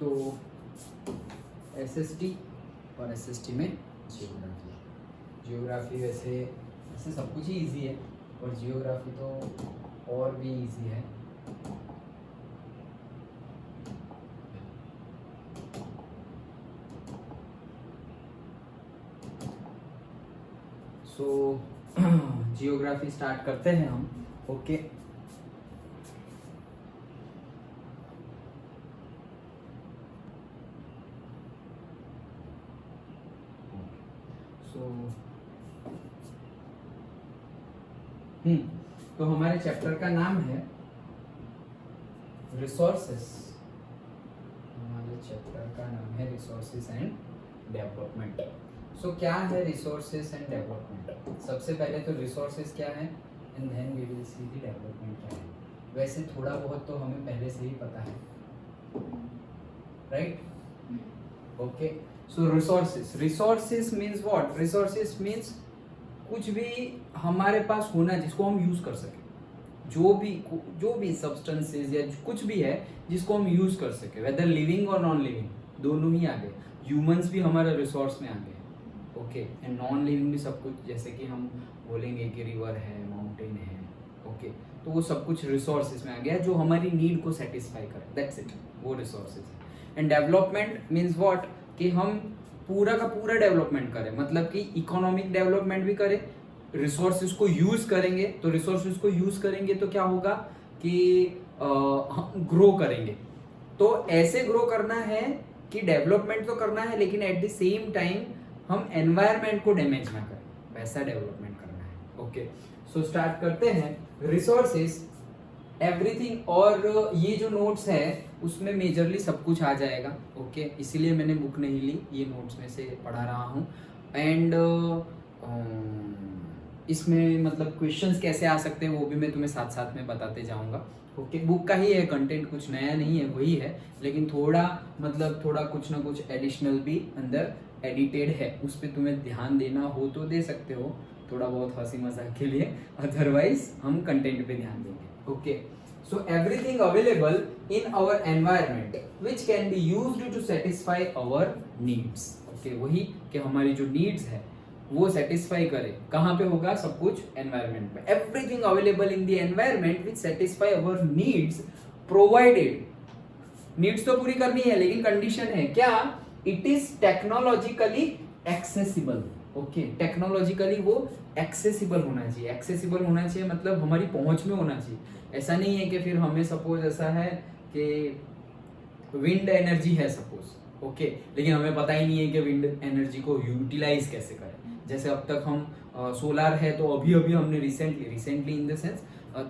तो SST और SST में जियोग्राफी। जियोग्राफी वैसे वैसे सब कुछ ही इजी है, और जियोग्राफी तो और भी इजी है। सो जियोग्राफी स्टार्ट करते हैं हम। ओके सो तो हमारे चैप्टर का नाम है रिसोर्सेस। हमारे चैप्टर का नाम है रिसोर्सेस एंड डेवलपमेंट। सो क्या है रिसोर्सेस एंड डेवलपमेंट? सबसे पहले तो रिसोर्सेस क्या है and then we will see the development क्या है। वैसे थोड़ा बहुत तो हमें पहले से ही पता है, right? Okay so resources means what? Resources means कुछ भी हमारे पास होना जिसको हम यूज कर सके, जो भी सब्सटेंसेस या कुछ भी है जिसको हम यूज कर सके, वेदर लिविंग और नॉन लिविंग, दोनों ही आ गए। ह्यूमंस भी हमारे रिसोर्स में आ गए, ओके, एंड नॉन लिविंग भी सब कुछ, जैसे कि हम बोलेंगे कि रिवर है, माउंटेन है, ओके, तो वो सब कुछ रिसोर्सेज में आ गया जो हमारी नीड को सेटिस्फाई करे, दैट्स इट, वो रिसोर्सेज है। And development means what? कि हम पूरा का पूरा डेवलपमेंट करें, मतलब कि इकोनॉमिक डेवलपमेंट भी करें, रिसोर्सेज को यूज करेंगे, तो रिसोर्सेज को यूज करेंगे तो क्या होगा कि हम ग्रो करेंगे। तो ऐसे ग्रो करना है कि डेवलपमेंट तो करना है, लेकिन एट द सेम टाइम हम एनवायरनमेंट को डैमेज ना करें, वैसा डेवलपमेंट करना है। ओके सो स्टार्ट करते हैं। रिसोर्सेज एवरीथिंग, और ये जो नोट्स है उसमें मेजरली सब कुछ आ जाएगा, ओके, इसीलिए मैंने बुक नहीं ली, ये नोट्स में से पढ़ा रहा हूँ। एंड इसमें मतलब क्वेश्चंस कैसे आ सकते हैं वो भी मैं तुम्हें साथ साथ में बताते जाऊंगा। ओके बुक का ही है कंटेंट, कुछ नया नहीं है, वही है, लेकिन थोड़ा मतलब थोड़ा कुछ ना कुछ एडिशनल भी अंदर एडिटेड है, उस पर तुम्हें ध्यान देना हो तो दे सकते हो, थोड़ा बहुत हंसी मजाक के लिए, अदरवाइज हम कंटेंट पे ध्यान देंगे। Okay so everything available in our environment which can be used to satisfy our needs. Okay वही कि हमारी जो नीड्स है वो सेटिस्फाई करे, कहाँ पे होगा? सब कुछ एनवायरनमेंट में। Everything available in the environment which satisfy our needs provided, needs तो पूरी करनी है लेकिन कंडीशन है क्या? It is technologically accessible. Okay technologically वो एक्सेसिबल होना चाहिए। एक्सेसिबल होना चाहिए मतलब हमारी पहुंच में होना चाहिए। ऐसा नहीं है कि फिर हमें सपोज ऐसा है कि विंड एनर्जी है सपोज, ओके, लेकिन हमें पता ही नहीं है कि विंड एनर्जी को यूटिलाइज कैसे करें। जैसे अब तक हम सोलार है तो अभी हमने रिसेंटली इन द सेंस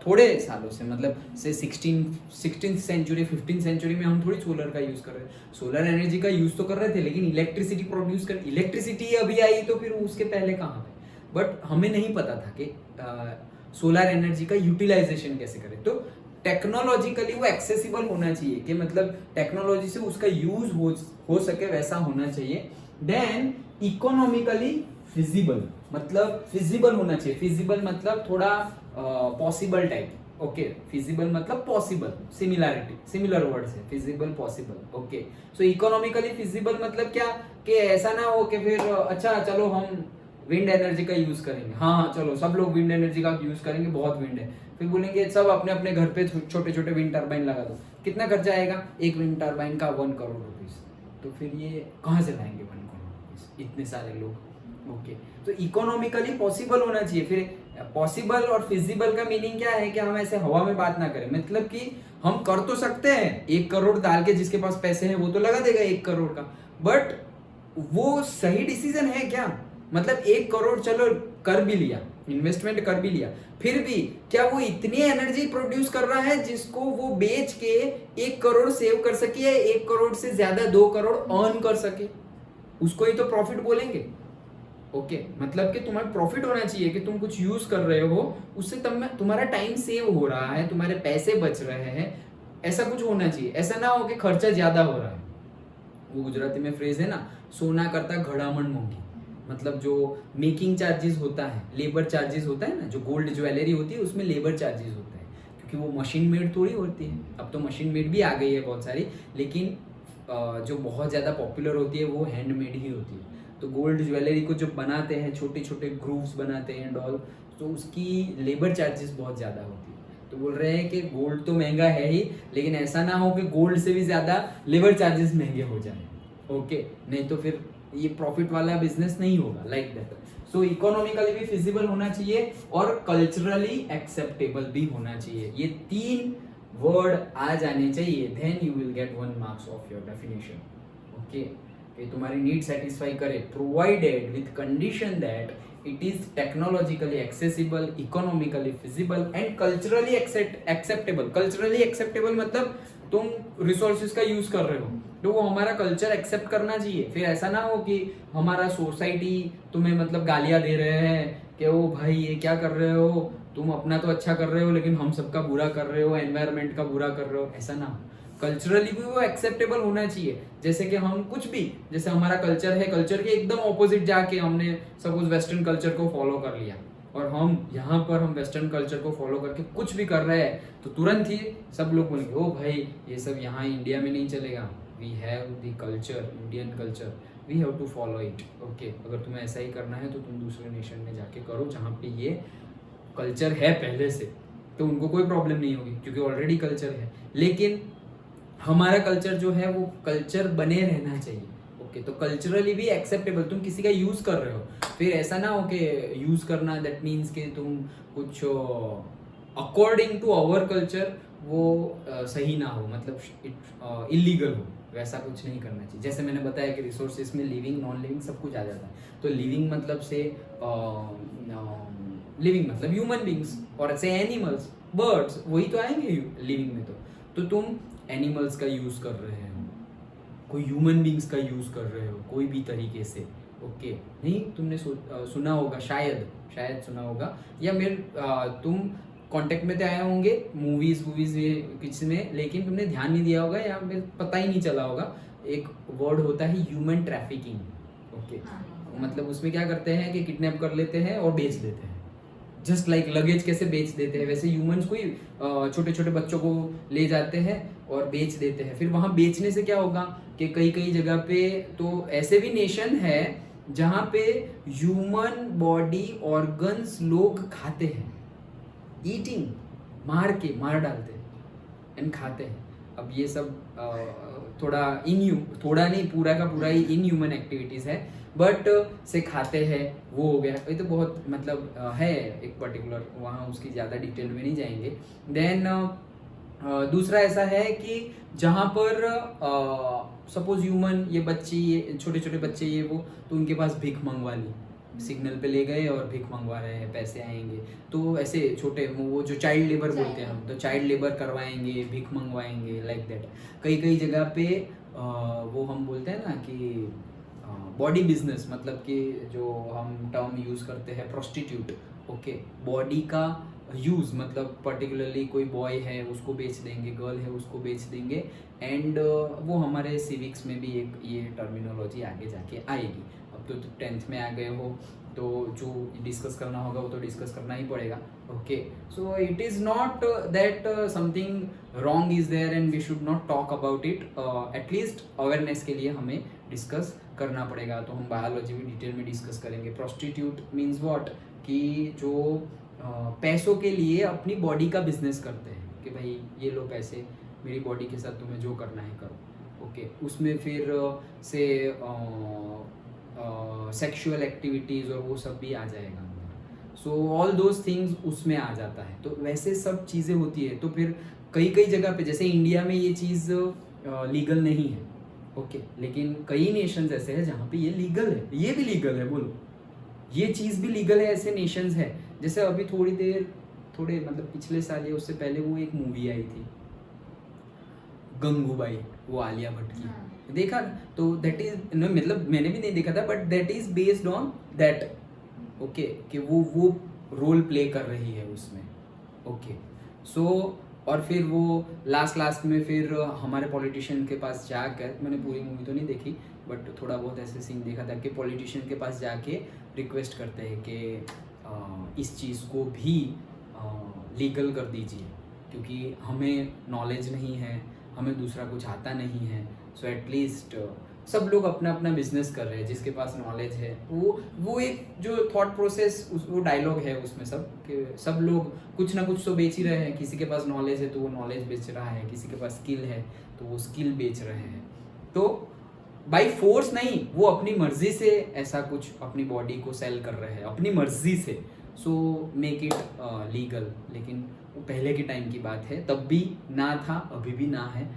थोड़े सालों से, मतलब से 16th सेंचुरी 15th सेंचुरी में हम थोड़ी सोलर का यूज कर रहे हैं, सोलर एनर्जी का यूज तो कर रहे थे, लेकिन इलेक्ट्रिसिटी प्रोड्यूस कर, इलेक्ट्रिसिटी अभी आई तो फिर उसके पहले कहाँ पे? बट हमें नहीं पता था कि सोलर एनर्जी का यूटिलाइजेशन कैसे करें। तो टेक्नोलॉजिकली वो एक्सेसिबल होना चाहिए, कि मतलब टेक्नोलॉजी से उसका यूज हो सके वैसा होना चाहिए। देन इकोनॉमिकली फिजिबल, मतलब फिजिबल होना चाहिए। फिजिबल मतलब थोड़ा पॉसिबल टाइप, ओके, फिजिबल मतलब पॉसिबल, सिमिलर वर्ड्स है, feasible possible. Okay so economically feasible मतलब क्या? कि ऐसा ना हो कि फिर अच्छा चलो हम विंड एनर्जी का यूज करेंगे, हाँ चलो सब लोग विंड एनर्जी का यूज करेंगे, बहुत विंड है, फिर बोलेंगे सब अपने अपने घर पे छोटे छोटे विंड टर्बाइन लगा दो। कितना खर्चा आएगा? एक विंड टर्बाइन का 1 करोड़ रुपीस। तो फिर ये कहाँ से लाएंगे 1 करोड़ रुपीस, इतने सारे लोग? ओके तो इकोनॉमिकली पॉसिबल होना चाहिए। फिर पॉसिबल और फिजिबल का मीनिंग क्या है? कि हम ऐसे हवा में बात ना करें, मतलब कि हम कर तो सकते हैं, 1 करोड़ डाल के जिसके पास पैसे हैं वो तो लगा देगा 1 करोड़ का, बट वो सही डिसीजन है क्या? मतलब 1 करोड़ चलो कर भी लिया, इन्वेस्टमेंट कर भी लिया, फिर भी क्या वो इतनी एनर्जी प्रोड्यूस कर रहा है जिसको वो बेच के 1 करोड़ सेव कर सके, या 1 करोड़ से ज्यादा 2 करोड़ अर्न कर सके? उसको ही तो प्रॉफिट बोलेंगे। ओके मतलब कि तुम्हारा प्रॉफिट होना चाहिए कि तुम कुछ यूज कर रहे हो, उससे तुम्हारा टाइम सेव हो रहा है, तुम्हारे पैसे बच रहे हैं, ऐसा कुछ होना चाहिए। ऐसा ना हो कि खर्चा ज्यादा हो रहा है। वो गुजराती में फ्रेज है ना, सोना करता घड़ामण मोंगी, मतलब जो मेकिंग चार्जेस होता है, लेबर चार्जेस होता है ना, जो गोल्ड ज्वेलरी होती है उसमें लेबर चार्जेस होते हैं, क्योंकि वो मशीन मेड थोड़ी होती है। अब तो मशीन मेड भी आ गई है बहुत सारी, लेकिन जो बहुत ज़्यादा पॉपुलर होती है वो हैंडमेड ही होती है। तो गोल्ड ज्वेलरी को जो बनाते हैं, छोटे छोटे ग्रूव्स बनाते हैं डॉल, तो उसकी लेबर चार्जेस बहुत ज़्यादा होती है। तो बोल रहे हैं कि गोल्ड तो महंगा है ही, लेकिन ऐसा ना हो कि गोल्ड से भी ज़्यादा लेबर चार्जेस महंगे हो जाए। ओके, नहीं तो फिर ये प्रॉफिट वाला बिजनेस नहीं होगा, लाइक दैट। सो इकोनॉमिकली भी फिजिबल होना चाहिए और कल्चरली एक्सेप्टेबल भी होना चाहिए। ये 3 वर्ड आ जाने चाहिए, then you will get 1 marks of your definition. Okay, कि तुम्हारी नीड सेटिस्फाई करे, provided with condition that it is technologically accessible, economically feasible and culturally acceptable. Culturally acceptable मतलब तुम रिसोर्सेज का यूज कर रहे हो तो वो हमारा कल्चर एक्सेप्ट करना चाहिए। फिर ऐसा ना हो कि हमारा सोसाइटी तुम्हें मतलब गालियां दे रहे हैं कि ओ भाई ये क्या कर रहे हो, तुम अपना तो अच्छा कर रहे हो लेकिन हम सबका बुरा कर रहे हो, एनवायरनमेंट का बुरा कर रहे हो, ऐसा ना हो। कल्चरली भी वो एक्सेप्टेबल होना चाहिए। जैसे कि हम कुछ भी, जैसे हमारा कल्चर है, कल्चर के एकदम ऑपोजिट जाके हमने सपोज वेस्टर्न कल्चर को फॉलो कर लिया और हम यहाँ पर हम वेस्टर्न कल्चर को फॉलो करके कुछ भी कर रहे हैं तो तुरंत ही सब लोग बोलेंगे ओ भाई ये सब यहाँ इंडिया में नहीं चलेगा, we have the culture, Indian culture, we have to follow it. Okay, अगर तुम्हें ऐसा ही करना है तो तुम दूसरे नेशन में जाके करो जहाँ पे ये कल्चर है पहले से, तो उनको कोई प्रॉब्लम नहीं होगी क्योंकि ऑलरेडी कल्चर है। लेकिन हमारा कल्चर जो है वो कल्चर बने रहना चाहिए। ओके, तो कल्चरली भी एक्सेप्टेबल, तुम किसी का यूज कर रहे हो, फिर ऐसा ना हो कि यूज करना दैट मीन्स कि तुम कुछ अकॉर्डिंग टू आवर कल्चर वो सही ना हो, मतलब इट इलीगल हो, वैसा कुछ नहीं करना चाहिए। जैसे मैंने बताया कि रिसोर्सेज में लिविंग नॉन लिविंग सब कुछ आ जाता है। तो लिविंग मतलब से लिविंग मतलब ह्यूमन बींग्स और से एनिमल्स, बर्ड्स, वही तो आएंगे लिविंग में। तो तुम एनिमल्स का यूज कर रहे हो, कोई ह्यूमन बींग्स का यूज कर रहे हो कोई भी तरीके से। ओके, नहीं तुमने सुना होगा, शायद सुना होगा, या मेरे तुम कांटेक्ट में तो आए होंगे मूवीज किसी में, लेकिन तुमने ध्यान नहीं दिया होगा या फिर पता ही नहीं चला होगा, एक वर्ड होता है ह्यूमन ट्रैफिकिंग। ओके, मतलब उसमें क्या करते हैं कि किडनैप कर लेते हैं और बेच देते हैं। जस्ट लाइक लगेज कैसे बेच देते हैं, वैसे ह्यूमंस को ही छोटे छोटे बच्चों को ले जाते हैं और बेच देते हैं। फिर वहां बेचने से क्या होगा कि कई कई जगह पे तो ऐसे भी नेशन है जहाँ पे ह्यूमन बॉडी ऑर्गन्स लोग खाते हैं, ईटिंग, मार डालते हैं एंड खाते हैं। अब ये सब थोड़ा नहीं पूरा का पूरा ही इनह्यूमन एक्टिविटीज है, बट से खाते हैं, वो हो गया। ये तो बहुत मतलब है एक पर्टिकुलर, वहाँ उसकी ज़्यादा डिटेल में नहीं जाएंगे। देन दूसरा ऐसा है कि जहाँ पर सपोज ह्यूमन, ये बच्चे, ये छोटे छोटे बच्चे, ये वो, तो उनके पास भीख मंगवा ली, सिग्नल पे ले गए और भीख मंगवा रहे हैं, पैसे आएंगे। तो ऐसे छोटे वो जो चाइल्ड लेबर बोलते हैं हम, तो चाइल्ड लेबर करवाएंगे, भीख मंगवाएंगे, लाइक दैट। कई कई जगह पे वो हम बोलते हैं ना कि बॉडी बिजनेस, मतलब कि जो हम टर्म यूज़ करते हैं प्रोस्टिट्यूट। ओके, बॉडी का यूज़ मतलब पर्टिकुलरली कोई बॉय है उसको बेच देंगे, गर्ल है उसको बेच देंगे, एंड वो हमारे सिविक्स में भी एक ये टर्मिनोलॉजी आगे जाके आएगी। अब तो 10th में आ गए हो तो जो डिस्कस करना होगा वो तो डिस्कस करना ही पड़ेगा। Okay, so it is not that something wrong is there and we should not talk about it, at least awareness के लिए हमें डिस्कस करना पड़ेगा। तो हम बायोलॉजी भी डिटेल में डिस्कस करेंगे। प्रोस्टिट्यूट मीन्स व्हाट, कि जो पैसों के लिए अपनी बॉडी का बिजनेस करते हैं कि भाई ये लो पैसे, मेरी बॉडी के साथ तुम्हें जो करना है करो। ओके, उसमें फिर से सेक्सुअल एक्टिविटीज़ और वो सब भी आ जाएगा। सो ऑल दोज थिंग्स उसमें आ जाता है। तो वैसे सब चीज़ें होती है। तो फिर कई कई जगह पे, जैसे इंडिया में ये चीज़ लीगल नहीं है। ओके, लेकिन कई नेशंस ऐसे हैं जहाँ पे ये लीगल है, ये भी लीगल है, बोलो ये चीज़ भी लीगल है। ऐसे नेशंस है, जैसे अभी थोड़े मतलब पिछले साल या उससे पहले वो एक मूवी आई थी गंगूबाई, वो आलिया भट्ट की, देखा? तो दैट इज मतलब मैंने भी नहीं देखा था, but that is based on that. Okay, कि वो रोल प्ले कर रही है उसमें। ओके, सो और फिर वो लास्ट में फिर हमारे पॉलिटिशियन के पास जाकर, मैंने पूरी मूवी तो नहीं देखी बट थोड़ा बहुत ऐसे सीन देखा था कि पॉलिटिशियन के पास जाके रिक्वेस्ट करते हैं कि इस चीज़ को भी लीगल कर दीजिए, क्योंकि हमें नॉलेज नहीं है, हमें दूसरा कुछ आता नहीं है, सो एटलीस्ट सब लोग अपना अपना बिजनेस कर रहे हैं, जिसके पास नॉलेज है वो एक जो थॉट प्रोसेस वो डायलॉग है उसमें सब कि सब लोग कुछ ना कुछ तो बेच ही रहे हैं। किसी के पास नॉलेज है तो वो नॉलेज बेच रहा है, किसी के पास स्किल है तो वो स्किल बेच रहे हैं। तो बाई फोर्स नहीं, वो अपनी मर्जी से ऐसा कुछ अपनी बॉडी को सेल कर रहे हैं अपनी मर्जी से, सो मेक इट लीगल। लेकिन वो पहले के टाइम की बात है, तब भी ना था, अभी भी ना है।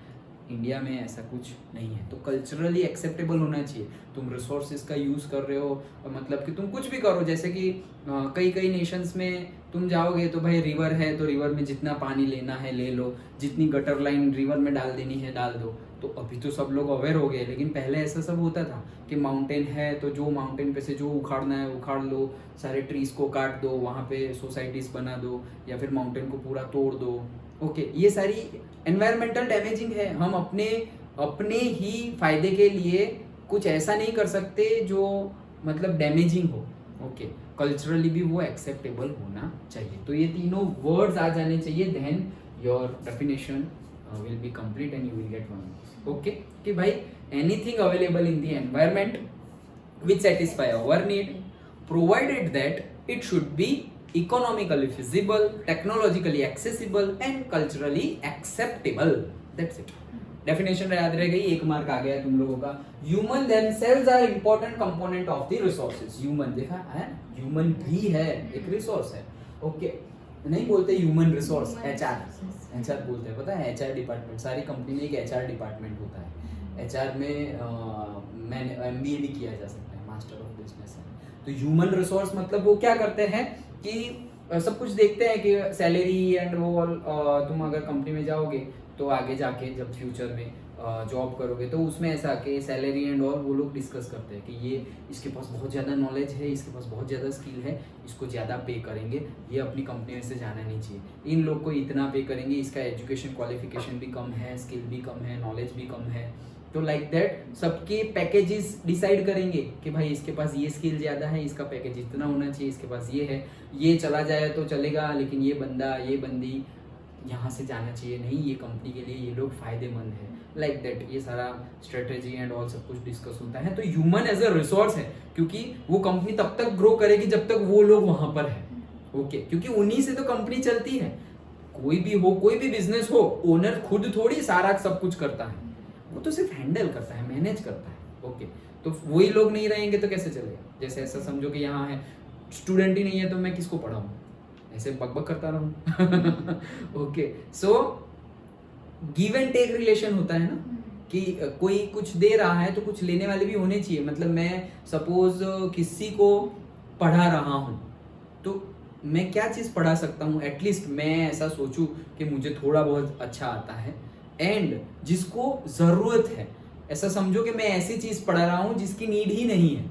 इंडिया में ऐसा कुछ नहीं है, तो कल्चरली एक्सेप्टेबल होना चाहिए। तुम रिसोर्सेज का यूज़ कर रहे हो, मतलब कि तुम कुछ भी करो, जैसे कि कई कई नेशंस में तुम जाओगे तो भाई रिवर है तो रिवर में जितना पानी लेना है ले लो, जितनी गटर लाइन रिवर में डाल देनी है डाल दो। तो अभी तो सब लोग अवेयर हो गए, लेकिन पहले ऐसा सब होता था कि माउंटेन है तो जो माउंटेन पे से जो उखाड़ना है उखाड़ लो, सारे ट्रीज को काट दो, वहाँ पे सोसाइटीज बना दो, या फिर माउंटेन को पूरा तोड़ दो। ओके, ये सारी एनवायरमेंटल डैमेजिंग है। हम अपने ही फायदे के लिए कुछ ऐसा नहीं कर सकते जो मतलब डैमेजिंग हो। ओके, कल्चरली भी वो एक्सेप्टेबल होना चाहिए। तो ये तीनों वर्ड्स आ जाने चाहिए, then your definition will be complete and you will get one. Okay, कि भाई anything available in the environment which satisfy our need, provided that it should be economically feasible, technologically accessible and culturally acceptable. That's it. Definition याद रह गई, 1 mark आ गया तुम लोगों का। Human themselves are important component of the resources. Human देखा है, human भी है, एक resource है। Okay, नहीं बोलते ह्यूमन रिसोर्स, एचआर बोलते हैं, पता है एचआर डिपार्टमेंट, सारी कंपनी में एक एचआर डिपार्टमेंट होता है। एचआर में मैंने एमबीए भी किया जा सकता है, मास्टर ऑफ बिजनेस है। तो ह्यूमन रिसोर्स मतलब वो क्या करते हैं कि सब कुछ देखते हैं कि सैलरी एंड ऑल, तुम अगर कंपनी में जाओगे तो आगे जाके जब फ्यूचर में जॉब करोगे तो उसमें ऐसा कि सैलरी एंड ऑल वो लोग डिस्कस करते हैं कि ये इसके पास बहुत ज़्यादा नॉलेज है, इसके पास बहुत ज़्यादा स्किल है, इसको ज़्यादा पे करेंगे, ये अपनी कंपनी में से जाना नहीं चाहिए। इन लोग को इतना पे करेंगे, इसका एजुकेशन क्वालिफिकेशन भी कम है, स्किल भी कम है, नॉलेज भी कम है। तो लाइक दैट सबके पैकेजेस डिसाइड करेंगे कि भाई इसके पास ये स्किल ज़्यादा है, इसका पैकेज इतना होना चाहिए, इसके पास ये है, ये चला जाए तो चलेगा, लेकिन ये बंदा ये बंदी यहाँ से जाना चाहिए नहीं, ये कंपनी के लिए ये लोग फायदेमंद है। लाइक दैट ये सारा स्ट्रेटेजी एंड ऑल सब कुछ डिस्कस होता है। तो ह्यूमन एज अ रिसोर्स है, क्योंकि वो कंपनी तब तक ग्रो करेगी जब तक वो लोग वहां पर है। ओके, क्योंकि उन्हीं से तो कंपनी चलती है। कोई भी हो, कोई भी बिजनेस हो, ओनर खुद थोड़ी सारा सब कुछ करता है, वो तो सिर्फ हैंडल करता है, मैनेज करता है। ओके, तो वही लोग नहीं रहेंगे तो कैसे चलेगा। जैसे ऐसा समझो कि यहाँ है स्टूडेंट ही नहीं है तो मैं किसको पढ़ाऊँ, ऐसे बकबक करता रहूं। Okay, so give and take relation होता है ना, कि कोई कुछ दे रहा है तो कुछ लेने वाले भी होने चाहिए। मतलब मैं सपोज किसी को पढ़ा रहा हूं तो मैं क्या चीज़ पढ़ा सकता हूँ, एटलीस्ट मैं ऐसा सोचूं कि मुझे थोड़ा बहुत अच्छा आता है, एंड जिसको ज़रूरत है, ऐसा समझो कि मैं ऐसी चीज़ पढ़ा रहा हूँ जिसकी नीड ही नहीं है,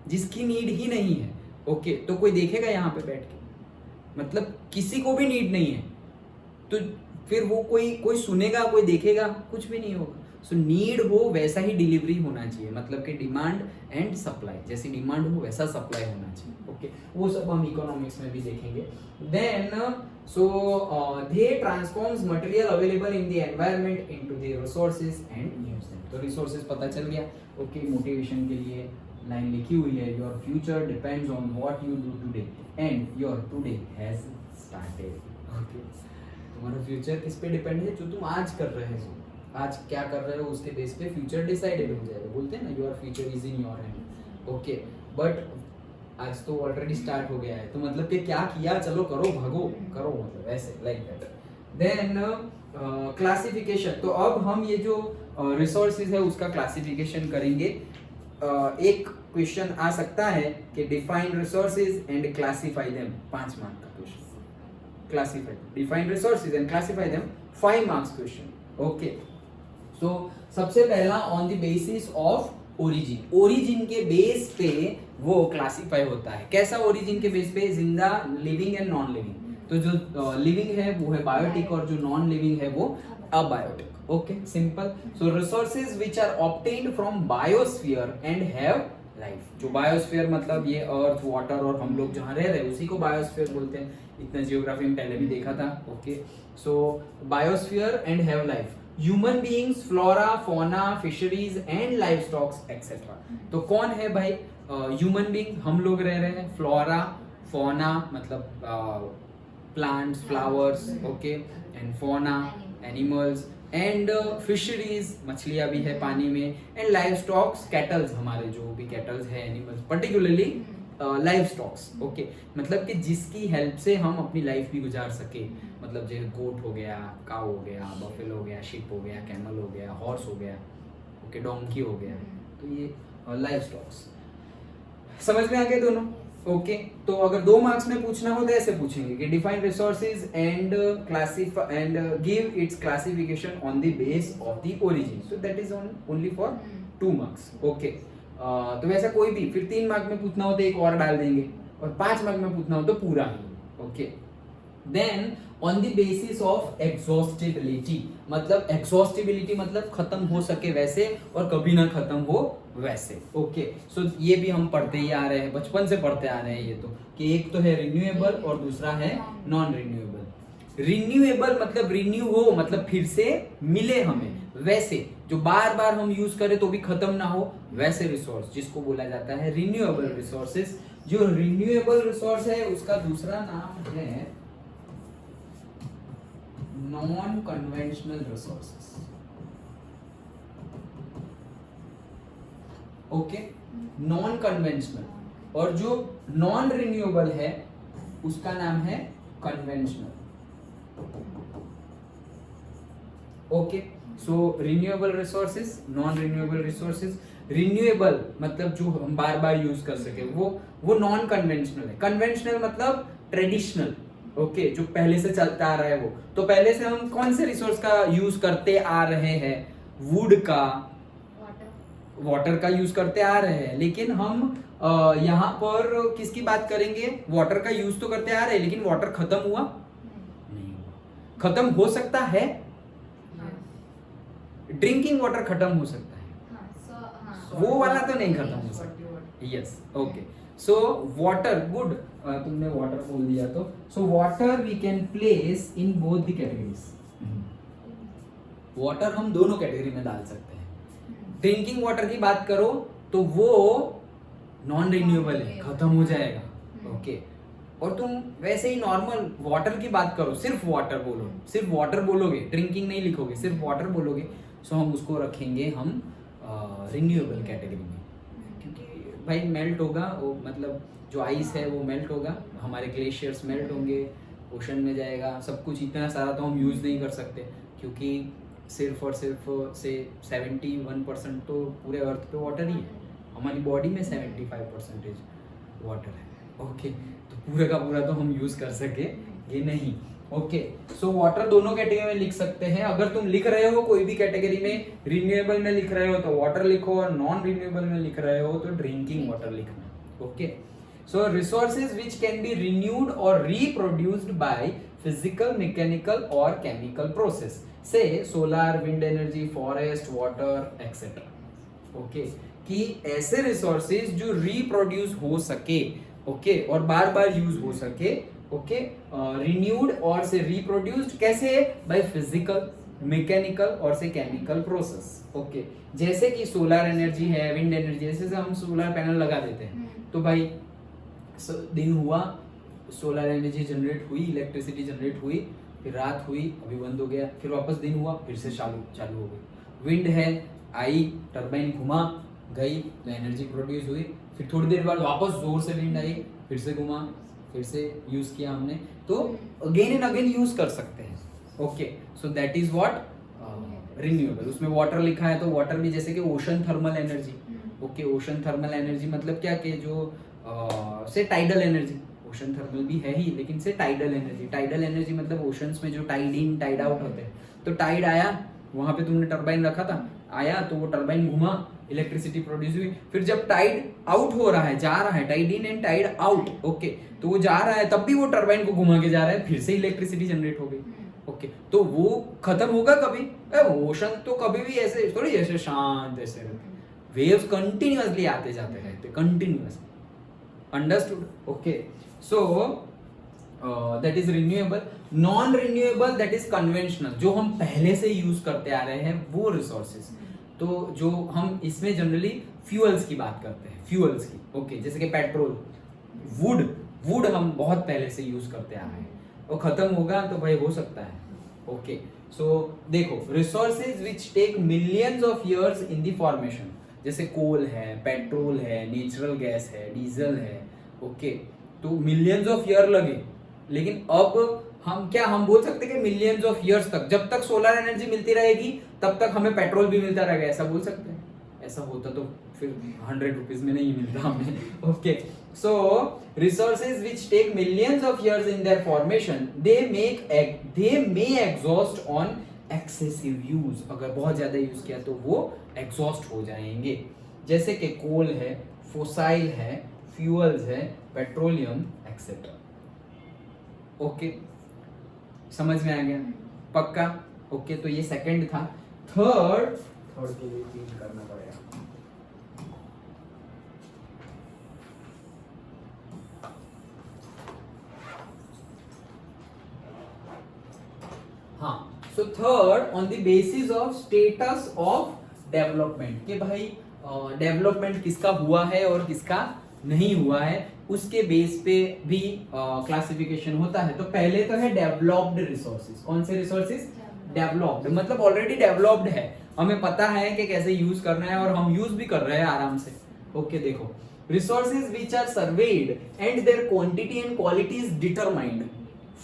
जिसकी नीड ही नहीं है। ओके, तो कोई देखेगा यहाँ पे बैठ के, मतलब किसी को भी नीड नहीं है, तो फिर वो कोई सुनेगा, कोई देखेगा, कुछ भी नहीं होगा। सो नीड हो वैसा ही डिलीवरी होना चाहिए, मतलब कि डिमांड एंड सप्लाई, जैसी डिमांड हो वैसा सप्लाई होना चाहिए। ओके, वो सब हम इकोनॉमिक्स में भी देखेंगे। Then so they transforms material available in the environment into the resources and use them. तो रिसोर्सेज पता चल गया। ओके, मोटिवेशन के लिए लाइन लिखी हुई है, your future depends on what you do today and your today has started. Okay, तुम्हारा फ्यूचर किस पे डिपेंड है, जो तुम आज कर रहे हो, आज क्या कर रहे हो उसके बेस पे फ्यूचर डिसाइडेड हो जाएगा। बोलते हैं ना, your future is in your hand. Okay, but आज तो ऑलरेडी स्टार्ट हो गया है, तो मतलब कि क्या किया, चलो करो, भागो करो, मतलब ऐसे लाइक दैट। देन क्लासिफिकेशन, तो अब हम ये जो रिसोर्सेज है उसका क्लासिफिकेशन करेंगे। एक क्वेश्चन आ सकता है कि define resources and classify them, 5 mark का question. Classify, define resources and classify them, 5 marks question. Okay, so सबसे पहला on the basis of origin, origin के बेस पे वो क्लासिफाई होता है। कैसा ओरिजिन के बेस पे, जिंदा, लिविंग एंड नॉन लिविंग। तो जो लिविंग है वो है बायोटिक और जो नॉन लिविंग है वो abiotic. Okay, simple. So resources which are obtained from biosphere and have life. जो बायोस्फीयर मतलब ये अर्थ, वाटर और हम लोग जहाँ रह रहे हैं उसी को बायोस्फीयर बोलते हैं। इतना जियोग्राफी में पहले भी देखा था। Okay, so biosphere and have life, human beings, flora, fauna, fisheries and livestocks etcetera. तो कौन है भाई ह्यूमन बीइंग? हम लोग रह रहे हैं। फ्लोरा, फोना मतलब plants, flowers, okay, and fauna animals, and fisheries मछलियां भी है पानी में, एंड लाइव स्टॉक्स कैटल्स, हमारे जो भी कैटल्स है animals, particularly live stocks, okay, मतलब कि जिसकी हेल्प से हम अपनी लाइफ भी गुजार सके, मतलब जैसे गोट हो गया, काउ हो गया, बफेलो हो गया, शिप हो गया, कैमल हो गया, हॉर्स हो गया, ओके, डोंकी हो गया, तो ये लाइव स्टॉक्स। समझ में आ गए दोनों? ओके तो अगर 2 मार्क्स में पूछना हो तो ऐसे पूछेंगे कि define resources and classify and give its classification on the base of the origin, so that is only for 2 marks, okay. तो वैसा कोई भी फिर 3 मार्क में पूछना हो तो एक और डाल देंगे, और 5 मार्क में पूछना हो तो पूरा ही, okay. Then on the basis of exhaustibility, मतलब एग्जॉस्टिबिलिटी मतलब खत्म हो सके वैसे और कभी ना खत्म हो वैसे, ओके। सो ये भी हम पढ़ते ही आ रहे हैं, बचपन से पढ़ते आ रहे हैं ये तो, कि एक तो है रिन्यूएबल और दूसरा है नॉन रिन्यूएबल। रिन्यूएबल मतलब रिन्यू हो, मतलब फिर से मिले हमें, वैसे जो बार बार हम यूज करें तो भी खत्म ना हो वैसे रिसोर्स, जिसको बोला जाता है रिन्यूएबल रिसोर्सेज। जो रिन्यूएबल रिसोर्स है उसका दूसरा नाम है non conventional resources, okay, non conventional. और जो नॉन रिन्यूएबल है उसका नाम है conventional, okay. So renewable resources, non renewable resources. Renewable मतलब जो हम बार बार यूज कर सके वो नॉन कन्वेंशनल है। कन्वेंशनल मतलब ट्रेडिशनल, ओके, जो पहले से चलता आ रहा है वो। तो पहले से हम कौन से रिसोर्स का यूज करते आ रहे हैं? वुड का, वाटर का यूज करते आ रहे हैं, लेकिन हम यहाँ पर किसकी बात करेंगे? वाटर का यूज तो करते आ रहे हैं, लेकिन वाटर खत्म हुआ नहीं हुआ। खत्म हो सकता है, ड्रिंकिंग वाटर खत्म हो सकता है, वो वाला तो नहीं खत्म हो सकता। Yes, okay. So water, good, तुमने वाटर बोल दिया तो, so water we can place in both the categories. Water हम दोनों कैटेगरी में डाल सकते हैं। ड्रिंकिंग वाटर की बात करो तो वो नॉन रिन्यूएबल है, खत्म हो जाएगा, ओके। और तुम वैसे ही नॉर्मल वाटर की बात करो, सिर्फ वाटर बोलो, सिर्फ वाटर बोलोगे, ड्रिंकिंग नहीं लिखोगे, सिर्फ वाटर बोलोगे, सो हम उसको रखेंगे हम रिन्यूएबल कैटेगरी में, क्योंकि भाई मेल्ट होगा वो, मतलब जो आइस है वो मेल्ट होगा, हमारे ग्लेशियर्स मेल्ट होंगे, ओशन में जाएगा, सब कुछ इतना सारा तो हम यूज नहीं कर सकते, क्योंकि सिर्फ और सिर्फ से 71% तो पूरे अर्थ पे वाटर ही है, हमारी बॉडी में 75% वाटर है, ओके। तो पूरे का पूरा तो हम यूज कर सके ये नहीं, ओके। सो वाटर दोनों कैटेगरी में लिख सकते हैं। अगर तुम लिख रहे हो कोई भी कैटेगरी में, रिन्यूएबल में लिख रहे हो तो वाटर लिखो, और नॉन रिन्यूएबल में लिख रहे हो तो ड्रिंकिंग वाटर लिखना, okay. So resources which can B renewed और रिप्रोड्यूस्ड बाय फिजिकल, मैकेनिकल और केमिकल प्रोसेस, से solar, wind energy, forest, water etcetera, okay. कि ऐसे रिसोर्सेज जो रिप्रोड्यूस हो सके, ओके, और बार बार यूज हो सके, ओके, रिन्यूड और से रिप्रोड्यूस्ड, कैसे? बाय फिजिकल, मैकेनिकल और से केमिकल प्रोसेस, ओके। जैसे कि सोलर एनर्जी है, विंड एनर्जी, जैसे हम सोलर पैनल लगा देते हैं तो भाई दिन हुआ, सोलर एनर्जी जनरेट हुई, इलेक्ट्रिसिटी जनरेट हुई, फिर रात हुई, अभी बंद हो गया, फिर वापस दिन हुआ, फिर से चालू हो गई। विंड है, आई, टरबाइन घुमा, गई तो एनर्जी प्रोड्यूस हुई, फिर थोड़ी देर बाद वापस जोर से विंड आई, फिर से घुमा, फिर से यूज किया हमने, तो अगेन एंड अगेन यूज कर सकते हैं, okay. So that is what renewable. उसमें वाटर लिखा है तो वाटर भी, जैसे कि ocean thermal energy, okay. Ocean thermal energy मतलब क्या कि जो से टाइडल एनर्जी, ओशन थर्मल भी है ही, लेकिन से टाइडल एनर्जी, टाइडल एनर्जी मतलब ओशंस में जो टाइड इन टाइड आउट होते हैं, तो टाइड आया, वहां पे तुमने टरबाइन रखा था, आया तो वो टरबाइन घुमा, इलेक्ट्रिसिटी प्रोड्यूस हुई, फिर जब टाइड आउट हो रहा है, जा रहा है, tide in and tide out, okay, तो वो जा रहा है तब भी वो टरबाइन को घुमा के जा रहा है, फिर से इलेक्ट्रिसिटी जनरेट हो गई, ओके। तो वो खत्म होगा कभी? ओशन तो कभी भी ऐसे थोड़ी ऐसे शांत ऐसे रहते, वेव्स कंटिन्यूअसली आते जाते रहते, continuously, understood, okay. So that is renewable. Non renewable that is conventional, जो हम पहले से यूज करते आ रहे हैं वो रिसोर्सेज। तो जो हम इसमें जनरली फ्यूअल्स की बात करते हैं, फ्यूअल्स की, ओके, जैसे कि पेट्रोल, वुड, वुड हम बहुत पहले से यूज करते आ रहे हैं, वो खत्म होगा तो भाई हो सकता है, ओके। सो देखो, resources which take millions of years in the formation, जैसे कोल है, पेट्रोल है, नेचुरल गैस है, डीजल है, ओके, तो मिलियंस ऑफ ईयर लगे, लेकिन अब हम बोल सकते हैं कि मिलियंस ऑफ इयर्स तक, जब तक सोलर एनर्जी मिलती रहेगी तब तक हमें पेट्रोल भी मिलता रहेगा, ऐसा बोल सकते हैं? ऐसा होता तो फिर 100 रुपीज में नहीं मिलता हमें, okay. So resources which take millions of years in their formation, they may exhaust on excessive use, अगर बहुत ज्यादा यूज किया तो वो एग्जॉस्ट हो जाएंगे, जैसे कि कोल है, फोसाइल है, फ्यूअल्स है, पेट्रोलियम एक्सेट्रा, ओके। समझ में आ गया? पक्का? ओके, तो ये सेकंड था। थर्ड के लिए चेंज करना पड़ेगा। हाँ, so third, on the basis of status of development, कि भाई डेवलपमेंट किसका हुआ है और किसका नहीं हुआ है, उसके बेस पे भी क्लासिफिकेशन होता है। तो पहले तो है डेवलप्ड रिसोर्सेज। कौन से रिसोर्सेज? डेवलप्ड, मतलब ऑलरेडी डेवलप्ड है, हमें पता है कि कैसे यूज करना है और हम यूज भी कर रहे हैं आराम से, ओके। देखो, resources which are surveyed and their quantity and quality is determined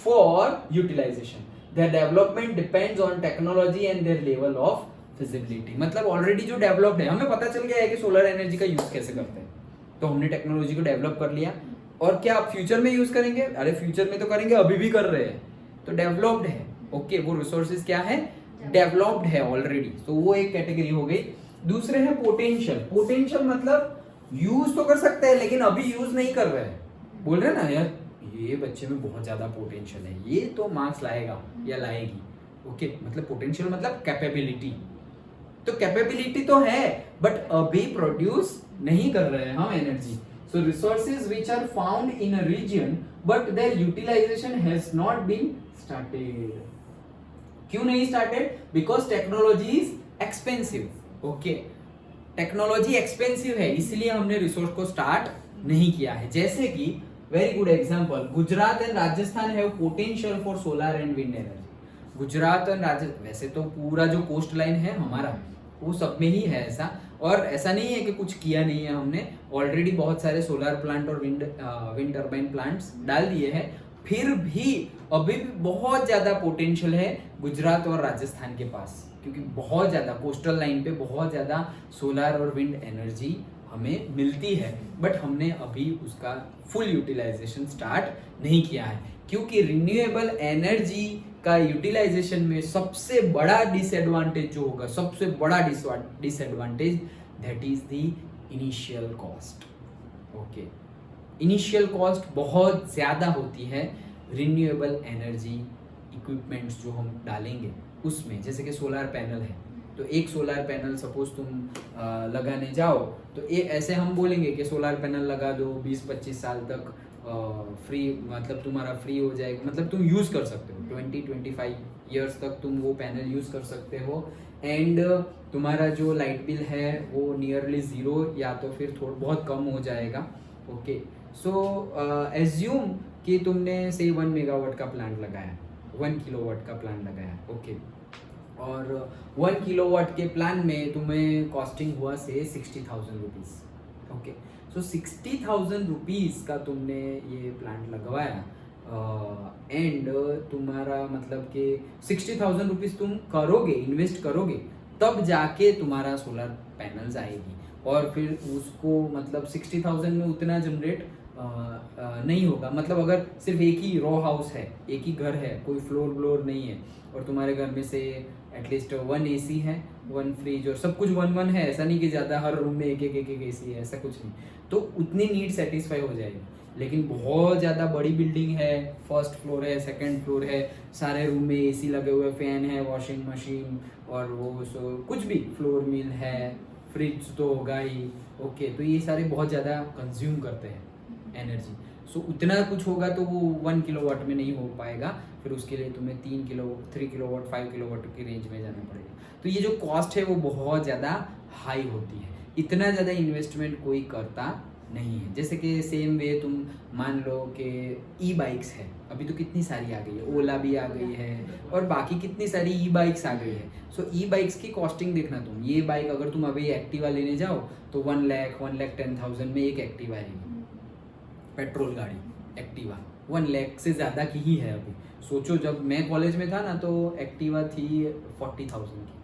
for utilization, their development depends on technology and their level of feasibility. मतलब ऑलरेडी जो डेवलप्ड है, हमें पता चल गया है कि सोलर एनर्जी का यूज कैसे करते हैं, तो हमने टेक्नोलॉजी को डेवलप कर लिया। और क्या आप फ्यूचर में यूज करेंगे? अरे फ्यूचर में तो करेंगे, अभी भी कर रहे हैं, तो डेवलप्ड है, ओके। वो रिसोर्सेज क्या है? डेवलप्ड है ऑलरेडी, तो वो एक कैटेगरी हो गई। दूसरे है पोटेंशियल। पोटेंशियल मतलब यूज तो कर सकते हैं लेकिन अभी यूज नहीं कर रहे हैं, बोल रहे ना यार ये बच्चे में बहुत ज्यादा पोटेंशियल है, ये तो मार्क्स लाएगा या लाएगी, ओके। मतलब पोटेंशियल मतलब कैपेबिलिटी, तो कैपेबिलिटी तो है बट अभी प्रोड्यूस नहीं कर रहे हैं हम energy. So resources which are found in a region but their utilization has not been started. क्यों नहीं started? Because technology is expensive, okay. Technology expensive है, इसलिए हमने रिसोर्स को स्टार्ट नहीं किया है। जैसे कि very good example, Gujarat and Rajasthan have potential for solar and wind energy. Gujarat and Rajasthan, वैसे तो पूरा जो कोस्ट लाइन है हमारा वो सब में ही है ऐसा, और ऐसा नहीं है कि कुछ किया नहीं है हमने, ऑलरेडी बहुत सारे सोलर प्लांट और विंड टर्बाइन प्लांट्स डाल दिए हैं, फिर भी अभी भी बहुत ज्यादा पोटेंशियल है गुजरात और राजस्थान के पास, क्योंकि बहुत ज्यादा कोस्टल लाइन पे बहुत ज्यादा सोलर और विंड एनर्जी हमें मिलती है, बट हमने अभी उसका फुल यूटिलाइजेशन स्टार्ट नहीं किया है, क्योंकि रिन्यूएबल एनर्जी का यूटिलाइजेशन में सबसे बड़ा डिसएडवांटेज जो होगा, सबसे बड़ा disadvantage, that is the initial cost, okay. Initial cost बहुत ज्यादा होती है रिन्यूएबल एनर्जी इक्विपमेंट्स जो हम डालेंगे उसमें। जैसे कि सोलर पैनल है, तो एक सोलर पैनल सपोज तुम लगाने जाओ तो ऐसे हम बोलेंगे कि सोलर पैनल लगा दो, 20-25 साल तक फ्री, मतलब तुम्हारा फ्री हो जाएगा, मतलब तुम यूज कर सकते हो 20-25 ईयर्स तक तुम वो पैनल यूज कर सकते हो, एंड तुम्हारा जो लाइट बिल है वो नियरली जीरो या तो फिर थोड़ा बहुत कम हो जाएगा, ओके। सो एज्यूम कि तुमने से 1 मेगावाट का प्लांट लगाया, 1 किलोवाट का प्लांट लगाया, ओके, और 1 किलोवाट के प्लान में तुम्हें कॉस्टिंग हुआ से 60,000 रुपीज़, ओके। सो 60,000 रुपीज़ का तुमने ये प्लांट लगवाया, एंड तुम्हारा मतलब कि 60,000 रुपीज़ तुम करोगे, इन्वेस्ट करोगे, तब जाके तुम्हारा सोलर पैनल्स आएगी, और फिर उसको मतलब 60,000 में उतना जनरेट नहीं होगा। मतलब अगर सिर्फ एक ही रो हाउस है, एक ही घर है, कोई फ्लोर नहीं है, और तुम्हारे घर में से एटलीस्ट 1 AC है, 1 फ्रिज और सब कुछ 1 है, ऐसा नहीं कि ज़्यादा हर रूम में एक AC है, ऐसा कुछ नहीं, तो उतनी नीड सेटिस्फाई हो जाएगी। लेकिन बहुत ज़्यादा बड़ी बिल्डिंग है, फर्स्ट फ्लोर है, सेकंड फ्लोर है, सारे रूम में AC लगे हुए, फैन है, वॉशिंग मशीन और वो सो कुछ भी, फ्लोर मिल है, फ्रिज तो होगा ही, ओके। तो ये सारे बहुत ज़्यादा कंज्यूम करते हैं एनर्जी। सो उतना कुछ होगा तो वो 1 किलोवाट में नहीं हो पाएगा, फिर उसके लिए तुम्हें 3 किलोवाट 5 किलोवाट की रेंज में जाना पड़ेगा। तो ये जो कॉस्ट है वो बहुत ज़्यादा हाई होती है, इतना ज़्यादा इन्वेस्टमेंट कोई करता नहीं है। जैसे कि सेम वे तुम मान लो कि ई बाइक्स है, अभी तो कितनी सारी आ गई है, ओला भी आ गई है और बाकी कितनी सारी ई बाइक्स आ गई है। सो ई बाइक्स की कॉस्टिंग देखना तुम, ये बाइक अगर तुम अभी एक्टिवा लेने जाओ तो 1,10,000 में एक एक्टिवा आएगी, पेट्रोल गाड़ी एक्टिवा 1 लाख से ज़्यादा की ही है अभी। सोचो जब मैं कॉलेज में था ना तो एक्टिवा थी 40,000 की,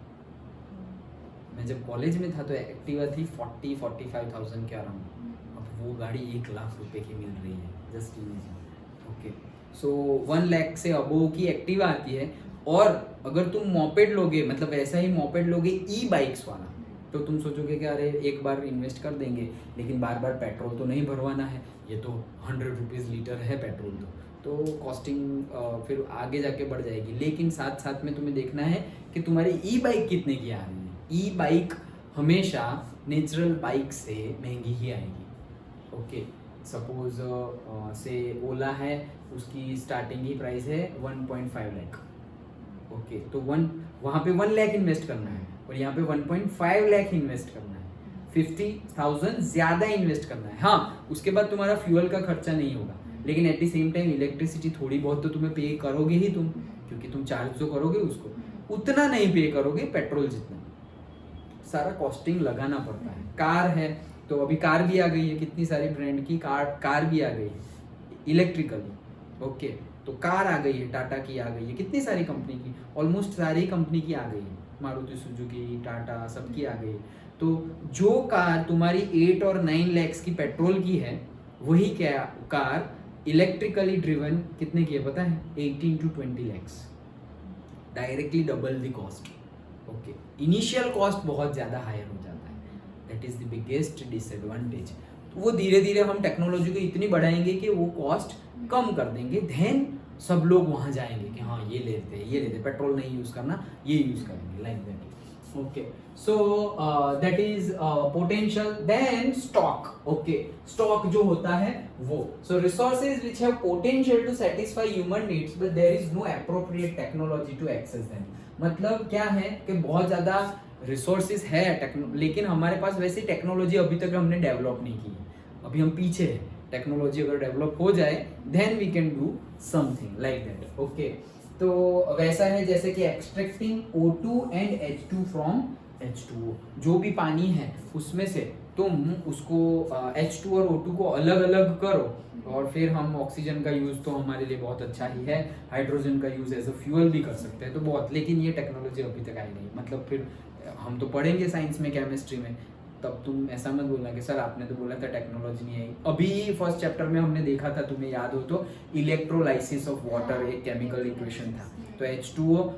मैं जब कॉलेज में था तो एक्टिवा थी 40-45,000 के अराउंड। अब वो गाड़ी 1 लाख रुपए की मिल रही है, जस्ट इमेजिन। ओके, सो 1 लाख से अबोव की एक्टिवा आती है। और अगर तुम मोपेड लोगे, मतलब ऐसा ही मोपेड लोगे ई बाइक्स वाला, तो तुम सोचोगे कि अरे एक बार इन्वेस्ट कर देंगे लेकिन बार बार पेट्रोल तो नहीं भरवाना है, ये तो 100 रुपीज़ लीटर है पेट्रोल, तो कॉस्टिंग फिर आगे जाके बढ़ जाएगी। लेकिन साथ साथ में तुम्हें देखना है कि तुम्हारी ई बाइक कितने की आ रही है। ई बाइक हमेशा नेचुरल बाइक से महंगी ही आएगी। ओके, सपोज से ओला है, उसकी स्टार्टिंग ही प्राइस है 1.5 लाख। ओके, तो वहाँ पे 1 लाख इन्वेस्ट करना है और यहाँ पे 1.5 लाख इन्वेस्ट करना है, 50,000 ज़्यादा इन्वेस्ट करना है। हाँ, उसके बाद तुम्हारा फ्यूल का खर्चा नहीं होगा, लेकिन at the same time electricity थोड़ी बहुत तो तुम्हें पे करोगे ही तुम, क्योंकि तुम चार्ज तो करोगे उसको, उतना नहीं पे करोगे पेट्रोल जितना। सारा कॉस्टिंग लगाना पड़ता है। कार है तो अभी कार भी आ गई है, कितनी सारी ब्रांड की कार भी आ गई है इलेक्ट्रिकली। ओके, तो कार आ गई है, टाटा की आ गई है, कितनी सारी कंपनी की, ऑलमोस्ट सारी कंपनी की आ गई है, मारुति सुजुकी, टाटा, सबकी आ गई है। तो जो कार तुम्हारी 8 और 9 लाख की पेट्रोल की है, वही क्या कार इलेक्ट्रिकली ड्रिवन कितने की है पता है? 18 to 20 lakhs, directly double the cost. Okay, initial cost बहुत ज़्यादा हायर हो जाता है, that is the biggest disadvantage. वो धीरे धीरे हम टेक्नोलॉजी को इतनी बढ़ाएंगे कि वो कॉस्ट कम कर देंगे, देन सब लोग वहाँ जाएंगे कि हाँ ये लेते हैं, पेट्रोल नहीं यूज़ करना, ये यूज़ करेंगे, like that. Okay, so that is potential. Then stock. Okay, stock जो होता है वो, so resources which have potential to satisfy human needs but there is no appropriate technology to access them. मतलब क्या है कि बहुत ज़्यादा resources है लेकिन हमारे पास वैसी टेक्नोलॉजी अभी तक हमने डेवलप नहीं की है, अभी हम पीछे है। टेक्नोलॉजी अगर डेवलप हो जाए then we can do something like that. Okay, तो वैसा है जैसे कि extracting O2 and H2 from H2O, जो भी पानी है उसमें से तुम उसको H2 और O2 को अलग अलग करो और फिर हम ऑक्सीजन का यूज़ तो हमारे लिए बहुत अच्छा ही है, हाइड्रोजन का यूज़ एज अ फ्यूल भी कर सकते हैं, तो बहुत, लेकिन ये टेक्नोलॉजी अभी तक आई नहीं। मतलब फिर हम तो पढ़ेंगे साइंस में, केमिस्ट्री में, तब तुम ऐसा मत बोलना कि सर आपने तो बोला था टेक्नोलॉजी नहीं आई। अभी फर्स्ट चैप्टर में हमने देखा था, तुम्हें याद हो तो, इलेक्ट्रोलाइसिस ऑफ वाटर एक केमिकल इक्वेशन था, तो H2O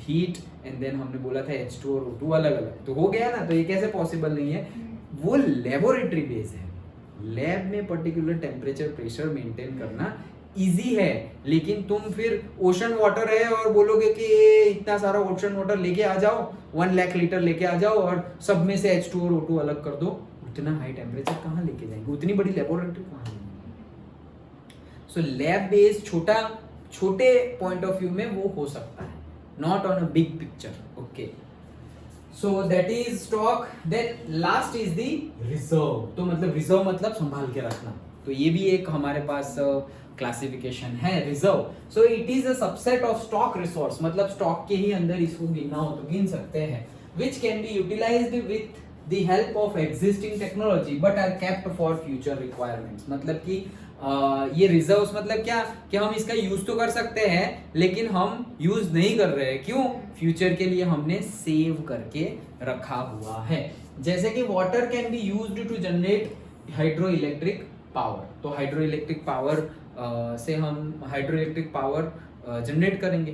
हीट एंड देन हमने बोला था H2 और O2 अलग अलग, तो हो गया ना। तो ये कैसे पॉसिबल नहीं है? वो लेबोरेटरी बेस है, लैब में पर्टिकुलर टेम्परेचर प्रेशर मेंटेन करना इजी है, लेकिन तुम फिर ओशन वाटर है और बोलोगे कि इतना सारा ओशन वाटर लेके आ जाओ, 1 लाख लीटर लेके आ जाओ और सब में से H2 और O2 अलग कर दो, उतना हाई टेम्परेचर कहाँ लेके जाएंगे, उतनी बड़ी लेबोरेटरी कहाँ लेंगे। सो लैब बेस्ड छोटे पॉइंट ऑफ व्यू में वो हो सकता है, not on a big picture. Okay, so that is stock. Then last is the reserve. तो मतलब रिजर्व मतलब संभाल के रखना, तो ये भी एक हमारे पास क्लासिफिकेशन है reserve. So it is a subset of stock resource, मतलब स्टॉक के ही अंदर इसको गिनना हो तो गिन सकते हैं, which can be utilized with the help of existing technology but are kept for future requirements. मतलब कि ये रिजर्व्स मतलब क्या कि हम इसका यूज तो कर सकते हैं लेकिन हम यूज नहीं कर रहे हैं, क्यों? फ्यूचर के लिए हमने सेव करके रखा हुआ है। जैसे कि water can be used to generate hydro electric power, तो हाइड्रो इलेक्ट्रिक पावर से हम हाइड्रो इलेक्ट्रिक पावर जनरेट करेंगे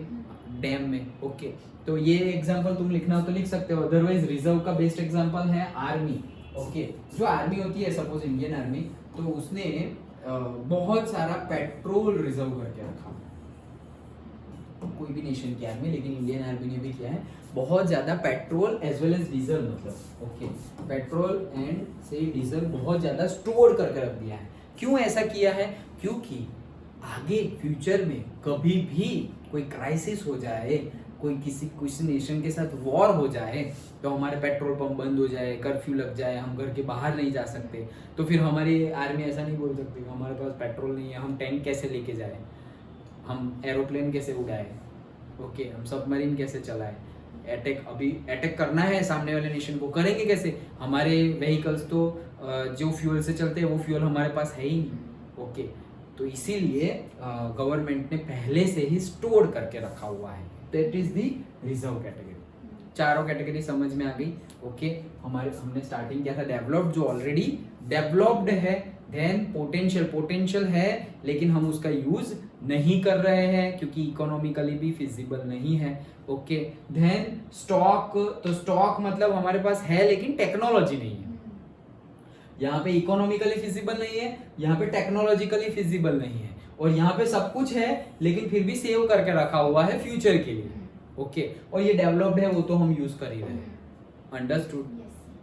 डैम में। ओके, तो ये एग्जांपल तुम लिखना हो तो लिख सकते हो, अदरवाइज रिजर्व का बेस्ट एग्जांपल है आर्मी। ओके, जो आर्मी होती है, सपोज इंडियन आर्मी, तो उसने बहुत सारा पेट्रोल रिजर्व करके रखा, कोई भी नेशन की आर्मी, लेकिन इंडियन आर्मी ने भी किया है, बहुत ज्यादा petrol as well as diesel, मतलब ओके पेट्रोल एंड से डीजल बहुत ज्यादा स्टोर करके रख दिया है। क्यों ऐसा किया है? क्योंकि आगे फ्यूचर में कभी भी कोई क्राइसिस हो जाए, कोई किसी नेशन के साथ वॉर हो जाए, तो हमारे पेट्रोल पंप बंद हो जाए, कर्फ्यू लग जाए, हम घर के बाहर नहीं जा सकते, तो फिर हमारी आर्मी ऐसा नहीं बोल सकती हमारे पास पेट्रोल नहीं है, हम टैंक कैसे लेके जाए, हम एरोप्लेन कैसे उड़ाए, ओके, हम सबमरीन कैसे चलाए, अटैक करना है सामने वाले नेशन को, करेंगे कैसे? हमारे व्हीकल्स तो जो फ्यूल से चलते हैं वो फ्यूल हमारे पास है ही नहीं, ओके। तो इसीलिए गवर्नमेंट ने पहले से ही स्टोर करके रखा हुआ है, that is the reserve category. चारों कैटेगरी समझ में आ गई, ओके। हमने स्टार्टिंग किया था डेवलप्ड, जो ऑलरेडी डेवलप्ड है, देन पोटेंशियल है लेकिन हम उसका यूज नहीं कर रहे हैं क्योंकि इकोनॉमिकली भी फिजिबल नहीं है, ओके। देन स्टॉक, तो स्टॉक मतलब हमारे पास है लेकिन टेक्नोलॉजी नहीं है, यहाँ पे इकोनॉमिकली फिजिबल नहीं है, यहाँ पे टेक्नोलॉजिकली फिजिबल नहीं है, और यहाँ पे सब कुछ है लेकिन फिर भी सेव करके रखा हुआ है फ्यूचर के लिए, ओके। और ये डेवलप्ड है वो तो हम यूज कर ही रहे हैं, अंडरस्टूड?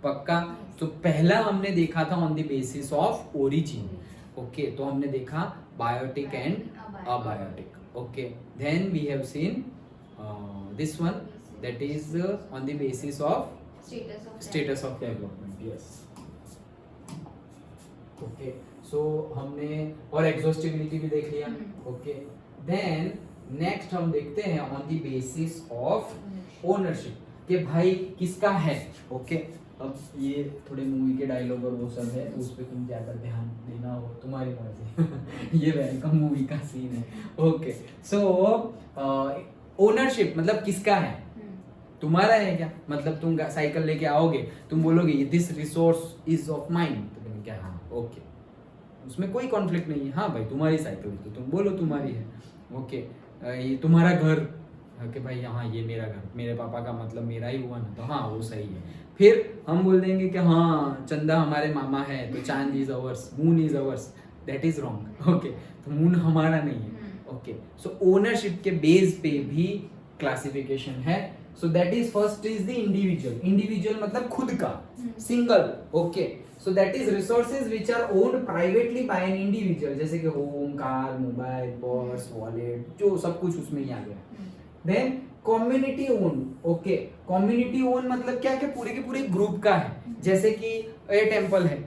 पक्का? तो पहला हमने देखा था on the basis of origin, okay. तो हमने देखा biotic and abiotic, okay. Then we have seen this one, that is on the basis of status of development, yes, okay. So हमने और एग्जॉस्टिबिलिटी भी देख लिया, ओके। देन नेक्स्ट हम देखते हैं on the basis of ownership, कि भाई किसका है, ओके। अब ये थोड़े मूवी के डायलॉग और वो सब है, उस पर तुम ज्यादा ध्यान देना हो, तुम्हारी मर्जी ये वेलकम मूवी का सीन है, ओके। सो ओनरशिप मतलब किसका है? तुम्हारा है क्या? मतलब तुम साइकिल लेके आओगे, तुम बोलोगे this resource is of mind, तो तुम क्या, हाँ, ओके, उसमें कोई कॉन्फ्लिक्ट नहीं है, हाँ भाई तुम्हारी साइकिल, तो तुम बोलो तुम्हारी है, ओके। ये तुम्हारा घर, कि भाई हाँ ये मेरा घर, मेरे पापा का मतलब मेरा ही हुआ ना, तो हाँ वो सही है। फिर हम बोल देंगे कि हाँ चंदा हमारे मामा है, तो चांद is ours, moon is ours, that is wrong, okay. तो मून हमारा नहीं है, ओके। सो ओनरशिप के बेस पे भी क्लासिफिकेशन है। So that is first is the individual, individual मतलब खुद का, single, okay. So that is resources which are owned privately by an individual, जैसे कि home, car, mobile, purse, wallet, जो सब कुछ उसमें ही आ गया। Then community own, okay. Community own मतलब क्या, कि पूरे के पूरे ग्रुप का है, जैसे कि ये टेंपल है,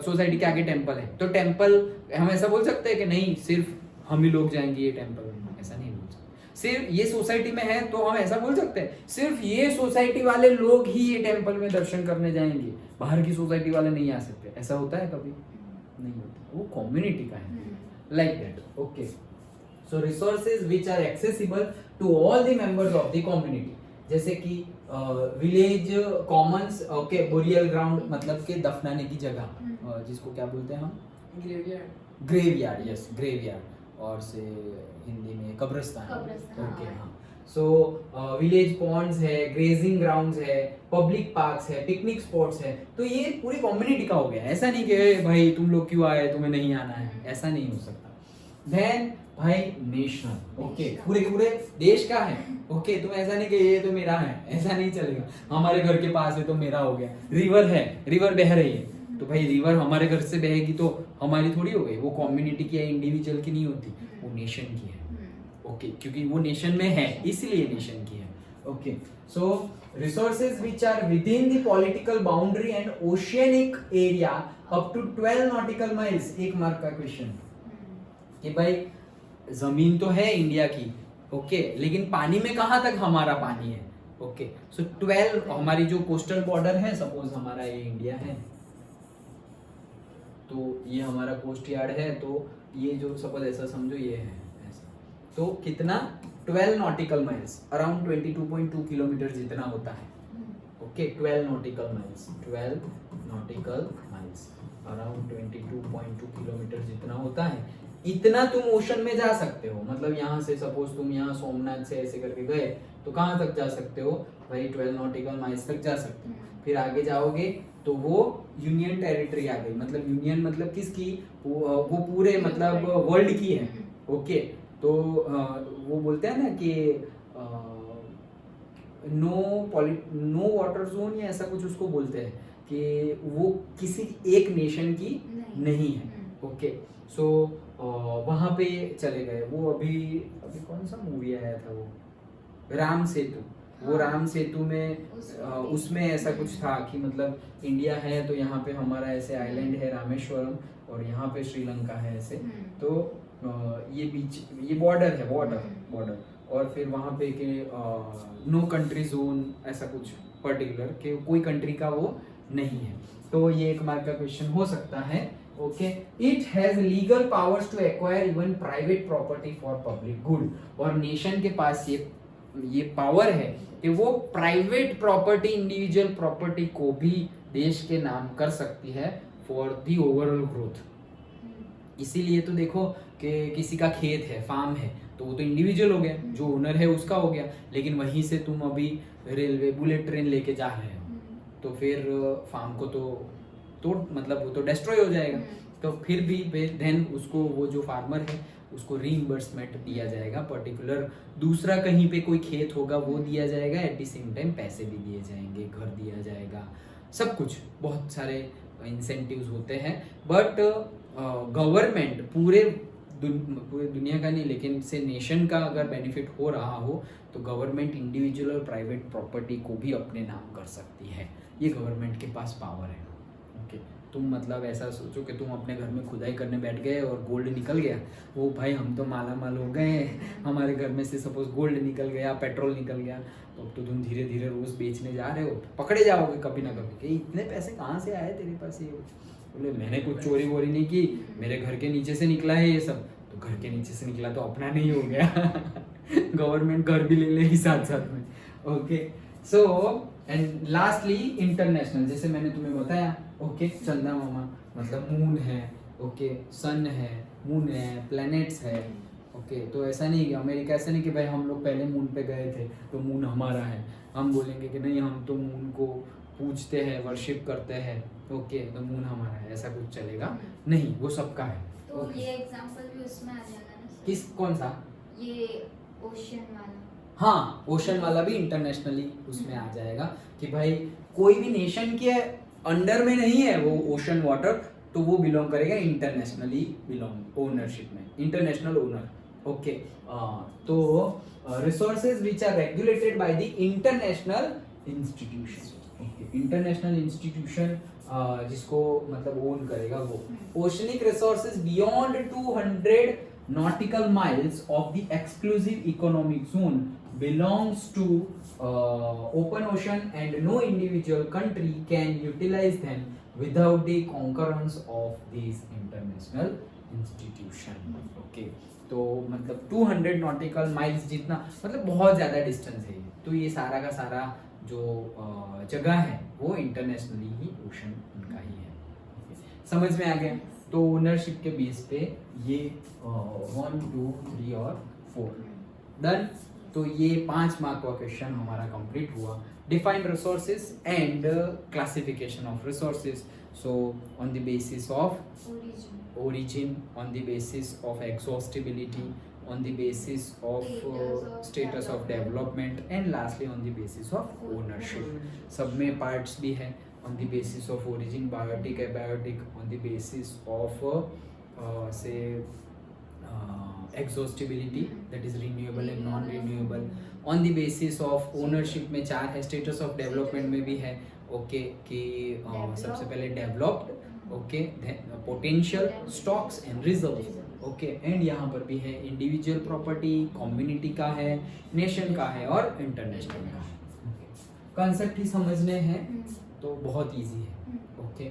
सोसाइटी के आगे टेंपल है, तो टेंपल हम ऐसा बोल सकते हैं कि नहीं सिर्फ हम ही लोग जाएंगे ये टेंपल में, ऐसा नहीं बोल सकते। सिर्फ ये सोसाइटी में है तो हम ऐसा बोल सकते हैं सिर्फ ये सोसाइटी वाले लोग ही ये टेंपल में दर्शन करने जाएंगे, बाहर की सोसाइटी वाले नहीं आ सकते, ऐसा होता है कभी? नहीं होता, वो कम्युनिटी का है, like that, okay. So resources which are accessible to all the members of the community, जैसे कि village commons, okay, burial ground मतलब के दफनाने की जगह, जिसको क्या बोलते हैं हम? ग्रेवयार्ड, यस, ग्रेवयार्ड, और से हिंदी में कब्रिस्तान, ओके, हाँ। सो विलेज पॉन्ड्स है, ग्रेजिंग ग्राउंड्स है, पब्लिक पार्क्स है, पिकनिक स्पॉट्स है, तो ये पूरी कम्युनिटी का हो गया, ऐसा नहीं कि भाई तुम लोग क्यों आए, तुम्हें नहीं आना है, ऐसा नहीं हो सकता। देन भाई नेशनल, ओके, पूरे के पूरे देश का है, ओके। तुम ऐसा नहीं कि ये तो मेरा है, ऐसा नहीं चलेगा, हमारे घर के पास है तो मेरा हो गया। रिवर है, रिवर बह रही है, तो भाई रिवर हमारे घर से बहेगी तो हमारी थोड़ी हो गई, वो कम्युनिटी की या इंडिविजुअल की नहीं होती, वो नेशन की है, ओके, क्योंकि वो नेशन में है इसलिए नेशन की है, okay. So resources which are within the political boundary and oceanic area up to 12 nautical miles, एक मार्क का क्वेश्चन, कि भाई जमीन तो है इंडिया की, ओके, लेकिन पानी में कहां तक हमारा पानी है, ओके। सो 12 हमारी जो कोस्टल बॉर्डर है, सपोज हमारा ये इंडिया है, तो ये हमारा कोस्ट यार्ड है, तो ये जो सपोज ऐसा समझो ये है ऐसा, तो कितना 12 नॉटिकल माइल्स, अराउंड 22.2 किलोमीटर जितना होता है, okay. 12 nautical miles, 12 nautical miles around 22.2 kilometre जितना होता है, इतना तुम ओशन में जा सकते हो। मतलब यहाँ से सपोज तुम यहाँ सोमनाथ से ऐसे करके गए तो कहाँ तक जा सकते हो भाई? 12 नॉटिकल माइल्स तक जा सकते हो। फिर आगे जाओगे तो वो यूनियन टेरिटरी आ गई। मतलब यूनियन मतलब किसकी? वो पूरे मतलब वर्ल्ड की है, ओके। तो वो बोलते हैं ना कि नो वाटर जोन या ऐसा कुछ उसको बोलते हैं कि वो किसी एक नेशन की नहीं है, ओके सो वहाँ पे चले गए। वो अभी अभी कौन सा मूवी आया था वो, राम सेतु। वो राम सेतु में उसमें ऐसा कुछ था कि मतलब इंडिया है तो यहाँ पे हमारा ऐसे आइलैंड है रामेश्वरम, और यहाँ पे श्रीलंका है ऐसे, तो ये बीच, ये बॉर्डर है, बॉर्डर, और फिर वहाँ पे के नो कंट्री जोन ऐसा कुछ पर्टिकुलर कि कोई कंट्री का वो नहीं है। तो ये 1 मार्क का क्वेश्चन हो सकता है। Okay, it has legal powers to acquire even private property for public good. और नेशन के पास ये पावर है कि वो प्राइवेट प्रॉपर्टी, इंडिविजुअल प्रॉपर्टी को भी देश के नाम कर सकती है फॉर दी ओवरऑल ग्रोथ। इसीलिए तो देखो कि किसी का खेत है, फार्म है, तो वो तो इंडिविजुअल हो गया, जो ओनर है उसका हो गया, लेकिन वहीं से तुम अभी रेलवे बुलेट ट्रेन लेके जा रहे हो तो फिर फार्म को तो मतलब वो तो डिस्ट्रॉय हो जाएगा। तो फिर भी देन उसको, वो जो फार्मर है उसको रीइंबर्समेंट दिया जाएगा, पर्टिकुलर दूसरा कहीं पे कोई खेत होगा वो दिया जाएगा, एट द सेम टाइम पैसे भी दिए जाएंगे, घर दिया जाएगा, सब कुछ, बहुत सारे इंसेंटिव्स होते हैं। बट गवर्नमेंट पूरे दुनिया का नहीं, लेकिन से नेशन का अगर बेनिफिट हो रहा हो तो गवर्नमेंट इंडिविजुअल और प्राइवेट प्रॉपर्टी को भी अपने नाम कर सकती है। ये गवर्नमेंट के पास पावर है। ओके, तुम मतलब ऐसा सोचो कि तुम अपने घर में खुदाई करने बैठ गए और गोल्ड निकल गया, वो भाई हम तो माला माल हो गए, हमारे घर में से सपोज गोल्ड निकल गया, पेट्रोल निकल गया, तो तुम धीरे धीरे रोज बेचने जा रहे हो, पकड़े जाओगे कभी ना कभी कि इतने पैसे कहाँ से आए तेरे पास। ये बोले मैंने कुछ चोरी वोरी नहीं की, मेरे घर के नीचे से निकला है ये सब। तो घर के नीचे से निकला तो अपना नहीं हो गया गवर्नमेंट घर भी ले लेगी साथ साथ में। Okay, so and lastly international, जैसे मैंने तुम्हें बताया। ओके, चंदा मामा मतलब मून है, ओके, सन है, मून है, प्लैनेट्स है। ओके, तो ऐसा नहीं कि अमेरिका, ऐसा नहीं कि भाई हम लोग पहले मून पे गए थे तो मून हमारा है, हम बोलेंगे कि नहीं हम तो मून को पूजते हैं, वर्शिप करते हैं, ओके, तो मून हमारा है, ऐसा कुछ चलेगा नहीं, वो सबका है। तो ये एग्जांपल भी उसमें आ जाएगा ना सर? किस, कौन सा? ये ओशन वाला। हाँ, ओशन वाला भी इंटरनेशनली उसमें आ जाएगा कि भाई कोई भी नेशन के अंडर में नहीं है वो ओशन वाटर, तो वो बिलोंग करेगा इंटरनेशनली, बिलोंग ओनरशिप में, इंटरनेशनल ओनर। ओके, तो resources which are regulated by the international institution. Okay, international institution जिसको मतलब ओन करेगा वो। Oceanic resources beyond 200 nautical miles of the exclusive economic zone belongs to open ocean, and no individual country can utilize them without the concurrence of these international institution। okay, तो मतलब 200 nautical miles जितना, मतलब बहुत ज़्यादा distance है, तो ये सारा का सारा जो जगह है वो इंटरनेशनली ही ओशन उनका ही है। समझ में आ गया? तो ओनरशिप के बेस पे ये 1 2 3 और 4 डन। तो ये 5 मार्क का क्वेश्चन हमारा कंप्लीट हुआ। Define resources and classification of resources, so on the basis of origin, on the basis of exhaustibility, on the basis of status of development, and lastly on the basis of ownership। सब में parts भी है, on the basis of origin, biotic, abiotic, on the basis of say exhaustibility, that is renewable and non renewable, on the basis of ownership में 4 है, status of development में भी है। Okay, कि सबसे पहले developed, okay, potential, stocks and reserve. Okay, and यहाँ पर भी है इंडिविजुअल प्रॉपर्टी, कम्युनिटी का है, नेशन का है और इंटरनेशनल का है। कंसेप्ट ही समझने हैं तो बहुत इजी है। ओके,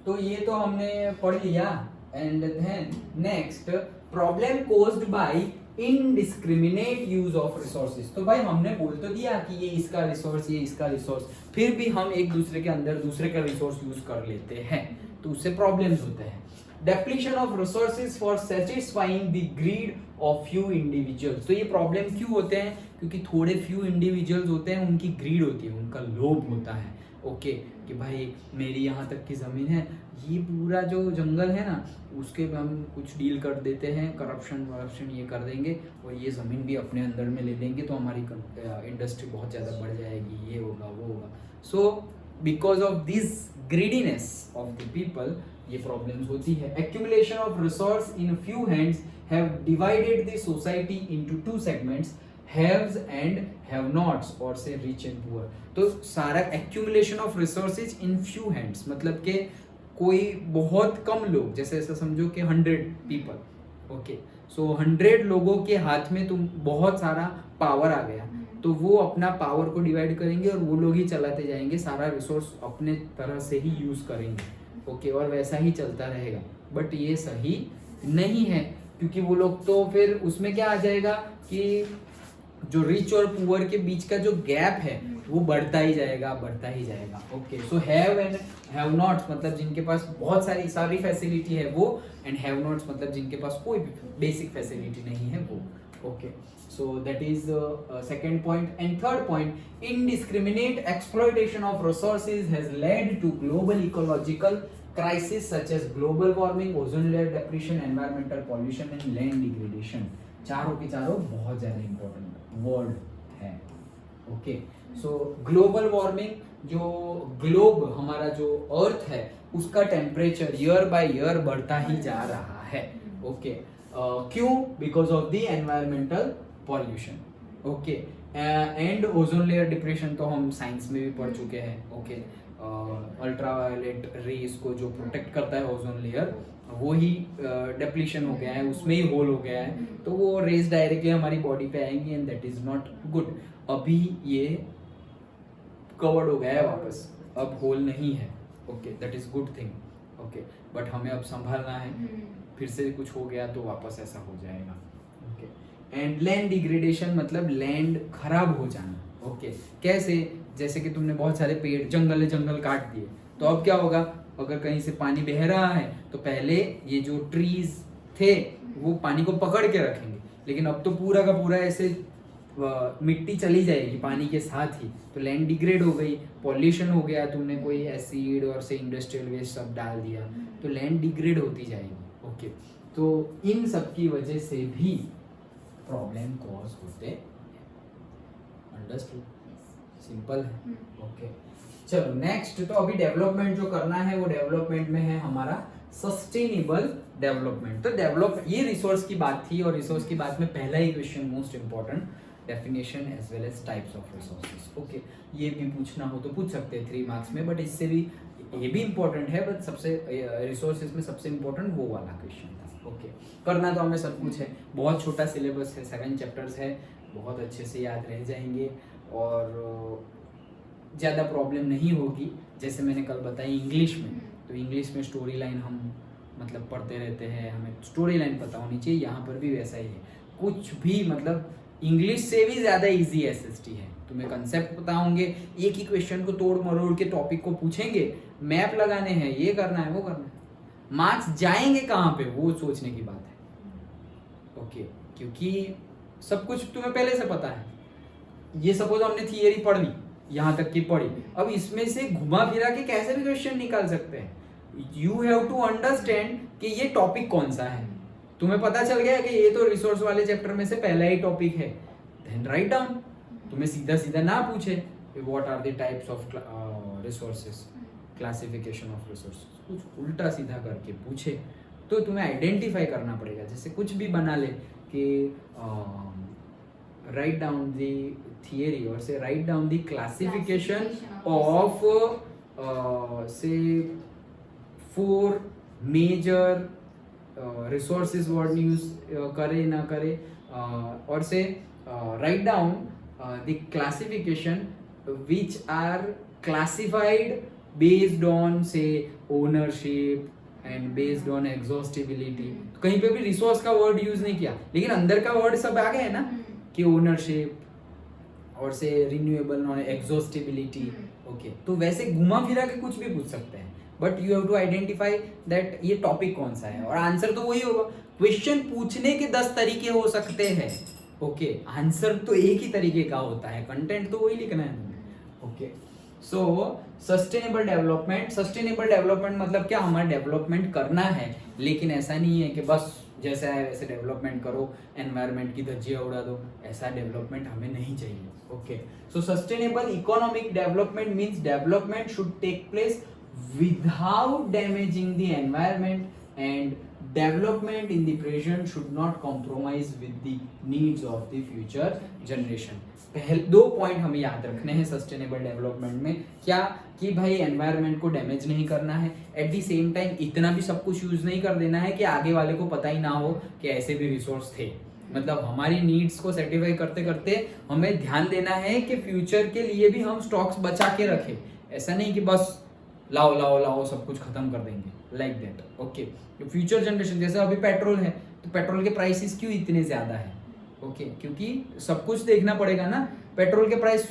तो ये तो हमने पढ़ लिया। And then next, problem caused by indiscriminate use of resources. तो भाई हमने बोल तो दिया कि ये इसका रिसोर्स, ये इसका रिसोर्स, फिर भी हम एक दूसरे के अंदर दूसरे का रिसोर्स यूज कर लेते हैं, तो उससे प्रॉब्लम्स होते हैं। Depletion of resources for satisfying the greed of few individuals. तो ये प्रॉब्लम क्यों होते हैं? क्योंकि थोड़े फ्यू इंडिविजुअल्स होते हैं, उनकी ग्रीड होती है, उनका लोभ होता है। ओके, कि भाई मेरी यहाँ तक की ज़मीन है, ये पूरा जो जंगल है ना उसके हम कुछ डील कर देते हैं, करप्शन ये कर देंगे और ये ज़मीन भी अपने अंदर में ले लेंगे, तो हमारी इंडस्ट्री बहुत ज़्यादा बढ़ जाएगी, ये होगा वो होगा। So because of this greediness of the people ये प्रॉब्लम्स होती है. Accumulation of resource in few hands have divided the society into two segments, haves and have nots, और से रिच एंड पुअर. तो सारा accumulation of resources in few hands मतलब कि कोई बहुत कम लोग, जैसे ऐसा समझो कि 100 पीपल, ओके, सो 100 लोगों के हाथ में तुम बहुत सारा पावर आ गया, तो वो अपना पावर को डिवाइड करेंगे और वो लोग ही चलाते जाएंगे, सारा रिसोर्स अपने तरह से ही यूज करेंगे, ओके, और वैसा ही चलता रहेगा. बट ये सही नहीं है, क्योंकि वो लोग तो फिर उसमें क्या आ जाएगा कि जो रिच और पुअर के बीच का जो गैप है वो बढ़ता ही जाएगा, बढ़ता ही जाएगा. Okay, so have and have nots मतलब जिनके पास बहुत सारी फैसिलिटी है वो, एंड हैव नॉट्स मतलब जिनके पास कोई भी बेसिक फैसिलिटी नहीं है वो. Okay, so that is the second point. And third point, indiscriminate exploitation of resources has led to global ecological crisis such as global warming, ozone layer depletion, environmental pollution and land degradation. चारों के चारों बहुत ज्यादा important word है. Okay, सो global warming, जो globe हमारा जो अर्थ है उसका टेम्परेचर ईयर बाय ईयर बढ़ता ही जा रहा है. ओके, क्यों? Because of the environmental pollution. Okay, and ozone layer depression तो हम साइंस में भी पढ़ चुके हैं. ओके, अल्ट्रावायलेट रेज को जो प्रोटेक्ट करता है ओजोन लेयर, वो ही डिप्लीशन हो गया है, उसमें ही होल हो गया है, तो वो रेज डायरेक्टली हमारी बॉडी पे आएंगी and that is not good. अभी ये कवर्ड हो गया है वापस, अब होल नहीं है. Okay, that is good thing. Okay, but हमें अब संभालना है, फिर से कुछ हो गया तो वापस ऐसा हो जाएगा. ओके, एंड लैंड डिग्रेडेशन मतलब लैंड खराब हो जाना. ओके, कैसे? जैसे कि तुमने बहुत सारे पेड़ जंगल काट दिए, तो अब क्या होगा? अगर कहीं से पानी बह रहा है तो पहले ये जो ट्रीज थे वो पानी को पकड़ के रखेंगे, लेकिन अब तो पूरा का पूरा ऐसे मिट्टी चली जाएगी पानी के साथ ही, तो लैंड डिग्रेड हो गई, पॉल्यूशन हो गया, तुमने कोई एसिड और से इंडस्ट्रियल वेस्ट सब डाल दिया, तो लैंड डिग्रेड होती जाएगी. ओके, तो इन सब की वजह से भी प्रॉब्लम कॉज होते हैं. अंडरस्टूड? सिंपल है. ओके, चलो नेक्स्ट. तो अभी डेवलपमेंट जो करना है वो डेवलपमेंट में है हमारा सस्टेनेबल डेवलपमेंट. तो डेवलप, ये रिसोर्स की बात थी, और रिसोर्स की बात में पहला ही question most important, definition as well as types of resources. Okay, ये भी पूछना हो तो पूछ सकते हैं 3 मार्क्स में, बट इससे भी ये भी इंपॉर्टेंट है, बट सबसे रिसोर्सेज में सबसे इंपॉर्टेंट वो वाला क्वेश्चन था. ओके, करना तो हमें सब कुछ है, बहुत छोटा सिलेबस है, 7 चैप्टर्स है, बहुत अच्छे से याद रह जाएंगे और ज़्यादा प्रॉब्लम नहीं होगी. जैसे मैंने कल बताई इंग्लिश में, तो इंग्लिश में स्टोरी लाइन हम मतलब पढ़ते रहते हैं, हमें स्टोरी लाइन पता होनी चाहिए. यहाँ पर भी वैसा ही है, कुछ भी मतलब इंग्लिश से भी ज़्यादा इजी एसएसटी है. तुम्हें कंसेप्ट पता होंगे, एक ही क्वेश्चन को तोड़ मरोड़ के टॉपिक को पूछेंगे, मैप लगाने हैं, ये करना है वो करना है, मार्क्स जाएंगे कहाँ पे वो सोचने की बात है. ओके, क्योंकि सब कुछ तुम्हें पहले से पता है. ये सपोज हमने थियरी पढ़ ली, यहाँ तक की पढ़ी, अब इसमें से घुमा फिरा के कैसे भी क्वेश्चन निकाल सकते हैं. यू हैव टू अंडरस्टैंड कि ये टॉपिक कौन सा है. तुम्हें पता चल गया कि ये तो रिसोर्स वाले चैप्टर में से पहला ही टॉपिक है, देन राइट डाउन. तुम्हें सीधा सीधा ना पूछे what are the types of resources, classification of resources, कुछ उल्टा सीधा करके पूछे तो तुम्हें आइडेंटिफाई करना पड़ेगा. जैसे कुछ भी बना ले कि write down the theory or say write down the classification of say 4 major resources what use करे ना करे, और say write down the classification which are classified based on say ownership and based on exhaustibility. तो कहीं पे भी resource का word use नहीं किया, लेकिन अंदर का वर्ड सब आ गया है ना कि ओनरशिप और से रिन्यूएबल नॉन एग्जॉस्टिबिलिटी. ओके, तो वैसे घुमा फिरा के कुछ भी पूछ सकते हैं, but you have to identify that ये टॉपिक कौन सा है, और आंसर तो वही होगा. क्वेश्चन पूछने के 10 तरीके हो सकते हैं. ओके, आंसर तो एक ही तरीके का होता है, कंटेंट तो वही लिखना है तुम्हें. ओके, सो सस्टेनेबल डेवलपमेंट मतलब क्या? हमारा डेवलपमेंट करना है, लेकिन ऐसा नहीं है कि बस जैसा है वैसे डेवलपमेंट करो, एनवायरनमेंट की धज्जियां उड़ा दो. ऐसा डेवलपमेंट हमें नहीं चाहिए. Okay, so sustainable economic development means development should take place without damaging the environment, and development in the present should not compromise with the needs of the future generation. पहले 2 point हमें याद रखने हैं sustainable development में, क्या कि भाई environment को डैमेज नहीं करना है, एट द सेम टाइम इतना भी सब कुछ यूज नहीं कर देना है कि आगे वाले को पता ही ना हो कि ऐसे भी रिसोर्स थे। मतलब हमारी नीड्स को सेटिस्फाई करते करते हमें ध्यान देना है कि फ्यूचर के लिए भी हम स्टॉक्स बचा के रखें। ऐसा नहीं कि बस लाओ लाओ लाओ सब कुछ खत्म कर देंगे, like that. Okay, future generation, जैसे अभी पेट्रोल है तो पेट्रोल के प्राइसेस क्यों इतने ज्यादा है? ओके, क्योंकि सब कुछ देखना पड़ेगा ना। पेट्रोल के प्राइस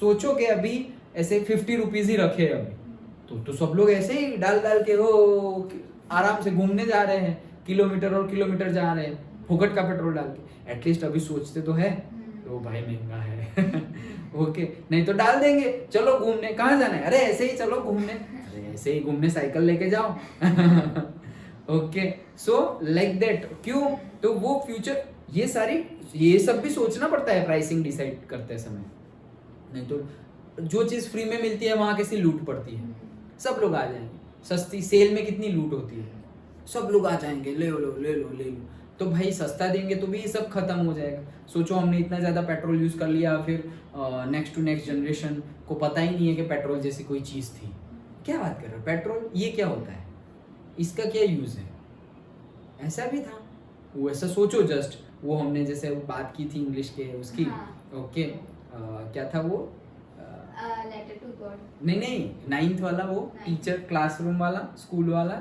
सोचो कि अभी ऐसे 50 रुपीज ही रखे अभी, तो सब लोग ऐसे ही डाल डाल के हो आराम से घूमने जा रहे हैं, किलोमीटर और किलोमीटर जा रहे हैं फोकट का पेट्रोल डाल के। एटलीस्ट अभी सोचते तो है तो भाई महंगा है ओके, नहीं तो डाल देंगे, चलो घूमने, कहाँ जाना है, अरे ऐसे ही चलो घूमने, अरे ऐसे ही घूमने साइकिल लेके जाओ ओके, सो लाइक दैट। क्यों? तो वो फ्यूचर, ये सब भी सोचना पड़ता है प्राइसिंग डिसाइड करते समय, नहीं तो जो चीज फ्री में मिलती है वहां कैसी लूट पड़ती है। सब लोग आ जाएंगे, सस्ती सेल में कितनी लूट होती है, सब लोग आ जाएंगे, ले लो ले लो ले लो, तो भाई सस्ता देंगे तो भी ये सब खत्म हो जाएगा। सोचो हमने इतना ज़्यादा पेट्रोल यूज़ कर लिया, फिर नेक्स्ट टू नेक्स्ट जनरेशन को पता ही नहीं है कि पेट्रोल जैसी कोई चीज़ थी। क्या बात कर रहे हो, पेट्रोल ये क्या होता है, इसका क्या यूज़ है? ऐसा भी था, वो ऐसा सोचो जस्ट, वो हमने जैसे बात की थी इंग्लिश के उसकी। ओके, क्या था वो, लेटर टू गॉड, नहीं 9th वाला, वो टीचर क्लासरूम वाला, स्कूल वाला,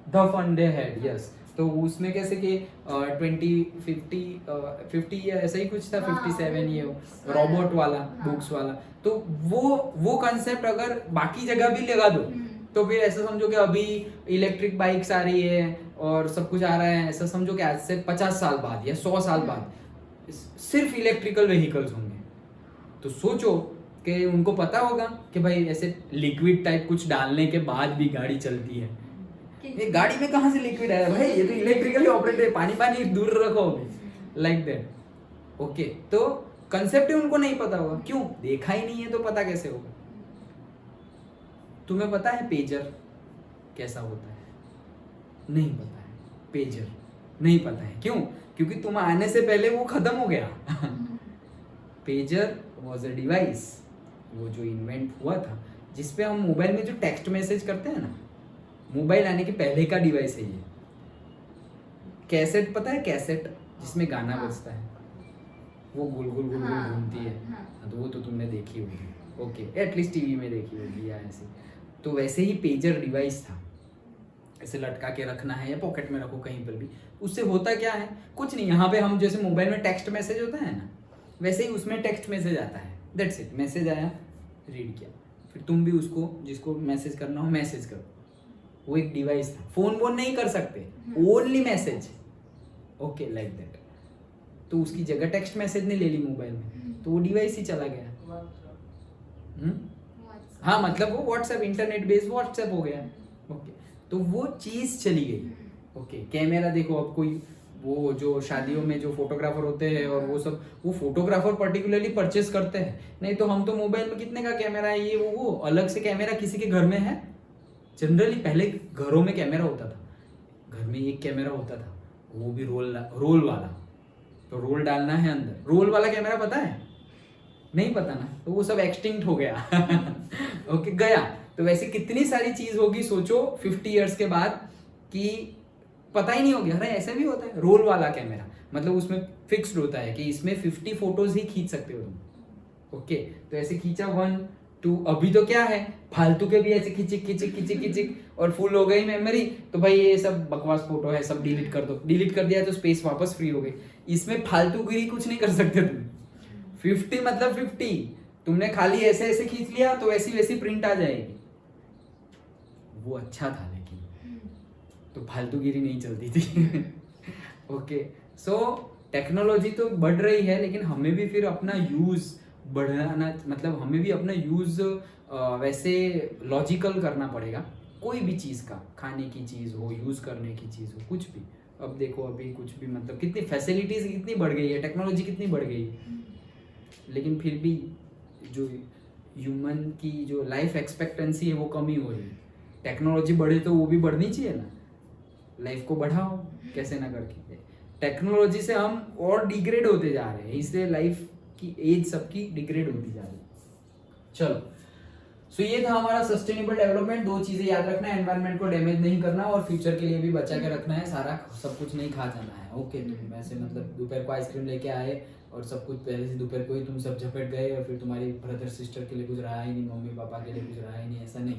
the fun they had, yes. तो उसमें कैसे कि 50 या ऐसा ही कुछ था, 57 ये रोबोट वाला, बुक्स वाला। तो वो कंसेप्ट अगर बाकी जगह भी लगा दो तो फिर ऐसा समझो कि अभी इलेक्ट्रिक बाइक्स आ रही है और सब कुछ आ रहा है, ऐसा समझो कि आज से 50 साल बाद या 100 साल बाद सिर्फ इलेक्ट्रिकल व्हीकल्स होंगे। तो सोचो कि उनको पता होगा कि भाई ऐसे लिक्विड टाइप कुछ डालने के बाद भी गाड़ी चलती है। ये गाड़ी में कहाँ से लिक्विड आया भाई, ये तो इलेक्ट्रिकली ऑपरेटेड है, पानी दूर रखो अभी, लाइक दैट। ओके, तो कंसेप्ट ही उनको नहीं पता होगा, क्यों? देखा ही नहीं है तो पता कैसे होगा? तुम्हें पता है पेजर कैसा होता है? नहीं पता है, पेजर नहीं पता है, क्यों? क्योंकि तुम आने से पहले वो खत्म हो गया पेजर वॉज अ डिवाइस, वो जो इन्वेंट हुआ था जिसपे हम मोबाइल में जो टेक्स्ट मैसेज करते हैं ना, मोबाइल आने के पहले का डिवाइस है ये। कैसेट पता है, कैसेट जिसमें गाना बजता है, वो गोल गोल गोल गोल घूमती है, तो वो तो तुमने देखी होगी। ओके, एटलीस्ट टीवी में देखी होगी या ऐसे। तो वैसे ही पेजर डिवाइस था, ऐसे लटका के रखना है या पॉकेट में रखो कहीं पर भी। उससे होता क्या है, कुछ नहीं, यहाँ पे हम जैसे मोबाइल में टेक्स्ट मैसेज होता है ना, वैसे ही उसमें टेक्स्ट मैसेज आता है, दैट्स इट। मैसेज आया, रीड किया, फिर तुम भी उसको जिसको मैसेज करना हो मैसेज करो। वो एक डिवाइस था, फोन वोन नहीं कर सकते, only message. Okay, like that. तो उसकी जगह टेक्स्ट मैसेज ने ले ली मोबाइल में, तो वो डिवाइस ही चला गया। हाँ, मतलब वो व्हाट्सएप, इंटरनेट बेस्ड व्हाट्सएप हो गया। ओके, तो वो चीज चली गई। ओके, कैमरा देखो, अब कोई वो जो शादियों में जो फोटोग्राफर होते हैं और वो सब, वो फोटोग्राफर पर्टिकुलरली परचेस करते हैं, नहीं तो हम तो मोबाइल में कितने का कैमरा है ये वो अलग से कैमरा किसी के घर में है। जनरली पहले घरों में कैमरा होता था, घर में एक कैमरा होता था, वो भी रोल वाला, तो रोल डालना है अंदर। रोल वाला कैमरा पता है? नहीं पता ना, तो वो सब एक्सटिंक्ट हो गया ओके, गया। तो वैसे कितनी सारी चीज होगी, सोचो 50 इयर्स के बाद कि पता ही नहीं हो गया। अरे ऐसे भी होता है, रोल वाला कैमरा, मतलब उसमें फिक्स्ड होता है कि इसमें 50 फोटोज ही खींच सकते हो तुम। ओके, तो ऐसे खींचा 1 2, अभी तो क्या है, फालतू के भी ऐसे खिचिक और फुल हो गई मेमोरी, तो भाई ये सब बकवास फोटो है, सब डिलीट कर दो। डिलीट कर दिया तो स्पेस वापस फ्री हो गई। इसमें फालतूगिरी कुछ नहीं कर सकते तुम। 50 मतलब 50, तुमने खाली ऐसे ऐसे खींच लिया तो वैसी वैसी प्रिंट आ जाएगी। वो अच्छा था, लेकिन तो फालतूगिरी नहीं चलती थी ओके, सो टेक्नोलॉजी तो बढ़ रही है, लेकिन हमें भी फिर अपना यूज बढ़ाना, मतलब हमें भी अपना यूज वैसे लॉजिकल करना पड़ेगा। कोई भी चीज़ का, खाने की चीज़ हो, यूज करने की चीज़ हो, कुछ भी। अब देखो अभी कुछ भी, मतलब कितनी फैसिलिटीज कितनी बढ़ गई है, टेक्नोलॉजी कितनी बढ़ गई है। लेकिन फिर भी जो ह्यूमन की जो लाइफ एक्सपेक्टेंसी है वो कम ही हो रही है। टेक्नोलॉजी बढ़े तो वो भी बढ़नी चाहिए ना, लाइफ को बढ़ाओ कैसे ना करके। टेक्नोलॉजी से हम और डिग्रेड होते जा रहे हैं, इसलिए लाइफ की एज सबकी डिग्रेड होती जा रही है। चलो, सो ये था हमारा सस्टेनेबल डेवलपमेंट। 2 चीजें याद रखना है, एनवायरनमेंट को डैमेज नहीं करना और फ्यूचर के लिए भी बचा के रखना है, सारा सब कुछ नहीं खा जाना है। ओके, तुम वैसे मतलब दोपहर को आइसक्रीम लेके आए और सब कुछ पहले से दोपहर को ही तुम सब झपट गए और फिर तुम्हारी ब्रदर सिस्टर के लिए कुछ रहा ही नहीं, मम्मी पापा के लिए कुछ रहा ही नहीं, ऐसा नहीं।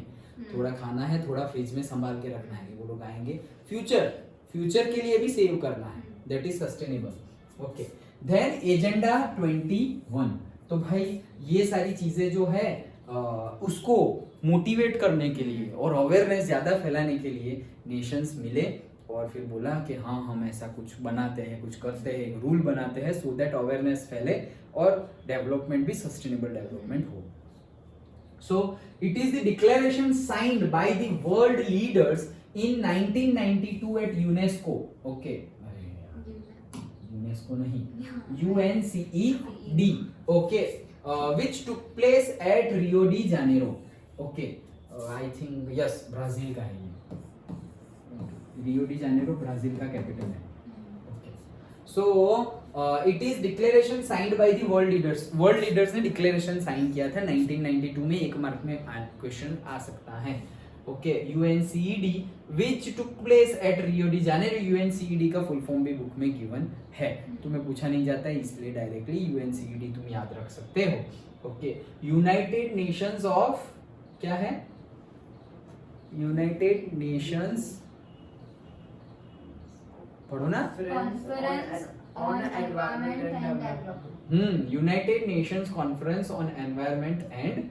थोड़ा खाना है, थोड़ा फ्रिज में संभाल के रखना है, वो लोग आएंगे। फ्यूचर के लिए भी सेव करना है, that is sustainable. Okay, then agenda 21। तो भाई ये सारी चीजें जो है उसको मोटिवेट करने के लिए और अवेयरनेस ज़्यादा फैलाने के लिए नेशंस मिले और फिर बोला कि हाँ हम ऐसा कुछ बनाते हैं, कुछ करते हैं, रूल बनाते हैं सो दैट अवेयरनेस फैले और डेवलपमेंट भी सस्टेनेबल डेवलपमेंट हो। So it is the declaration signed by the world leaders in 1992 at UNESCO. Okay, UNESCO नहीं, UNCED। Okay, which took place at Rio de Janeiro. Okay, I think yes, Brazil का है ये। Rio de Janeiro Brazil का capital है। Okay, so it is declaration signed by the world leaders. World leaders ने declaration sign किया था 1992 में। 1 mark में क्वेश्चन आ सकता है। Okay, UNCED which took place at Rio de Janeiro। UNCED का फुल फॉर्म भी बुक में गिवन है, तुम्हें पूछा नहीं जाता है इसलिए डायरेक्टली UNCED तुम याद रख सकते हो। ओके, यूनाइटेड नेशंस ऑफ, क्या है, यूनाइटेड नेशंस, पढ़ो ना, Conference on Environment and Development। United Nations conference on environment and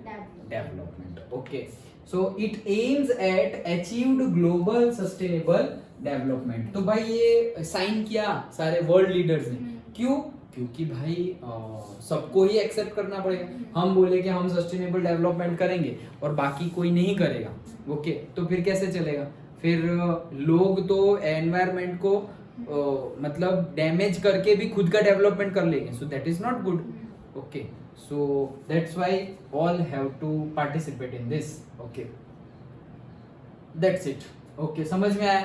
development. Okay, so it aims at achieved global sustainable development। तो भाई ये साइन किया सारे वर्ल्ड लीडर्स ने, क्यों? क्योंकि भाई सबको ही एक्सेप्ट करना पड़ेगा। हम बोले कि हम सस्टेनेबल डेवलपमेंट करेंगे और बाकी कोई नहीं करेगा, ओके, तो फिर कैसे चलेगा? फिर लोग तो एनवायरनमेंट को मतलब डैमेज करके भी खुद का डेवलपमेंट कर लेंगे, सो that is not good. Okay, so that's why all have to participate in this। okay, that's it। okay, समझ में आया?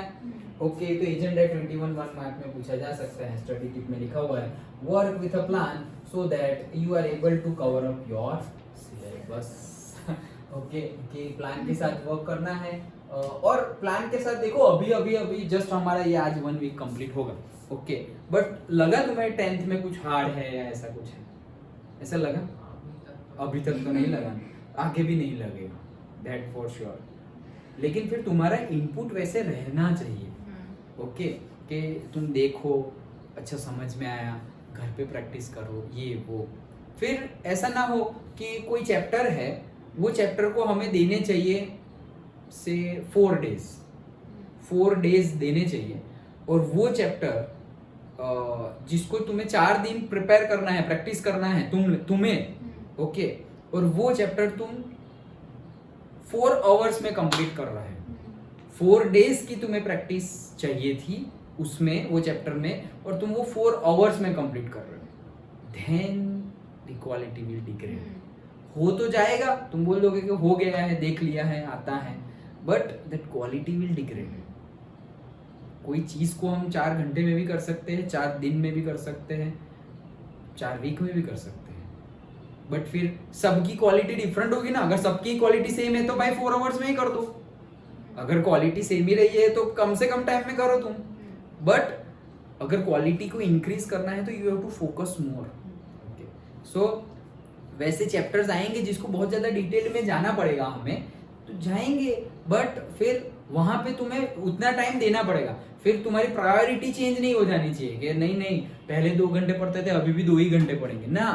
okay, तो एजेंडा 21 1 मार्क में पूछा जा सकता है। स्टडी टिप में लिखा हुआ है work with a plan so that you are able to cover up your syllabus। Okay, कि प्लान के साथ वर्क करना है और प्लान के साथ देखो अभी जस्ट हमारा ये आज 1 वीक कंप्लीट होगा। ओके, बट लगा तुम्हें 10th में कुछ हार्ड है या ऐसा कुछ है? ऐसा लगा? अभी तक तो नहीं लगा, आगे भी नहीं लगेगा, दैट फॉर श्योर। लेकिन फिर तुम्हारा इनपुट वैसे रहना चाहिए। ओके, कि तुम देखो अच्छा समझ में आया, घर पे प्रैक्टिस करो, ये वो। फिर ऐसा ना हो कि कोई चैप्टर है, वो चैप्टर को हमें देने चाहिए से 4 डेज देने चाहिए और वो चैप्टर जिसको तुम्हें 4 दिन प्रिपेयर करना है, प्रैक्टिस करना है तुम्हें, ओके, और वो चैप्टर तुम 4 आवर्स में कंप्लीट कर रहा है। 4 डेज की तुम्हें प्रैक्टिस चाहिए थी उसमें, वो चैप्टर में, और तुम वो 4 आवर्स में कंप्लीट कर रहे हो, then the quality will degrade. हो तो जाएगा, तुम बोल दोगे कि हो गया है, देख लिया है, आता है, but that quality will degrade. कोई चीज को हम 4 घंटे में भी कर सकते हैं, 4 दिन में भी कर सकते हैं, 4 वीक में भी कर सकते हैं, बट फिर सबकी क्वालिटी डिफरेंट होगी ना। अगर सबकी क्वालिटी सेम है तो भाई 4 आवर्स में ही कर दो। अगर क्वालिटी सेम ही रही है तो कम से कम टाइम में करो तुम, बट अगर क्वालिटी को इंक्रीज करना है तो you have to focus more. Okay, so वैसे चैप्टर्स आएंगे जिसको बहुत ज्यादा डिटेल में जाना पड़ेगा हमें, तो जाएंगे, बट फिर वहां पे तुम्हें उतना टाइम देना पड़ेगा। फिर तुम्हारी प्रायोरिटी चेंज नहीं हो जानी चाहिए कि नहीं पहले 2 घंटे पढ़ते थे अभी भी 2 ही घंटे पढ़ेंगे ना,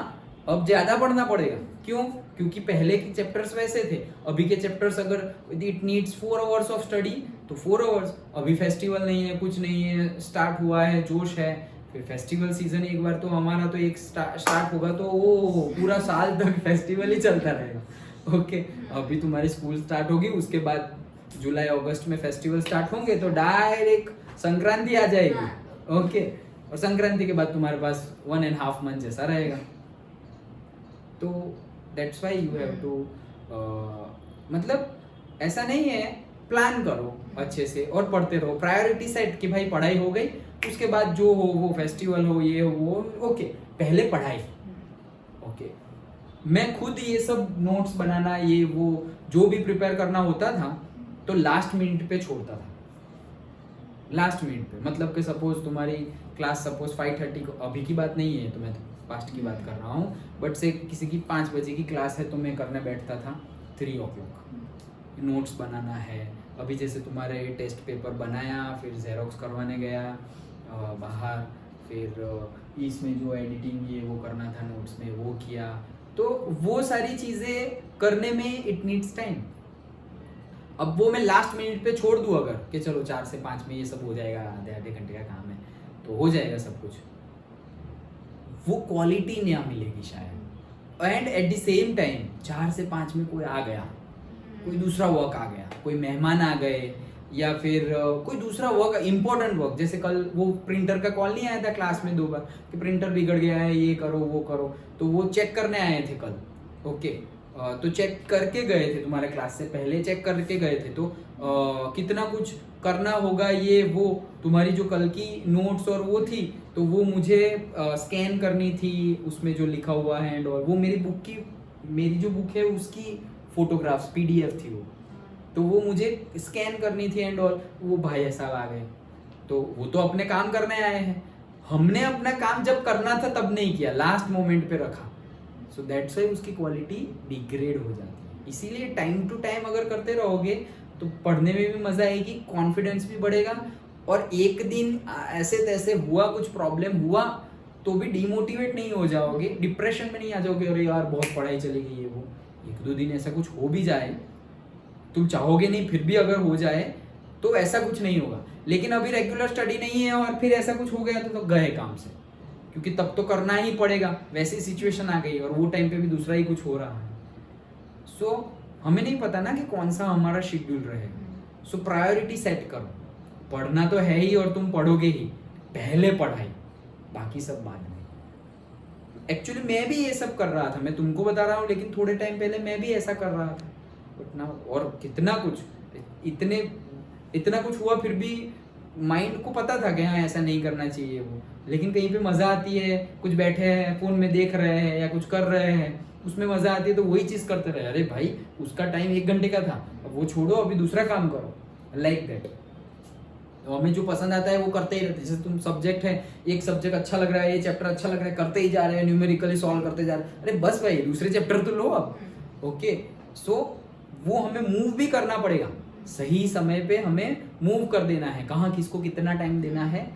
अब ज्यादा पढ़ना पड़ेगा। क्यों? क्योंकि पहले के चैप्टर्स वैसे थे, अभी के चैप्टर्स अगर it needs 4 hours of study तो 4 आवर्स। अभी फेस्टिवल नहीं है, कुछ नहीं है, स्टार्ट हुआ है, जोश है, फिर फेस्टिवल सीजन एक बार तो हमारा तो एक स्टार्ट होगा तो वो पूरा साल तक फेस्टिवल ही चलता रहेगा। ओके, अभी तुम्हारी स्कूल स्टार्ट होगी, उसके बाद जुलाई अगस्त में फेस्टिवल स्टार्ट होंगे तो डायरेक्ट संक्रांति आ जाएगी। ओके, और संक्रांति के बाद तुम्हारे पास 1.5 मंथ जैसा रहेगा। तो that's why you have to, मतलब ऐसा नहीं है, प्लान करो अच्छे से और पढ़ते रहो, प्रायोरिटी सेट कि भाई पढ़ाई हो गई, उसके बाद जो हो वो फेस्टिवल हो ये हो वो, ओके पहले पढ़ाई। ओके मैं खुद ये सब नोट्स बनाना ये वो जो भी प्रिपेयर करना होता था तो लास्ट मिनट पे छोड़ता था, लास्ट मिनट पे, मतलब कि सपोज तुम्हारी क्लास सपोज 5:30 को, अभी की बात नहीं है तो मैं पास्ट की बात कर रहा हूँ, बट से किसी की 5 बजे की क्लास है तो मैं करने बैठता था 3 o'clock, नोट्स बनाना है। अभी जैसे तुम्हारे टेस्ट पेपर बनाया, फिर जेरोक्स करवाने गया बाहर, फिर इसमें जो एडिटिंग ये वो करना था नोट्स में वो किया, तो वो सारी चीज़ें करने में इट नीड्स टाइम। अब वो मैं लास्ट मिनट पे छोड़ दूँ अगर कि चलो 4 से 5 में ये सब हो जाएगा, आधे घंटे का काम है तो हो जाएगा सब कुछ, वो क्वालिटी नहीं मिलेगी शायद। And at the same time 4 से 5 में कोई आ गया, कोई दूसरा वर्क आ गया, कोई मेहमान आ गए, या फिर कोई दूसरा वर्क, इंपॉर्टेंट वर्क, जैसे कल वो प्रिंटर का कॉल नहीं आया था क्लास में 2 बार कि प्रिंटर बिगड़ गया है, ये करो वो करो, तो वो चेक करने आए थे कल। ओके तो चेक करके गए थे, तुम्हारे क्लास से पहले चेक करके गए थे, तो कितना कुछ करना होगा ये वो, तुम्हारी जो कल की नोट्स और वो थी तो वो मुझे स्कैन करनी थी, उसमें जो लिखा हुआ है एंड और वो मेरी जो बुक है उसकी फोटोग्राफ्स PDF थी वो, तो वो मुझे स्कैन करनी थी एंड ऑल। वो भाई साहब आ गए, तो वो तो अपने काम करने आए हैं, हमने अपना काम जब करना था तब नहीं किया, लास्ट मोमेंट पे रखा, सो दैट्स वाई उसकी क्वालिटी डिग्रेड हो जाती है। इसीलिए टाइम टू टाइम अगर करते रहोगे तो पढ़ने में भी मजा आएगी, कॉन्फिडेंस भी बढ़ेगा, और एक दिन ऐसे तैसे हुआ, कुछ प्रॉब्लम हुआ तो भी डिमोटिवेट नहीं हो जाओगे, डिप्रेशन में नहीं आ जाओगे, अरे यार बहुत पढ़ाई चली गई है वो। 1-2 दिन ऐसा कुछ हो भी जाए, तुम चाहोगे नहीं फिर भी अगर हो जाए तो ऐसा कुछ नहीं होगा, लेकिन अभी रेगुलर स्टडी नहीं है और फिर ऐसा कुछ हो गया तो गए काम से, क्योंकि तब तो करना ही पड़ेगा, वैसी सिचुएशन आ गई और वो टाइम पे भी दूसरा ही कुछ हो रहा है। सो हमें नहीं पता ना कि कौन सा हमारा शेड्यूल रहेगा, सो प्रायोरिटी सेट करो, पढ़ना तो है ही और तुम पढ़ोगे ही, पहले पढ़ाई, बाकी सब बाद में। एक्चुअली मैं भी ये सब कर रहा था, मैं तुमको बता रहा हूँ, लेकिन थोड़े टाइम पहले मैं भी ऐसा कर रहा था, बट ना, और कितना कुछ इतना कुछ हुआ, फिर भी माइंड को पता था कि हाँ ऐसा नहीं करना चाहिए वो, लेकिन कहीं पे मजा आती है, कुछ बैठे हैं फोन में देख रहे हैं या कुछ कर रहे हैं, उसमें मजा आती है तो वही चीज करते रहे, अरे भाई उसका टाइम 1 घंटे का था, अब वो छोड़ो, अभी दूसरा काम करो, लाइक दैट। तो हमें जो पसंद आता है वो करते ही रहते हैं। जैसे तुम सब्जेक्ट है, एक सब्जेक्ट अच्छा लग रहा है, ये चैप्टर अच्छा लग रहा है, करते ही जा रहे हैं, न्यूमेरिकली सॉल्व करते जा रहे हैं, अरे बस भाई दूसरे चैप्टर तो लो अब। ओके सो वो हमें मूव भी करना पड़ेगा, सही समय पे हमें मूव कर देना है, कहाँ किसको कितना टाइम देना है,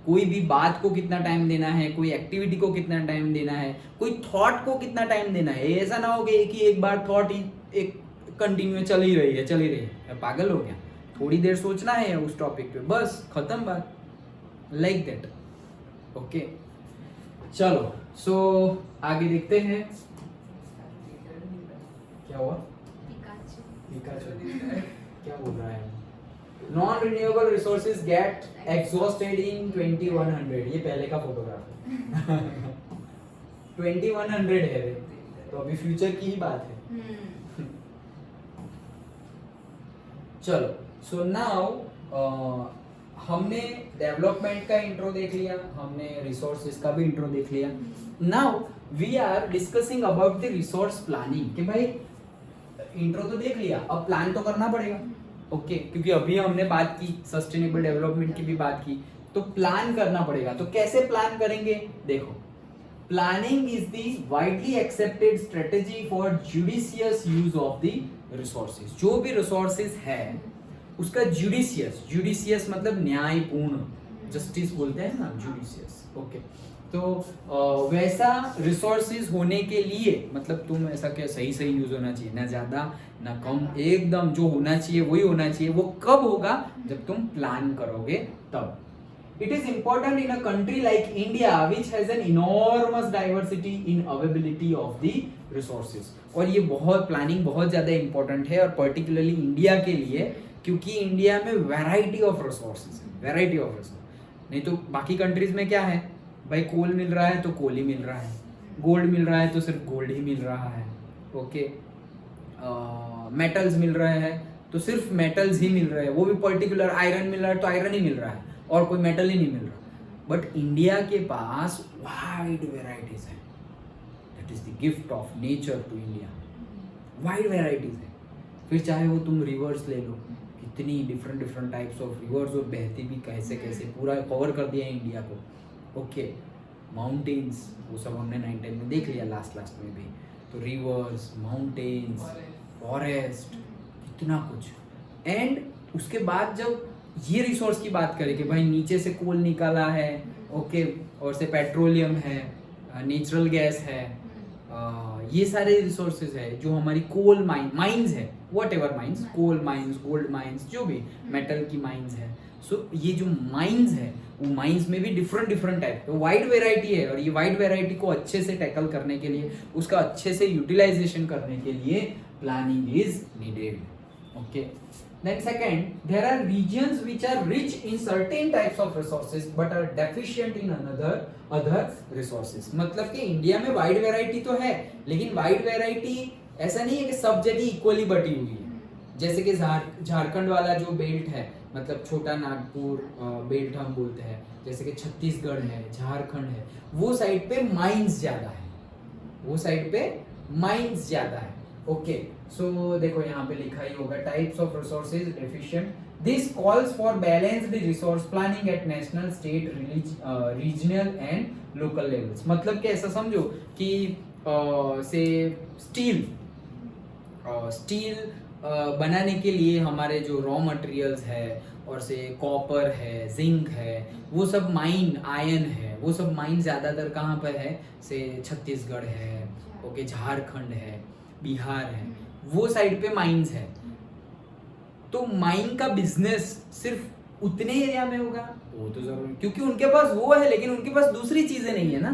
कोई भी बात को कितना टाइम देना है, कोई एक्टिविटी को कितना टाइम देना है, कोई थॉट को कितना टाइम देना है। ऐसा ना हो कि एक बार थॉट ही एक कंटिन्यू चल ही रही है, पागल हो गया, थोड़ी देर सोचना है उस टॉपिक पे, बस खत्म बात, लाइक दैट। ओके चलो, सो आगे देखते हैं क्या हुआ, क्या बोल रहा है, non renewable resources get exhausted in 2100, ये पहले का फोटोग्राफ है 2100 है रे, तो अभी फ्यूचर की ही बात है। चलो सो नाउ हमने डेवलपमेंट का इंट्रो देख लिया, हमने रिसोर्सेज का भी इंट्रो देख लिया। Now we are discussing about the resource planning, कि भाई इंट्रो तो देख लिया, अब प्लान तो करना पड़ेगा। ओके क्योंकि अभी हमने बात की सस्टेनेबल डेवलपमेंट की भी बात की, तो प्लान करना पड़ेगा। तो कैसे प्लान करेंगे, देखो, planning is the widely accepted strategy for judicious use of the resources. जो भी रिसोर्सेज है उसका जुडिशियस मतलब न्यायपूर्ण, जस्टिस बोलते हैं ना, जुडिशियस। ओके तो वैसा रिसोर्सेज होने के लिए, मतलब तुम ऐसा क्या सही यूज होना चाहिए, ना ज्यादा ना कम, एकदम जो होना चाहिए वही होना चाहिए। वो कब होगा, जब तुम प्लान करोगे तब। It is important in a country like India which has an enormous diversity in availability of the resources. और ये बहुत प्लानिंग बहुत ज्यादा इंपॉर्टेंट है, और पर्टिकुलरली इंडिया के लिए, क्योंकि इंडिया में वैरायटी ऑफ रिसोर्सेज नहीं तो बाकी कंट्रीज में क्या है भाई, कोल मिल रहा है तो कोल ही मिल रहा है, गोल्ड मिल रहा है तो सिर्फ गोल्ड ही मिल रहा है, ओके। मेटल्स मिल रहे हैं तो सिर्फ मेटल्स ही मिल रहे हैं, वो भी पर्टिकुलर आयरन मिल रहा है तो आयरन ही मिल रहा है और कोई मेटल ही नहीं मिल रहा। बट इंडिया के पास वाइड वेराइटीज है, that is the gift of nature to India, wide varieties है। फिर चाहे वो तुम रिवर्स ले लो, कितनी डिफरेंट टाइप्स ऑफ रिवर्स और बहती भी कैसे कैसे, पूरा कवर कर दिया है इंडिया को, ओके। माउंटेन्स वो सब हमने 9-10 में देख लिया, लास्ट में भी। तो रिवर्स, माउंटेन्स, फॉरेस्ट, कितना कुछ। एंड उसके बाद जब ये रिसोर्स की बात करें कि भाई नीचे से कोल निकाला है, ओके, और से पेट्रोलियम है, नेचुरल गैस है, ये सारे रिसोर्सेज है जो हमारी कोल माइंस है, whatever mines, coal mines, gold mines, जो भी मेटल की माइंस है। सो ये जो माइंस है वो माइंस में भी डिफरेंट टाइप, तो वाइड वेराइटी है। और ये वाइड वेराइटी को अच्छे से टैकल करने के लिए, उसका अच्छे से यूटिलाइजेशन करने के लिए planning is needed, okay. Then second, there are regions which are rich in certain types of resources but are deficient in other resources. मतलब कि इंडिया में वाइड वैरायटी तो है, लेकिन वाइड वैरायटी ऐसा नहीं है कि सब जगह इक्वली बटी हुई है। जैसे कि झारखंड वाला जो बेल्ट है, मतलब छोटा नागपुर बेल्ट हम बोलते हैं, जैसे कि छत्तीसगढ़ है, झारखंड है, वो साइड पे माइंस ज्यादा है, वो साइड पे माइंस ज्यादा है, ओके। सो देखो यहाँ पे लिखा ही होगा, types of resources deficient, this calls for balanced resource planning at national, state, regional and local levels. मतलब कि ऐसा समझो कि से स्टील बनाने के लिए हमारे जो रॉ मटेरियल्स है, और से कॉपर है, जिंक है, वो सब माइन, आयरन है, वो सब माइन ज्यादातर कहाँ पर है, से छत्तीसगढ़ है, ओके, झारखंड है, बिहार है, वो साइड पे माइंस है। तो माइन का बिजनेस सिर्फ उतने एरिया में होगा, वो तो जरूर, क्योंकि उनके पास वो है लेकिन उनके पास दूसरी चीजें नहीं है ना,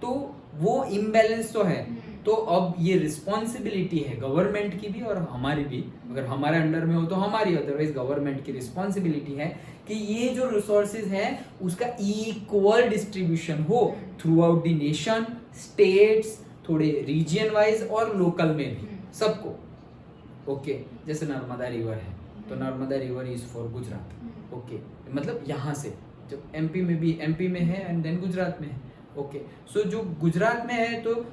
तो वो इम्बैलेंस तो है। तो अब ये रिस्पॉन्सिबिलिटी है गवर्नमेंट की भी और हमारी भी, अगर हमारे अंडर में हो तो हमारी, अदरवाइज गवर्नमेंट की रिस्पॉन्सिबिलिटी है कि ये जो रिसोर्सेज है उसका इक्वल डिस्ट्रीब्यूशन हो through out the nation, states, थोड़े रीजन वाइज और लोकल में भी, सबको, ओके। जैसे नर्मदा रिवर है तो Narmada river is for Gujarat, okay, मतलब यहाँ से, जब एमपी में भी, एमपी में है एंड देन गुजरात में है, ओके। सो जो गुजरात में है तो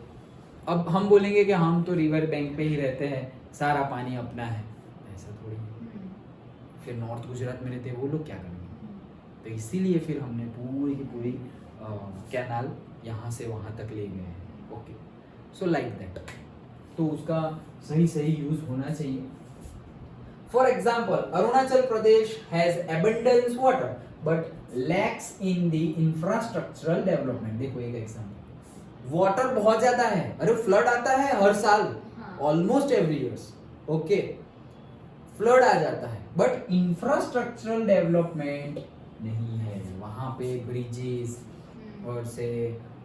अब हम बोलेंगे कि हम तो रिवर बैंक पे ही रहते हैं, सारा पानी अपना है, ऐसा थोड़ी। फिर नॉर्थ गुजरात में रहते हैं वो लोग क्या करेंगे? तो इसीलिए फिर हमने पूरी की पूरी कैनाल यहाँ से वहाँ तक ले गए हैं, ओके। सो लाइक दैट, तो उसका सही यूज होना चाहिए। For example, Arunachal Pradesh has abundance water but lacks in the infrastructural development. देखो एक एग्जाम्पल, वाटर बहुत ज्यादा है, अरे फ्लड आता है हर साल, almost every years, okay, flood आ जाता है, बट इंफ्रास्ट्रक्चरल डेवलपमेंट नहीं है वहां पे। ब्रिजेस और से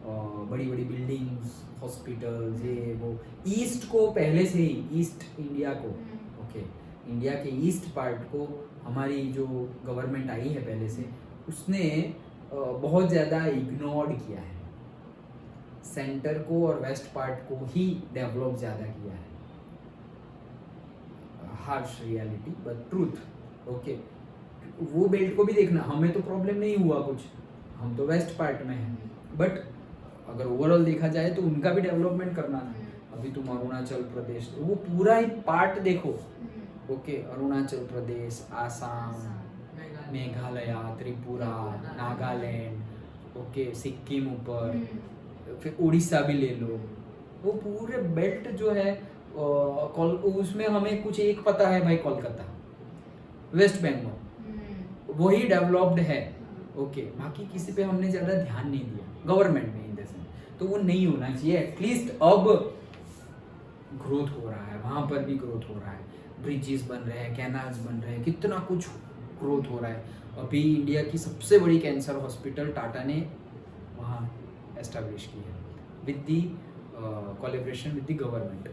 बड़ी बड़ी बिल्डिंग्स, हॉस्पिटल्स, ये वो। ईस्ट को पहले से ही, ईस्ट इंडिया को, ओके, इंडिया के ईस्ट पार्ट को हमारी जो गवर्नमेंट आई है पहले से, उसने बहुत ज़्यादा इग्नोर्ड किया है। सेंटर को और वेस्ट पार्ट को ही डेवलप ज़्यादा किया है। Harsh reality but truth, okay. वो बेल्ट को भी देखना, हमें तो प्रॉब्लम नहीं हुआ कुछ, हम तो वेस्ट पार्ट में हैं, बट अगर ओवरऑल देखा जाए तो उनका भी डेवलपमेंट करना था। अभी तुम अरुणाचल प्रदेश, वो पूरा ही पार्ट देखो, ओके, अरुणाचल प्रदेश, आसाम, मेघालय, त्रिपुरा, नागालैंड, ओके, सिक्किम ऊपर, फिर उड़ीसा भी ले लो, वो पूरे बेल्ट जो है उसमें हमें कुछ एक पता है भाई, कोलकाता, वेस्ट बंगाल, वही डेवलप्ड है, ओके। बाकी किसी पे हमने ज्यादा ध्यान नहीं दिया, गवर्नमेंट में इन द सेंस, तो वो नहीं होना चाहिए। एटलीस्ट अब ग्रोथ हो रहा है, वहां पर भी ग्रोथ हो रहा है, ब्रिजेस बन रहे हैं, कैनाल्स बन रहे हैं, कितना कुछ ग्रोथ हो रहा है। अभी इंडिया की सबसे बड़ी कैंसर हॉस्पिटल टाटा ने वहाँ एस्टैब्लिश की है with the collaboration with the government,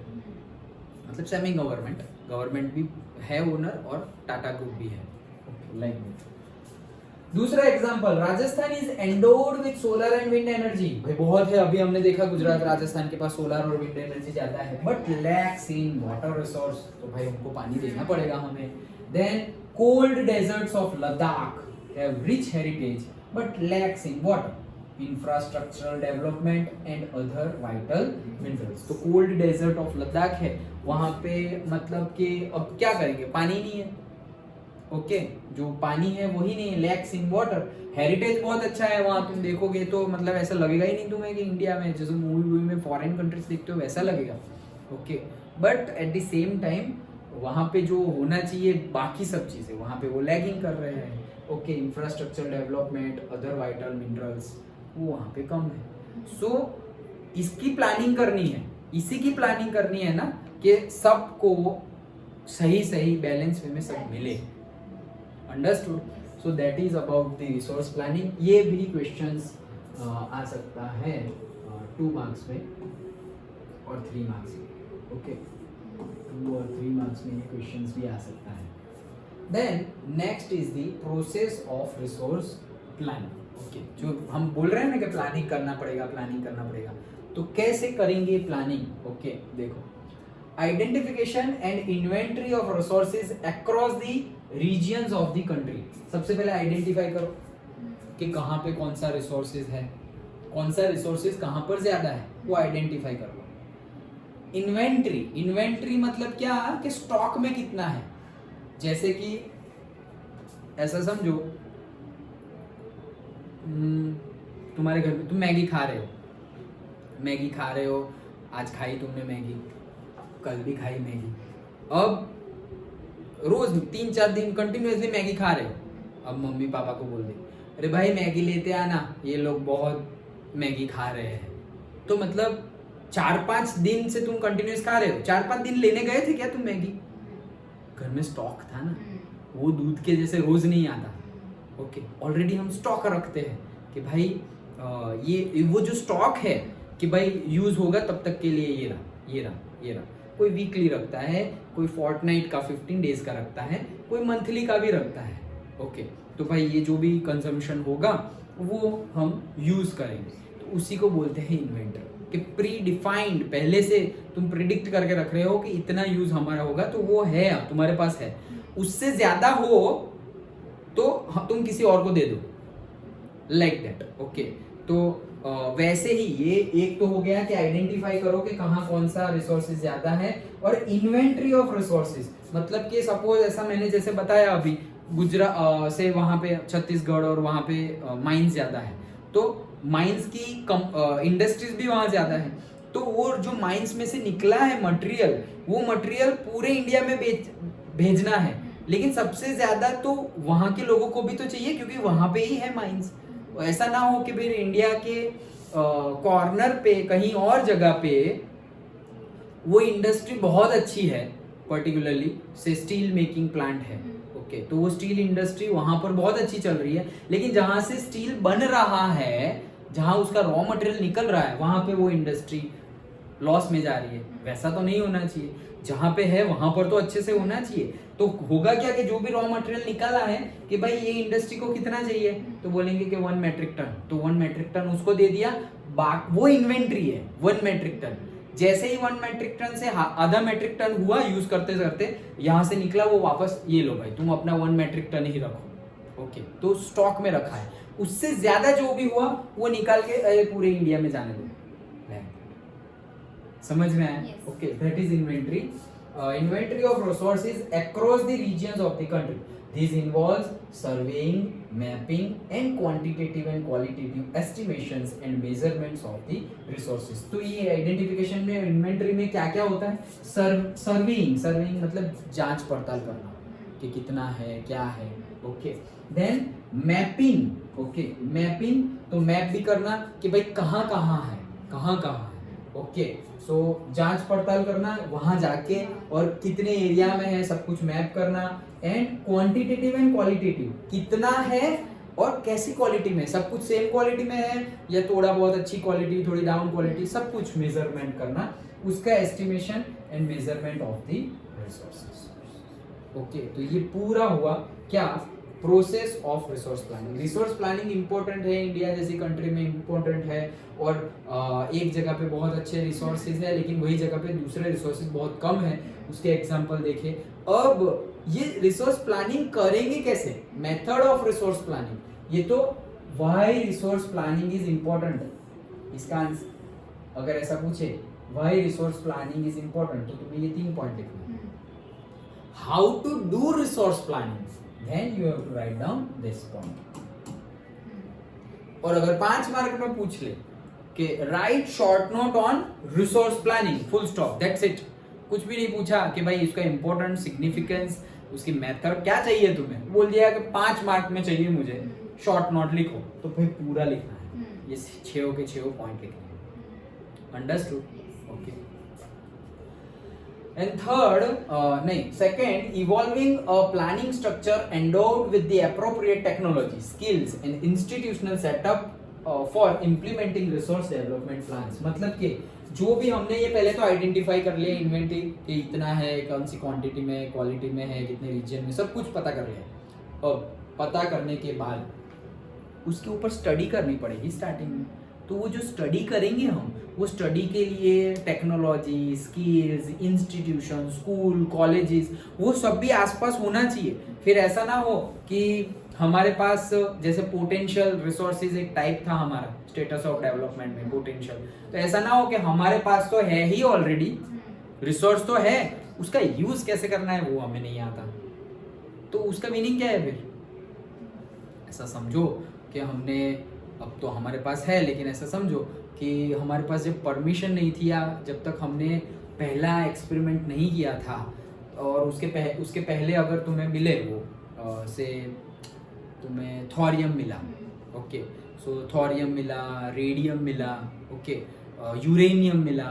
मतलब सेमी गवर्नमेंट भी है ओनर और टाटा ग्रुप भी है, लाइक दूसरा example, Rajasthan is endowed with solar and wind energy. भाई बहुत है, अभी हमने देखा गुजरात राजस्थान के पास सोलर और विंड एनर्जी ज्यादा है, but lacks in water resource, तो भाई उनको पानी देना पड़ेगा हमें। Then cold deserts of Ladakh have rich heritage but lacks in water, infrastructural development and other vital minerals. तो कोल्ड डेजर्ट ऑफ लद्दाख है, वहां पे मतलब कि अब क्या करेंगे, पानी नहीं है। ओके, जो पानी है वही नहीं है, लैक्स इन वाटर। हेरिटेज बहुत अच्छा है वहां, तुम देखोगे तो मतलब ऐसा लगेगा ही नहीं तुम्हें कि इंडिया में जैसे मूवी में फॉरेन कंट्रीज देखते हो वैसा लगेगा। Okay, but at the same time वहां पे जो होना चाहिए बाकी सब चीजें वहां पे वो लैगिंग कर रहे हैं। Okay, infrastructure development, other vital minerals वो वहां पे कम है। सो इसकी प्लानिंग करनी है, इसी की प्लानिंग करनी है ना, कि सबको सही सही बैलेंस वे में सब मिले। Understood? So that is about the resource planning. ये भी क्वेश्चंस आ सकता है 2 मार्क्स में और 3 मार्क्स में। ओके, 2 और 3 मार्क्स में ये क्वेश्चंस भी आ सकता है। Then next is the process of resource planning. Okay, जो हम बोल रहे हैं ना कि प्लानिंग करना पड़ेगा, प्लानिंग करना पड़ेगा, तो कैसे करेंगे प्लानिंग? ओके, देखो, identification and inventory of resources across the regions of the country. सबसे पहले आइडेंटिफाई करो कि कहाँ पे कौन सा रिसोर्सेज है, कौन सा रिसोर्सेज कहाँ पर ज्यादा है, वो आइडेंटिफाई कर लो। इन्वेंटरी, इन्वेंटरी मतलब क्या कि स्टॉक में कितना है। जैसे कि ऐसा समझो, तुम्हारे घर में तुम मैगी खा रहे हो, मैगी खा रहे हो, आज खाई तुमने मैगी, कल भी खाई मैगी, अब रोज 3-4 दिन कंटिन्यूअसली मैगी खा रहे हो। अब मम्मी पापा को बोल दे, अरे भाई मैगी लेते आना, ये लोग बहुत मैगी खा रहे हैं। तो मतलब 4-5 दिन से तुम कंटिन्यूअस खा रहे हो। 4-5 दिन लेने गए थे क्या तुम मैगी? घर में स्टॉक था ना, वो दूध के जैसे रोज नहीं आता। ओके, ऑलरेडी हम स्टॉक रखते हैं कि भाई ये वो जो स्टॉक है कि भाई यूज होगा तब तक के लिए ये रहा, ये रहा, ये रहा। कोई वीकली रखता है, कोई फोर्टनाइट का 15 डेज का रखता है, कोई मंथली का भी रखता है। ओके, तो भाई ये जो भी कंजम्पशन होगा वो हम यूज करेंगे, तो उसी को बोलते हैं इन्वेंटरी। कि प्री डिफाइंड, पहले से तुम प्रिडिक्ट करके रख रहे हो कि इतना यूज हमारा होगा, तो वो है तुम्हारे पास है। उससे ज्यादा हो तो तुम किसी और को दे दो, लाइक दैट। ओके, तो वैसे ही ये एक तो हो गया कि आइडेंटिफाई करो कि कहाँ कौन सा रिसोर्सेज ज्यादा है। और इन्वेंटरी ऑफ रिसोर्सेज मतलब कि सपोज ऐसा मैंने जैसे बताया अभी, गुजरात से वहां पे छत्तीसगढ़ और वहां पे माइंस ज्यादा है, तो माइंस की इंडस्ट्रीज भी वहां ज्यादा है। तो वो जो माइंस में से निकला है मटेरियल, वो मटेरियल पूरे इंडिया में भेजना है, लेकिन सबसे ज्यादा तो वहां के लोगों को भी तो चाहिए, क्योंकि वहां पे ही है माइंस। ऐसा ना हो कि भाई इंडिया के कॉर्नर पे कहीं और जगह पे वो इंडस्ट्री बहुत अच्छी है, पर्टिकुलरली से स्टील मेकिंग प्लांट है। ओके, तो वो स्टील इंडस्ट्री वहां पर बहुत अच्छी चल रही है, लेकिन जहां से स्टील बन रहा है, जहां उसका रॉ मटेरियल निकल रहा है, वहां पे वो इंडस्ट्री लॉस में जा रही है। वैसा तो नहीं होना चाहिए, जहां पे है वहां पर तो अच्छे से होना चाहिए। तो होगा क्या कि जो भी रॉ मटेरियल निकाला है कि भाई ये इंडस्ट्री को कितना चाहिए, तो बोलेंगे कि 1 मेट्रिक टन, तो 1 मेट्रिक टन उसको दे दिया, वो इन्वेंट्री है 1 मेट्रिक टन। जैसे ही 1 मेट्रिक टन से आधा मेट्रिक टन हुआ यूज करते करते, यहां से निकला, वो वापस ये लो भाई तुम अपना 1 मेट्रिक टन ही रखो। ओके, तो स्टॉक में रखा है। उससे ज्यादा जो भी हुआ वो निकाल के पूरे इंडिया में जाने दो। समझ में आया? Okay, that is inventory. Inventory of resources across the regions of the country. This involves surveying, mapping, and quantitative and qualitative estimations and measurements of the resources. तो ये आइडेंटिफिकेशन में, इन्वेंटरी में क्या क्या होता है? सर्वेइंग मतलब जांच पड़ताल करना कि कितना है, क्या है। Okay, then mapping. Okay, mapping तो मैप भी करना कि भाई कहाँ कहाँ है, कहाँ कहाँ है। ओके, सो जांच पड़ताल करना वहां जाके, और कितने एरिया में है सब कुछ मैप करना। एंड क्वांटिटेटिव एंड क्वालिटेटिव, कितना है और कैसी क्वालिटी में, सब कुछ सेम क्वालिटी में है या थोड़ा बहुत अच्छी क्वालिटी, थोड़ी डाउन क्वालिटी, सब कुछ मेजरमेंट करना, उसका estimation and measurement of the resources. Okay, तो ये पूरा हुआ क्या process of resource planning. Resource planning important है, इंडिया जैसी कंट्री में इंपॉर्टेंट है, और एक जगह पे बहुत अच्छे रिसोर्सेज है लेकिन वही जगह पे दूसरे रिसोर्सेज बहुत कम है, उसके एग्जांपल देखें। अब ये रिसोर्स प्लानिंग करेंगे कैसे, मेथड ऑफ रिसोर्स प्लानिंग, ये तो why resource planning is important, इसका आंसर अगर ऐसा पूछे why resource planning is important तो तुम्हें ये 3 पॉइंट लिखना है। How to do resource planning, then you have to write down this point। और अगर 5 मार्क में पूछ ले कि right short note on resource planning, full stop, that's it, कुछ भी नहीं पूछा कि भाई इसका इंपॉर्टेंट, सिग्निफिकेंस, उसकी मेथड क्या चाहिए तुम्हें, बोल दिया कि 5 मार्क में चाहिए मुझे, शॉर्ट नोट लिखो, तो भाई पूरा लिखना है, ये 6 के 6 पॉइंट लिखने हैं। Understood? Okay. And third, second, evolving a planning structure endowed with the appropriate technology, skills and institutional setup for implementing resource development plans। मतलब कि जो भी हमने ये पहले तो आइडेंटिफाई कर लिया इन्वेंटरी कि इतना है, कौन सी क्वांटिटी में, क्वालिटी में है, कितने रीजन में, सब कुछ पता कर लिया। और पता करने के बाद उसके ऊपर स्टडी करनी पड़ेगी स्टार्टिंग में। तो वो जो स्टडी करेंगे हम, वो स्टडी के लिए technology, skills, institution, school, colleges, वो सब भी आसपास होना चाहिए। फिर ऐसा ना हो कि हमारे पास जैसे पोटेंशियल रिसोर्सेज एक टाइप था हमारा स्टेटस ऑफ डेवलपमेंट में पोटेंशियल, तो ऐसा ना हो कि हमारे पास तो है ही ऑलरेडी, रिसोर्स तो है, उसका यूज कैसे करना है वो हमें नहीं आता, तो उसका मीनिंग क्या है फिर? ऐसा समझो कि हमने, अब तो हमारे पास है, लेकिन ऐसा समझो कि हमारे पास जब परमिशन नहीं थी या जब तक हमने पहला एक्सपेरिमेंट नहीं किया था, और उसके पहले अगर तुम्हें मिले वो से तुम्हें थोरियम मिला, ओके, सो थोरियम मिला, रेडियम मिला, ओके, यूरेनियम मिला,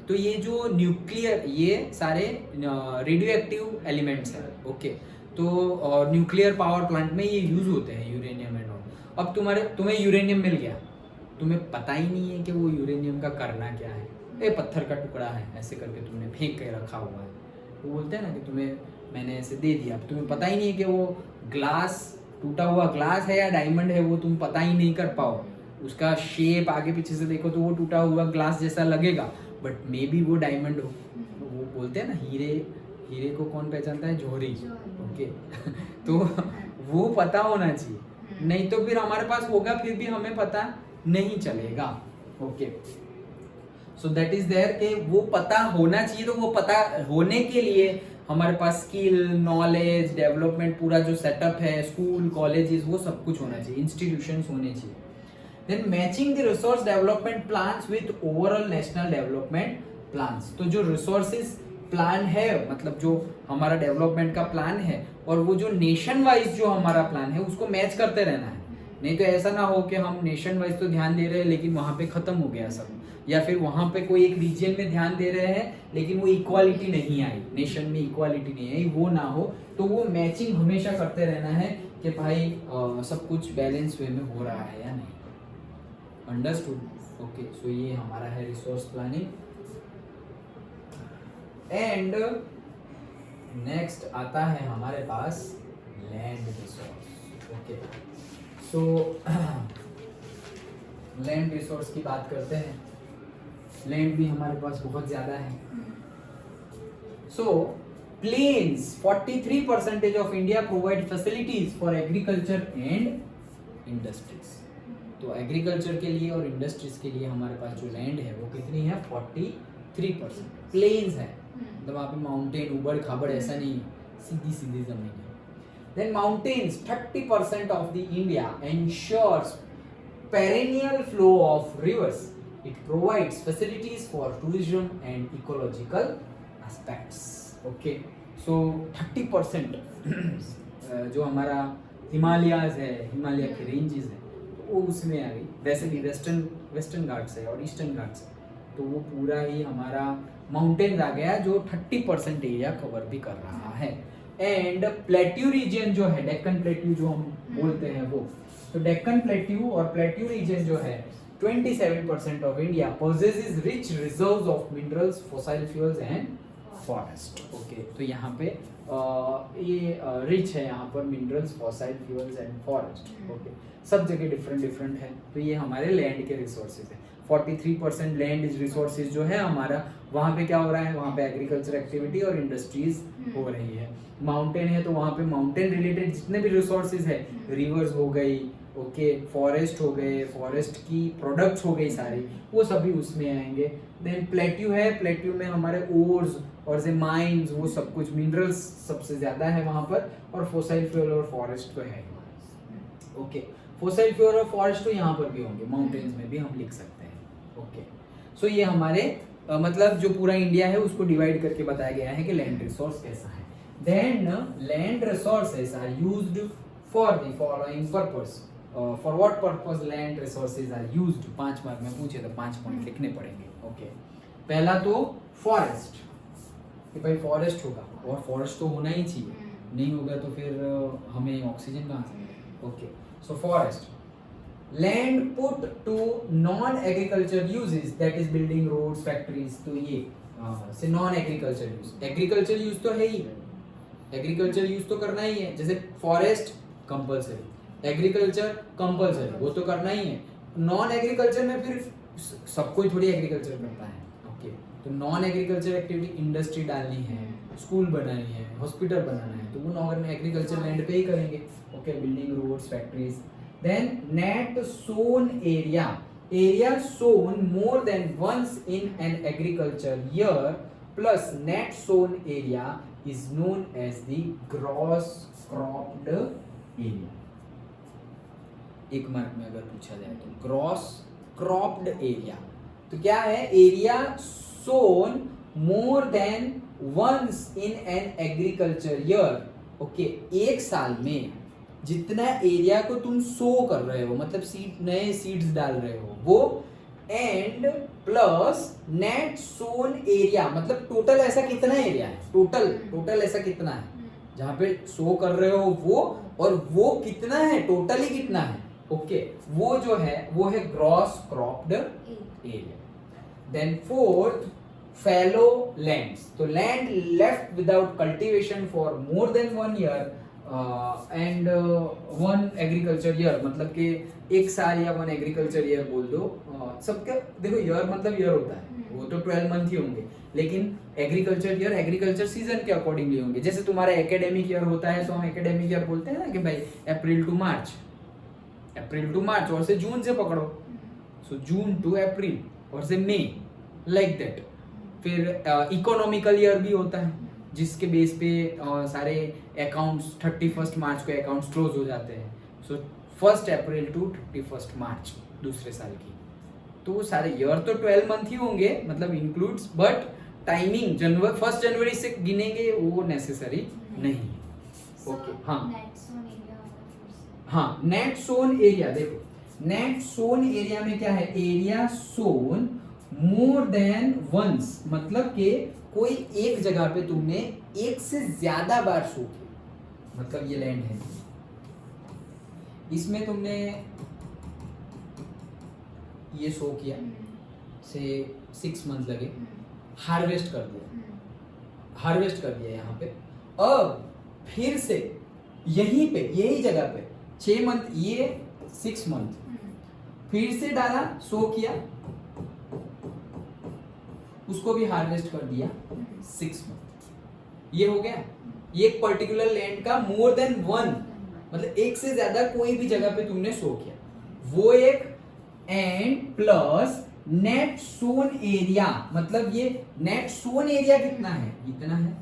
तो ये जो न्यूक्लियर, ये सारे रेडियो एक्टिव एलिमेंट्स हैं, ओके, तो न्यूक्लियर पावर प्लांट में ये यूज होते हैं यूरेनियम एंड ऑल। अब तुम्हें यूरेनियम मिल गया, तुम्हें पता ही नहीं है कि वो यूरेनियम का करना क्या है, ये पत्थर का टुकड़ा है, ऐसे करके तुमने फेंक के रखा हुआ है, वो बोलते हैं ना कि तुम्हें मैंने ऐसे दे दिया, अब तुम्हें पता ही नहीं है कि वो ग्लास, टूटा हुआ ग्लास है या डायमंड है, वो तुम पता ही नहीं कर पाओ, उसका शेप आगे पीछे से देखो तो वो टूटा हुआ ग्लास जैसा लगेगा, बट मे बी वो डायमंड हो। वो बोलते हैं ना हीरे को कौन पहचानता है? जोहरी, ओके। तो वो पता होना चाहिए, नहीं तो फिर हमारे पास होगा फिर भी हमें पता नहीं चलेगा, okay. So that is there कि वो पता होना चाहिए, तो वो पता होने के लिए हमारे पास स्किल, नॉलेज, डेवलपमेंट, पूरा जो सेटअप है, स्कूल, कॉलेजेस, वो सब कुछ होना चाहिए, इंस्टीट्यूशंस होने चाहिए। Then matching the resource development plans with overall national development plans. तो जो रिसोर्सेज प्लान है, मतलब जो हमारा डेवलपमेंट का प्लान है, और वो जो नेशन वाइज जो हमारा प्लान है, उसको मैच करते रहना है। नहीं तो ऐसा ना हो कि हम नेशन वाइज तो ध्यान दे रहे हैं लेकिन वहाँ पे खत्म हो गया सब, या फिर वहाँ पे कोई एक रीजन में ध्यान दे रहे हैं लेकिन वो इक्वालिटी नहीं आई, नेशन में इक्वालिटी नहीं आई, वो ना हो। तो वो मैचिंग हमेशा करते रहना है कि भाई सब कुछ बैलेंस वे में हो रहा है या नहीं। अंडरस्टूड? ओके, सो ये हमारा है रिसोर्स प्लानिंग। एंड नेक्स्ट आता है हमारे पास land resource, okay. So land resource की बात करते हैं। लैंड भी हमारे पास बहुत ज़्यादा है। So plains 43% of India provide facilities for agriculture and industries. तो एग्रीकल्चर के लिए और इंडस्ट्रीज के लिए हमारे पास जो लैंड है वो कितनी है? 43%। प्लेन्स है, मतलब वहाँ पे माउंटेन, उबड़ खाबड़ ऐसा नहीं है, सीधी सीधी जमीन है। Then mountains, 30% of the India ensures perennial flow of rivers. It provides facilities for tourism and ecological aspects. Okay, so 30% जो हमारा हिमालयाज है, हिमालय के रेंजेस है, तो वो उसमें आ गई। वैसे भी वेस्टर्न घाट्स है और ईस्टर्न घाट्स है, तो वो पूरा ही हमारा माउंटेन्स आ गया जो 30% एरिया कवर भी कर रहा है। एंड प्लेट्यू रीजन जो है, डेक्कन प्लेट्यू जो हम बोलते हैं वो, तो डेक्कन प्लेट्यू और प्लेट्यू रीजन जो है 27% of India possesses rich reserves of minerals, fossil fuels and forest. Okay, तो यहाँ पे ये रिच है यहाँ पर minerals, fossil fuels and forest. Okay, सब जगह डिफरेंट डिफरेंट है। तो ये हमारे लैंड के रिसोर्सेज है। 43% लैंड रिसोर्सेज जो है हमारा, वहाँ पे क्या हो रहा है, वहाँ पे एग्रीकल्चर एक्टिविटी और इंडस्ट्रीज हो रही है। माउंटेन है तो वहाँ पे माउंटेन रिलेटेड जितने भी रिसोर्सेज है, रिवर्स हो गई, ओके, फॉरेस्ट हो गए, फॉरेस्ट की प्रोडक्ट्स हो गई सारी, वो सभी उसमें आएंगे। देन प्लेट्यू है, प्लेट्यू में हमारे ओर्स और जे माइंस, वो सब कुछ मिनरल्स सबसे ज्यादा है वहाँ पर, और फोसाइल फ्यूल और फॉरेस्ट तो है। ओके, फोसाइल फ्यूल और फॉरेस्ट तो यहाँ पर भी होंगे, माउंटेन्स में भी हम लिख सकते हैं। ओके, सो ये हमारे मतलब जो पूरा इंडिया है उसको डिवाइड करके बताया गया है कि लैंड रिसोर्स कैसा है। Then land resources are used for the following purpose. For what purpose land resources are used? 5 mark में पूछे तो 5 पॉइंट लिखने पड़ेंगे। ओके, पहला तो फॉरेस्ट, कि भाई फॉरेस्ट होगा, और फॉरेस्ट तो होना ही चाहिए, नहीं होगा तो फिर हमें ऑक्सीजन कहाँ से मिलेगा। Okay, so forest, land put to non agriculture uses, that is building roads, factories, तो ये से non agriculture use. Agriculture use तो है ही, एग्रीकल्चर यूज तो करना ही है, जैसे फॉरेस्ट कंपलसरी, एग्रीकल्चर कंपलसरी, वो तो करना ही है। नॉन एग्रीकल्चर में फिर सब कोई थोड़ी एग्रीकल्चर करता है। ओके, तो नॉन एग्रीकल्चर एक्टिविटी, इंडस्ट्री डालनी है, स्कूल बनानी है, हॉस्पिटल बनाना है, तो वो नॉन एग्रीकल्चर लैंड पे ही करेंगे। Okay, building roads, factories. Then net sown area, area sown more than once in an agriculture year plus net sown area is known as the gross cropped area। एक mark में अगर पूछा जाए तो gross cropped area, तो क्या है, area sown more than once in an agriculture year. Okay, एक साल में जितना एरिया को तुम सो कर रहे हो, मतलब सीड, नए सीड्स डाल रहे हो वो, and plus net sown area, मतलब टोटल ऐसा कितना एरिया है, टोटल ऐसा कितना है जहाँ पे सो कर रहे हो वो, और वो कितना है, टोटली कितना है। ओके, वो जो है वो है gross cropped area. Then fourth, fallow lands, तो land left without cultivation for more than 1 year and 1 agriculture year, मतलब कि 1 साल या 1 एग्रीकल्चर ईयर बोल दो। सबका देखो ईयर मतलब ईयर होता है, वो तो 12 मंथ ही होंगे, लेकिन एग्रीकल्चर ईयर एग्रीकल्चर सीजन के अकॉर्डिंगली होंगे। जैसे तुम्हारा एकेडमिक ईयर होता है तो हम एकेडमिक ईयर बोलते हैं ना कि भाई अप्रैल टू मार्च, और से जून से पकड़ो, सो जून टू अप्रैल, और से मई, लाइक दैट। फिर इकोनॉमिकल ईयर भी होता है, जिसके बेस पे सारे अकाउंट्स 31 मार्च को अकाउंट्स क्लोज हो जाते हैं, सो 1 अप्रैल टू 31 मार्च दूसरे साल की। तो वो सारे ईयर तो 12 मंथ ही होंगे, मतलब इंक्लूड्स, बट टाइमिंग 1 जनवरी से गिनेंगे वो नेसेसरी नहीं है। ओके, हाँ, नेट सोन एरिया, देखो नेट सोन एरिया में क्या है, area sown more than once, मतलब कि कोई एक जगह पे तुमने एक से ज्यादा बार सो किया, मतलब ये लैंड है, इसमें तुमने ये सो किया, से 6 मंथ लगे, हार्वेस्ट कर दिया यहाँ पे, अब फिर से यहीं पे यही जगह पे 6 मंथ, ये 6 मंथ फिर से डाला, सो किया, उसको भी हार्वेस्ट कर दिया 6 मंथ, ये हो गया। ये एक पर्टिकुलर लैंड का मोर देन 1, मतलब एक से ज्यादा कोई भी जगह पे तुमने सो किया, वो एक, and plus net sown area, मतलब ये नेट सोन एरिया कितना है, इतना है,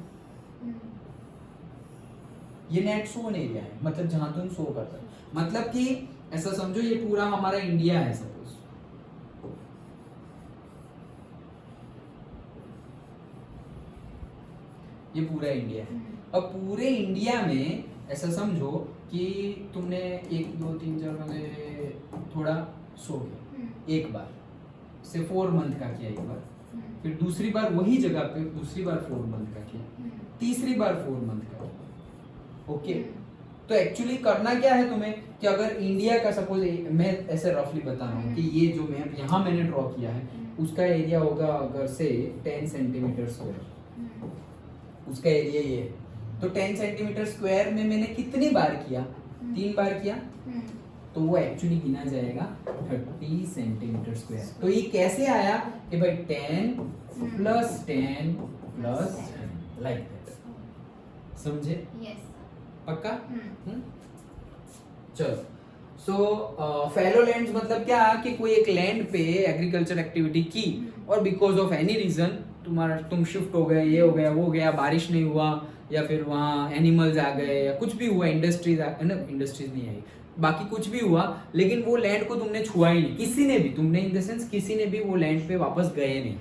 ये नेट सोन एरिया है, मतलब जहां तुम सो करते हो, मतलब कि ऐसा समझो ये पूरा हमारा इंडिया है, सपोज ये पूरा इंडिया है। अब पूरे इंडिया में ऐसा समझो कि तुमने 1 2 3 4 वाले थोड़ा सो गया, एक बार से 4 मंथ का किया एक बार, फिर दूसरी बार वही जगह पे दूसरी बार 4 मंथ का किया, तीसरी बार 4 मंथ का किया। ओके, तो एक्चुअली करना क्या है तुम्हें कि अगर इंडिया का सपोज, मैं ऐसे रफली बता रहा हूँ कि ये जो मैप यहाँ मैंने ड्रॉ किया है उसका एरिया होगा अगर से 10 सेंटीमीटर स्क्वायर, उसका एरिया ये है। तो 10 सेंटीमीटर स्क्वायर में मैंने कितनी बार किया? 3 बार किया, तो वो एक्चुअली गिना जाएगा 30 सेंटीमीटर स्क्वायर। तो ये कैसे आया कि भाई 10 प्लस 10 प्लस 10 लाइक दैट, समझे? पक्का? चलो, सो फैलो लैंड्स मतलब क्या कि कोई एक लैंड पे एग्रीकल्चर एक्टिविटी की और बिकॉज ऑफ एनी रीजन तुम शिफ्ट हो गए, ये हो गया, वो हो गया, बारिश नहीं हुआ, या फिर वहाँ एनिमल्स आ गए, या कुछ भी हुआ, इंडस्ट्रीज नहीं आई, बाकी कुछ भी हुआ, लेकिन वो लैंड को तुमने छुआ ही नहीं, किसी ने भी, तुमने इन द सेंस किसी ने भी वो लैंड पे वापस गए नहीं,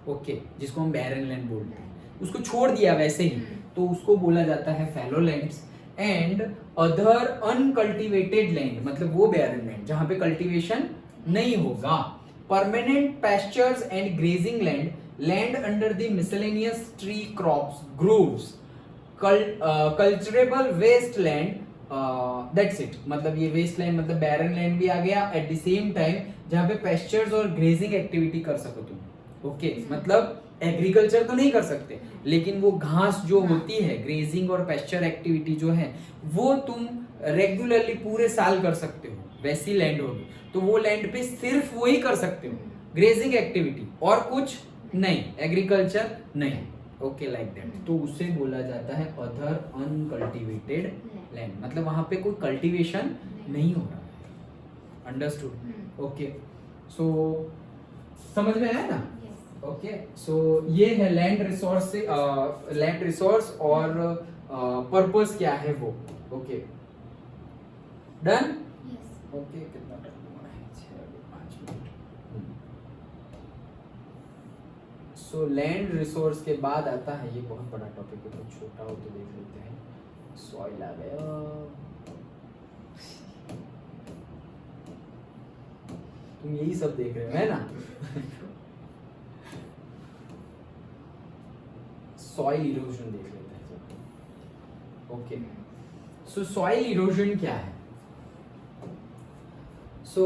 ओके, जिसको हम बैरन लैंड बोलते हैं, उसको छोड़ दिया वैसे ही, तो उसको बोला जाता है fallow lands. And other uncultivated land मतलब वो बैरन लैंड जहां पे कल्टीवेशन नहीं होगा। Permanent pastures and grazing land, land under the miscellaneous tree crops groves, culturable waste land, that's it. मतलब ये वेस्ट लैंड मतलब बैरन लैंड भी आ गया, एट द सेम टाइम जहां पे पैस्चर्स और ग्रेजिंग एक्टिविटी कर सको तुम, ओके, मतलब एग्रीकल्चर तो नहीं कर सकते, लेकिन वो घास जो होती है, ग्रेजिंग और पैस्चर एक्टिविटी जो है, वो तुम रेगुलरली पूरे साल कर सकते हो, वैसी लैंड होगी। तो वो लैंड पे सिर्फ वही कर सकते हो, ग्रेजिंग एक्टिविटी, और कुछ नहीं, एग्रीकल्चर नहीं, ओके, लाइक दैट। तो उसे बोला जाता है अदर अनकल्टिवेटेड लैंड, मतलब वहां पे कोई कल्टीवेशन नहीं हो रहा है। अंडरस्टूड? ओके, सो समझ में आया ना? ओके, सो ये है लैंड रिसोर्स से लैंड रिसोर्स और पर्पस क्या है वो, ओके, डन? ओके, कितना टाइम हुआ है? 5 मिनट। सो लैंड रिसोर्स के बाद आता है, ये बहुत बड़ा टॉपिक है, तो छोटा हो तो देख लेते हैं। सॉइल आ गया, तुम यही सब देख रहे हो है ना? सॉइल इरोजन देख लेते हैं। ओके, सो सॉइल इरोजन क्या है? So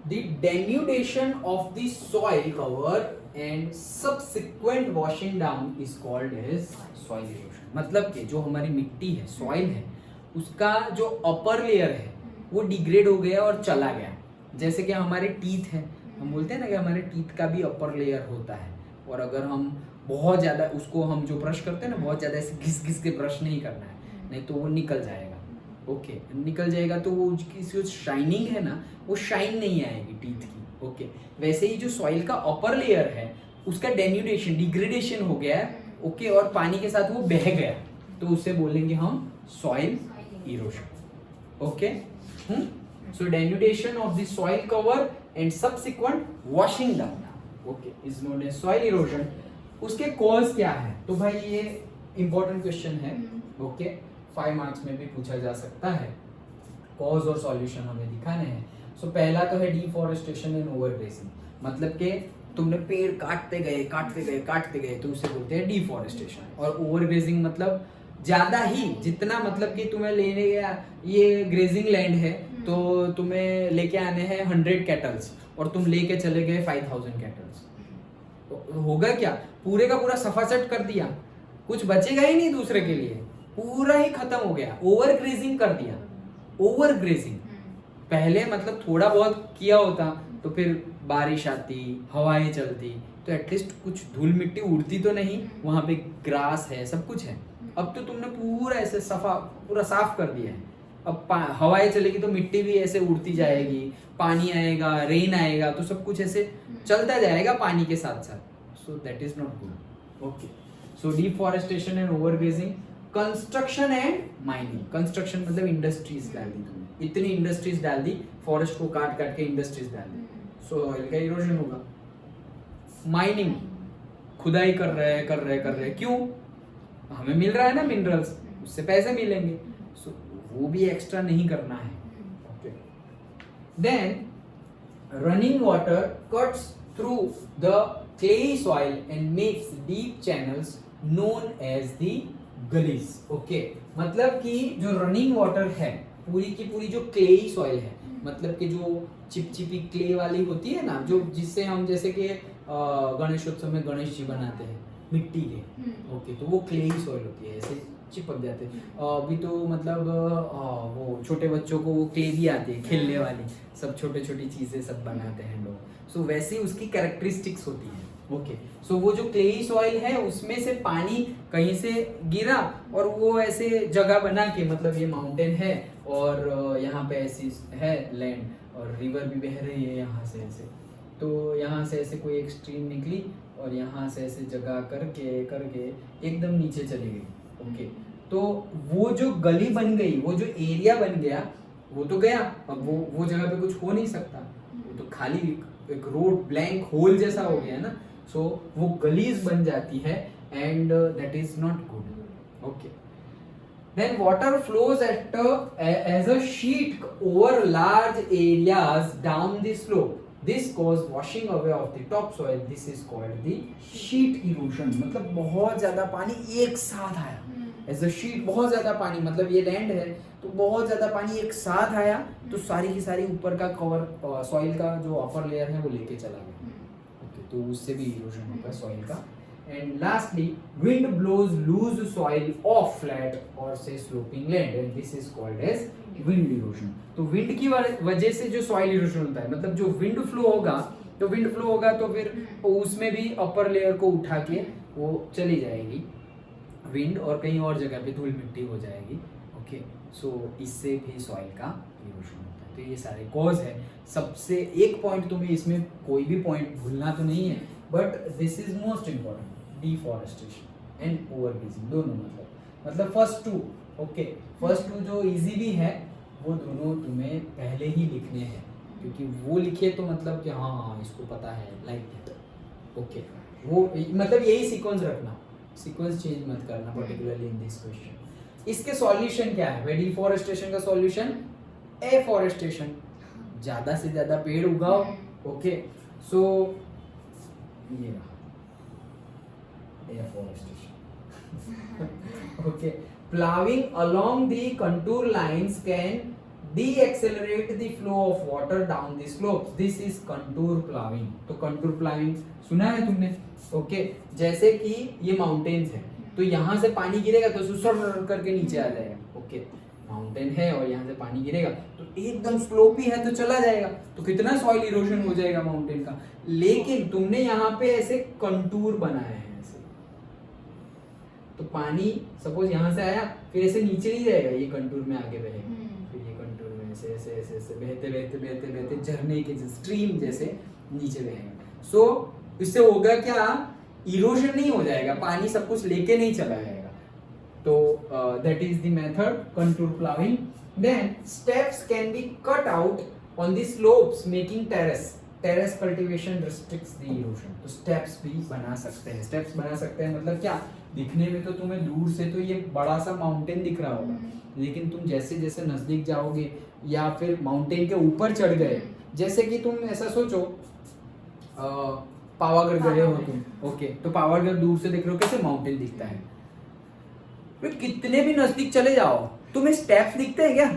the denudation of the soil cover and subsequent washing down is called as soil erosion. मतलब कि जो हमारी मिट्टी है, सॉइल है, उसका जो अपर लेयर है वो डिग्रेड हो गया और चला गया। जैसे कि हमारे टीथ है, हम बोलते हैं ना कि हमारे टीथ का भी अपर लेयर होता है, और अगर हम बहुत ज़्यादा उसको, हम जो ब्रश करते हैं ना, बहुत ज़्यादा ऐसे घिस घिस के ब्रश नहीं करना है, नहीं तो वो निकल जाएगा, ओके, निकल जाएगा तो वो उसकी जो शाइनिंग है ना, वो शाइन नहीं आएगी टीथ की, ओके। वैसे ही जो सॉइल का अपर लेयर है उसका डेन्यूडेशन, डिग्रेडेशन हो गया है, ओके, और पानी के साथ वो बह गया, तो उसे बोलेंगे हम soil erosion, okay. So denudation of the soil cover and subsequent washing down, okay, is known as soil erosion. उसके कॉज क्या है? तो भाई ये इंपॉर्टेंट क्वेश्चन है, ओके, 5 मार्क्स में भी पूछा जा सकता है। कॉज और सॉल्यूशन हमें दिखाने हैं। सो पहला तो है डिफॉरेस्टेशन एंड ओवरग्रेजिंग, मतलब कि तुमने पेड़ काटते गए तो उसे बोलते हैं डिफॉरेस्टेशन। और ओवरग्रेजिंग मतलब ज्यादा ही, जितना मतलब कि तुम्हें लेने गया, ये ग्रेजिंग लैंड है तो तुम्हें लेके आने हैं 100 कैटल्स और तुम लेके चले गए 5000 कैटल्स, तो होगा क्या? पूरे का पूरा सफाचट कर दिया, कुछ बचेगा ही नहीं दूसरे के लिए, पूरा ही खत्म हो गया। ओवर ग्रेजिंग कर दिया, ओवर ग्रेजिंग। पहले मतलब थोड़ा बहुत किया होता तो फिर बारिश आती, हवाएं चलती, तो एटलीस्ट कुछ धूल मिट्टी उड़ती तो नहीं, वहां पे ग्रास है, सब कुछ है। अब तो तुमने पूरा ऐसे पूरा साफ कर दिया है। अब हवाएं चलेगी तो मिट्टी भी ऐसे उड़ती जाएगी, पानी आएगा, रेन आएगा, तो सब कुछ ऐसे चलता जाएगा पानी के साथ साथ। सो that is not good, okay. So deforestation and overgrazing. Construction and mining. Construction मतलब इंडस्ट्रीज डाल दी तुमने, इतनी इंडस्ट्रीज डाल दी, फॉरेस्ट को काट काट के इंडस्ट्रीज डाल दी, सो ऑयल का इरोजन होगा। माइनिंग, खुदाई कर रहे, क्यों? हमें मिल रहा है ना मिनरल्स, उससे पैसे मिलेंगे, सो वो भी एक्स्ट्रा नहीं करना है, okay. Then running water cuts through the clayey soil and makes deep channels known as the gullies, okay. मतलब कि जो रनिंग वाटर है, पूरी की पूरी जो क्लेई सॉइल है, मतलब कि जो चिपचिपी क्ले वाली होती है ना, जो जिससे हम जैसे कि गणेशोत्सव में गणेश जी बनाते हैं, मिट्टी के, ओके, तो वो क्लेई सॉइल होती है, ऐसे चिपक जाते हैं। अभी तो मतलब वो छोटे बच्चों को वो क्ले भी आती है खेलने वाली, सब छोटे छोटी चीजें सब बनाते हैं लोग, सो वैसे ही उसकी कैरेक्टरिस्टिक्स होती है। ओके, सो वो जो क्लेई सॉइल है उसमें से पानी कहीं से गिरा और वो ऐसे जगह बना के, मतलब ये माउंटेन है और यहाँ पे ऐसी है लैंड और रिवर भी बह रही है यहाँ से ऐसे, तो यहाँ से ऐसे कोई एक स्ट्रीम निकली और यहाँ से ऐसे जगह करके करके एकदम नीचे चली गई। ओके, तो वो जो गली बन गई, वो जो एरिया बन गया, वो तो गया, अब वो जगह पे कुछ हो नहीं सकता, वो तो खाली एक रोड ब्लैंक होल जैसा हो गया ना, सो वो गलीज बन जाती है and that is not good. Okay, then water flows as a sheet over large areas down the slope. This cause washing away of the topsoil. This is called the sheet erosion. मतलब बहुत ज्यादा पानी एक साथ आया, as a sheet, बहुत ज्यादा पानी, मतलब ये लैंड है तो बहुत ज्यादा पानी एक साथ आया तो सारी की सारी ऊपर का कवर सॉइल का जो अपर लेयर है वो लेके चला गया। ओके, तो उससे भी इरोजन होगा सॉइल का। And lastly, wind blows loose soil off flat or say sloping land, and this is called as wind erosion. तो wind की वजह से जो soil erosion होता है, मतलब जो wind flow होगा, तो wind flow होगा तो फिर उसमें भी upper layer को उठा के वो चली जाएगी wind और कहीं और जगह पे धूल मिट्टी हो जाएगी। ओके, सो इससे भी soil का erosion होता है। तो ये सारे cause है। सबसे एक point तुम्हें इसमें कोई भी point भूलना तो नहीं है, but this is most important. Deforestation and overgrazing दोनों, मतलब first two, okay, first two जो इजी भी है वो दोनों तुम्हें पहले ही लिखने हैं, क्योंकि वो लिखे तो मतलब कि हाँ इसको पता है लाइक दैट। ओके, वो मतलब यही सीक्वेंस रखना, सीक्वेंस चेंज मत करना पर्टिकुलरली इन दिस क्वेश्चन। इसके सॉल्यूशन क्या है? डिफॉरेस्टेशन का सॉल्यूशन एफॉरेस्टेशन, ज्यादा से ज्यादा पेड़ उगाओ। ओके, सो ये afforestation. Okay, plowing along the contour lines can de-accelerate the flow of water down the slopes. This is contour plowing. तो contour plowing सुना है तुमने? ओके, जैसे कि ये माउंटेन्स है तो यहाँ से पानी गिरेगा तो सुसर करके नीचे आ जाएगा। ओके, माउंटेन है और यहाँ से पानी गिरेगा तो एकदम स्लोपी है तो चला जाएगा, तो कितना सॉइल इरोजन हो जाएगा माउंटेन का। लेकिन तुमने यहाँ पे ऐसे कंटूर बनाए हैं ऐसे, तो पानी सपोज यहाँ से आया फिर ऐसे नीचे नहीं जाएगा, ये कंटूर में आगे बहेगा, फिर ये कंटूर में ऐसे ऐसे ऐसे ऐसे बहते बहते बहते बहते झरने के स्ट्रीम जैसे नीचे बहेगा। सो इससे होगा क्या, इरोजन नहीं हो जाएगा, पानी सब कुछ लेके नहीं चला जाएगा। तो that is the method contour plowing. Then steps can be cut out on the slopes making terrace. Terrace cultivation restricts the erosion. तो steps भी बना सकते हैं। steps बना सकते हैं मतलब क्या, दिखने में तो तुम्हें दूर से तो ये बड़ा सा माउंटेन दिख रहा होगा, लेकिन तुम जैसे जैसे नजदीक जाओगे या फिर माउंटेन के ऊपर चढ़ गए, जैसे कि तुम ऐसा सोचो पावागढ़ गए हो तुम, ओके, तो पावागढ़ दूर से देख रहे हो कैसे माउंटेन दिखता है, फिर कितने भी नजदीक चले जाओ तुम्हें स्टेप्स दिखते हैं क्या?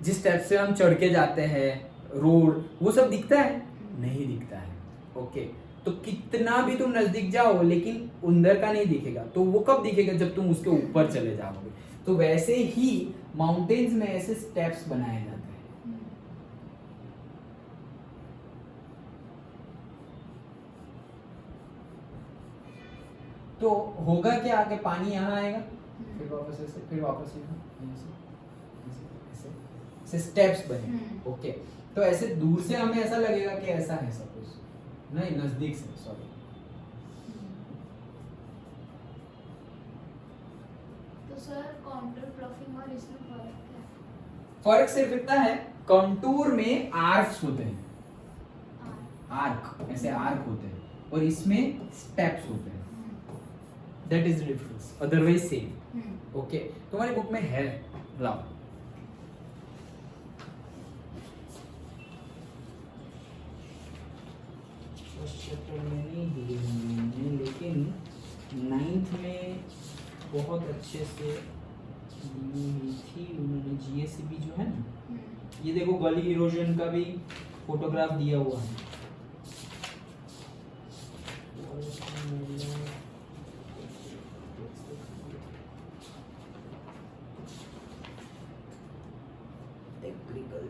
जिस स्टेप से हम चढ़ के जाते हैं रोड, वो सब दिखता है? नहीं दिखता है। ओके, तो कितना भी तुम नजदीक जाओ लेकिन अंदर का नहीं दिखेगा, तो वो कब दिखेगा? जब तुम उसके ऊपर चले जाओगे। तो वैसे ही माउंटेन्स में ऐसे स्टेप्स बनाए जाते हैं। तो होगा क्या, आगे पानी यहाँ आएगा, फिर वापस ऐसे, फिर वापस ऐसे स्टेप्स बने। ओके, तो ऐसे दूर से हमें ऐसा लगेगा कि ऐसा है सपोज, नहीं नजदीक से, सॉरी, तो सर कंटूर प्लॉटिंग और इसमें फर्क क्या है? फर्क सिर्फ इतना है, कंटूर में आर्क्स होते हैं, आर्क ऐसे आर्क होते हैं, और इसमें स्टेप्स होते हैं। That is difference, otherwise same. Okay, तुम्हारी बुक में है, लाओ। लेकिन 9th में बहुत अच्छे से दी थी उन्होंने, जीएससीबी जो है ना, ये देखो गली इरोजन का भी फोटोग्राफ दिया हुआ है।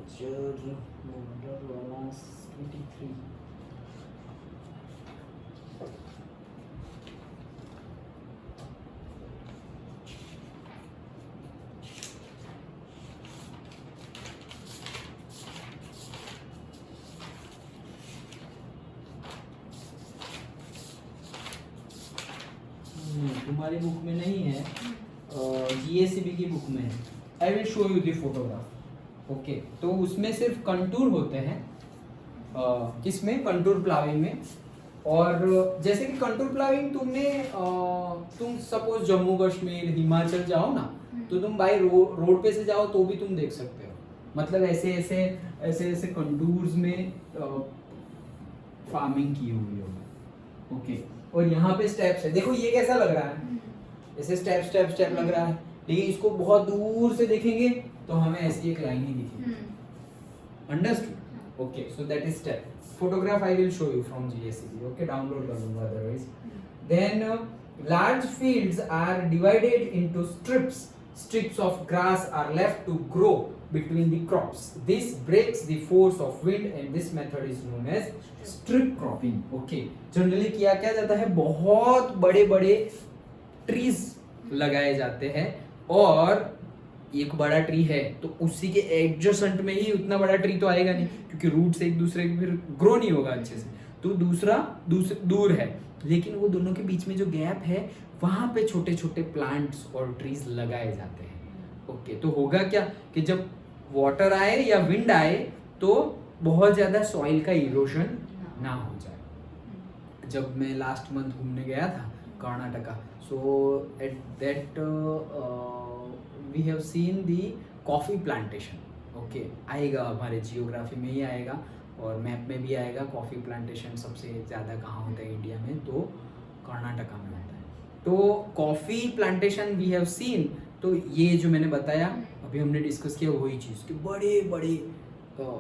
पिक्चर बॉर्डर वाला 23। तुम्हारी बुक में नहीं है, जीएसीबी की बुक में है। आई will show you the photograph. Okay, तो उसमें सिर्फ कंटूर होते हैं, किसमें, कंटूर प्लाविंग में। और जैसे कि कंटूर प्लाविंग तुम सपोज जम्मू कश्मीर हिमाचल जाओ ना, तो तुम बाई रोड पे से जाओ तो भी तुम देख सकते हो। मतलब ऐसे ऐसे ऐसे ऐसे कंटूर्स में फार्मिंग की हुई होगी। ओके, और यहाँ पे स्टेप्स है, देखो ये कैसा लग रहा है, ऐसे स्टेप स्टेप स्टेप लग रहा है, लेकिन इसको बहुत दूर से देखेंगे तो हमें ऐसी एक लाइन ही दिखेगी। Understood? Okay, so that is step. Photograph I will show you from GSCB. Okay, download कर लूंगा otherwise. Then large fields are divided into strips. Strips of grass are left to grow between the crops. This breaks the force of wind and this method is known as strip cropping. Okay, generally किया क्या जाता है, बहुत बड़े बड़े trees लगाए जाते हैं, और एक बड़ा ट्री है तो उसी के एडजेसेंट में ही उतना बड़ा ट्री तो आएगा नहीं, क्योंकि रूट से एक दूसरे के फिर ग्रो नहीं होगा अच्छे से, तो दूसरा दूर है, लेकिन वो दोनों के बीच में जो गैप है वहां पे छोटे छोटे प्लांट्स और ट्रीज लगाए जाते हैं। ओके, तो होगा क्या कि जब वाटर आए या विंड आए तो बहुत ज्यादा सॉइल का इरोशन ना हो जाए। जब मैं लास्ट मंथ घूमने गया था Karnataka, so at that we have seen the coffee plantation. Okay, आएगा हमारे जियोग्राफी में ही आएगा और मैप में भी आएगा। कॉफी प्लांटेशन सबसे ज़्यादा कहाँ होता है इंडिया में, तो कर्नाटका में होता है। तो coffee plantation we have seen. तो ये जो मैंने बताया अभी हमने डिस्कस किया वही चीज़ कि बड़े बड़े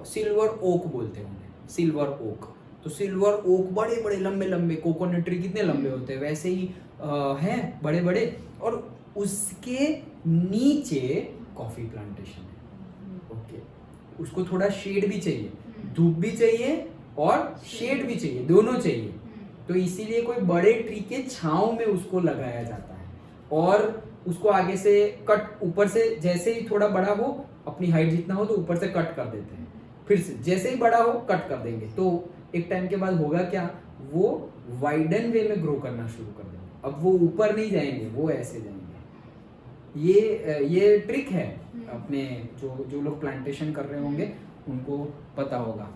सिल्वर ओक बोलते हैं उन्हें, सिल्वर ओक। तो सिल्वर ओक बड़े बड़े लंबे लंबे, कोकोनट ट्री कितने लंबे होते हैं वैसे ही हैं बड़े बड़े, और उसके नीचे कॉफी प्लांटेशन है। ओके, उसको थोड़ा शेड भी चाहिए, धूप भी चाहिए और शेड भी चाहिए, दोनों चाहिए। तो इसीलिए कोई बड़े ट्री के छांव में उसको लगाया जाता है, और उसको आगे से कट, ऊपर से जैसे ही थोड़ा बड़ा हो, अपनी हाइट जितना हो तो ऊपर से कट कर देते हैं, फिर से जैसे ही बड़ा हो कट कर देंगे। तो एक टाइम के बाद होगा क्या, वो वाइडन वे में ग्रो करना शुरू कर देंगे। अब वो ऊपर नहीं जाएंगे, वो ऐसे जाएंगे। ये ट्रिक है, अपने जो लोग प्लांटेशन कर रहे होंगे उनको पता होगा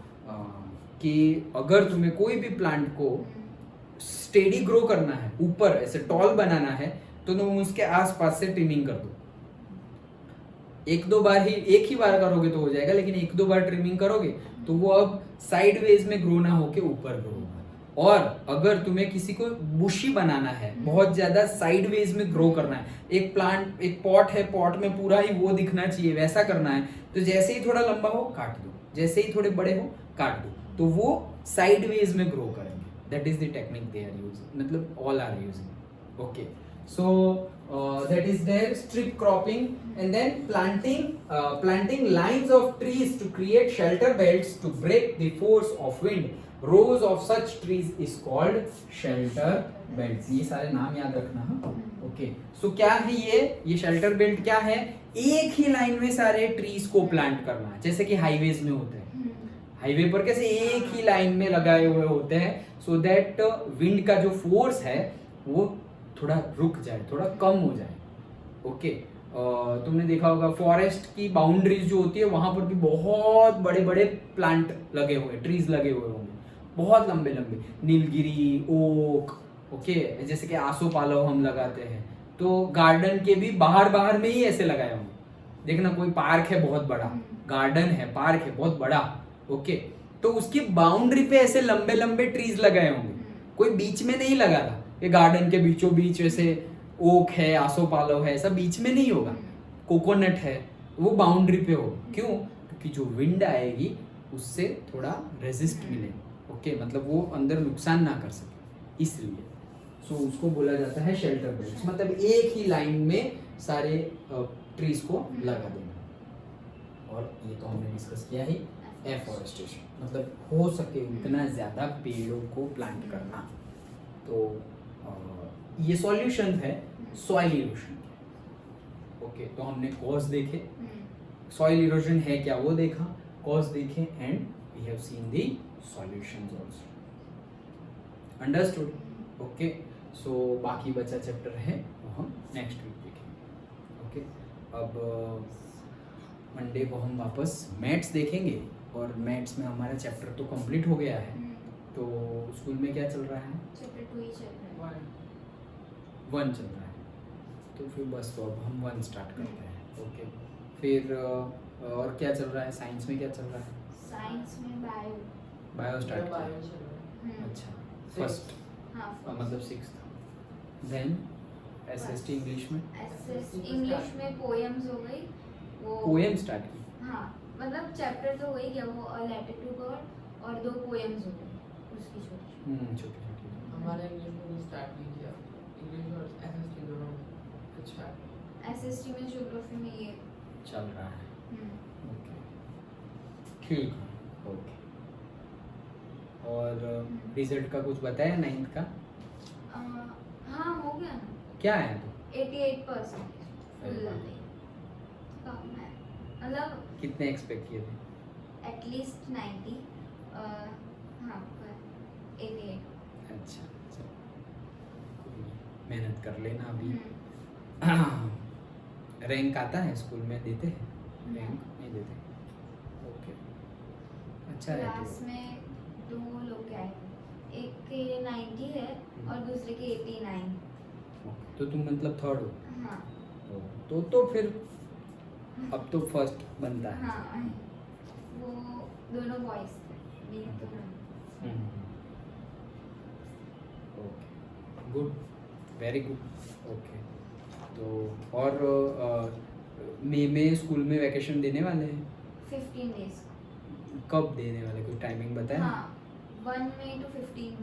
कि अगर तुम्हें कोई भी प्लांट को स्टेडी ग्रो करना है, ऊपर ऐसे टॉल बनाना है, तो तुम उसके आसपास से ट्रिमिंग कर दो। एक ही बार करोगे तो हो जाएगा, लेकिन 1-2 बार ट्रिमिंग करोगे तो वो अब साइडवेज में ग्रो ना होके ऊपर ग्रो होगा। और अगर तुम्हें किसी को बुशी बनाना है, बहुत ज्यादा साइडवेज में ग्रो करना है, एक प्लांट, एक पॉट है, पॉट में पूरा ही वो दिखना चाहिए, वैसा करना है, तो जैसे ही थोड़ा लंबा हो काट दो, जैसे ही थोड़े बड़े हो काट दो, तो वो साइडवेज में ग्रो करेंगे। That is the technique they are using, मतलब all are using. Okay, so that is their strip cropping, and then planting lines of trees to create shelter belts to break the force of wind. Rows of such trees is called shelter belts. ये सारे नाम याद रखना है। Okay, so क्या है ये shelter belt क्या है? एक ही लाइन में सारे ट्रीज को प्लांट करना है, जैसे कि हाईवेज में होता है। हाईवे पर कैसे एक ही लाइन में लगाए हुए होते हैं, सो दैट विंड का जो फोर्स है वो थोड़ा रुक जाए, थोड़ा कम हो जाए। ओके, तुमने देखा होगा फॉरेस्ट की बाउंड्रीज जो होती है वहां पर भी बहुत बड़े बड़े प्लांट लगे हुए, ट्रीज लगे हुए होंगे, बहुत लंबे लंबे, नीलगिरी, ओक। ओके, जैसे कि आसोपालव हम लगाते हैं, तो गार्डन के भी बाहर में ही ऐसे लगाए होंगे। देखना, कोई पार्क है बहुत बड़ा, गार्डन है, पार्क है बहुत बड़ा, ओके, तो उसकी बाउंड्री पे ऐसे लंबे लंबे ट्रीज लगाए होंगे, कोई बीच में नहीं लगा था। ये गार्डन के बीचों बीच वैसे ओक है, आसोपालव है, ऐसा बीच में नहीं होगा। कोकोनट है, वो बाउंड्री पे होगा। क्यों? क्योंकि जो विंड आएगी उससे थोड़ा रेजिस्ट मिले। ओके, मतलब वो अंदर नुकसान ना कर सके, इसलिए सो उसको बोला जाता है शेल्टर बेल्ट्स। मतलब एक ही लाइन में सारे ट्रीज को लगा देना। और ये तो हमने डिस्कस किया ही, एफॉरेस्टेशन मतलब हो सके उतना ज़्यादा पेड़ों को प्लांट करना। तो ये सॉल्यूशन है सॉइल इरोजन के। ओके, तो हमने कॉज देखे, सॉइल इरोजन है क्या वो देखा, कॉज देखे, and we have seen the solutions also. Understood? Okay, so बाकी बचा चैप्टर है वो हम नेक्स्ट वीक देखेंगे। ओके, अब मंडे को हम वापस मैथ्स देखेंगे, और मैथ्स में हमारा चैप्टर तो कंप्लीट हो गया है। तो स्कूल में क्या चल रहा है? चैप्टर 2 ही चल रहा है। 1 चल रहा है, तो फिर बस तो अब हम 1 स्टार्ट करते हैं। ओके, फिर और क्या चल रहा है? साइंस में क्या चल रहा है? साइंस में बायो स्टार्ट किया। अच्छा, फर्स्ट हाँ मतलब 6th। देन एसएसटी इंग्लिश में, एसएस इंग्लिश में पोएम्स हो गई वो। पोएम स्टार्ट की। हाँ मतलब चैप्टर तो हो ही गया वो, अ लेटर टू गॉड, और 2 पोएम्स हो गई उसकी छोटी। छोटी छोटी। हमारे इंग्लिश में भी स्टार्ट नहीं किया, इंग्लिश और एसएसटी दोनों। अच्छा, एसएसटी में ज्योग्राफी में ये चल रहा है। ओके, ठीक है। ओके, और रिजल्ट का कुछ बताया 9th का? हाँ हो गया ना, क्या है तो? 88%। अरे वाह। कम है मतलब कितने एक्सपेक्ट किए थे? एटलीस्ट 90। हाँ पर 88। अच्छा, चलो, मेहनत कर लेना अभी। रैंक आता है स्कूल में, देते हैं रैंक? नहीं देते। ओके, अच्छा है। क्लास में 2 लोग के आए, एक के 90 है और दूसरे के 89। तो तुम मतलब 3rd हो? हाँ तो फिर अब तो फर्स्ट बनता है। हाँ, वो दोनों बॉयज थे, मेरी तो girl। Okay, good, very good. Okay, तो और मई में स्कूल में वैकेशन देने वाले हैं? 15 days। कब देने वाले, कोई टाइमिंग बताया? हाँ 1 May to 15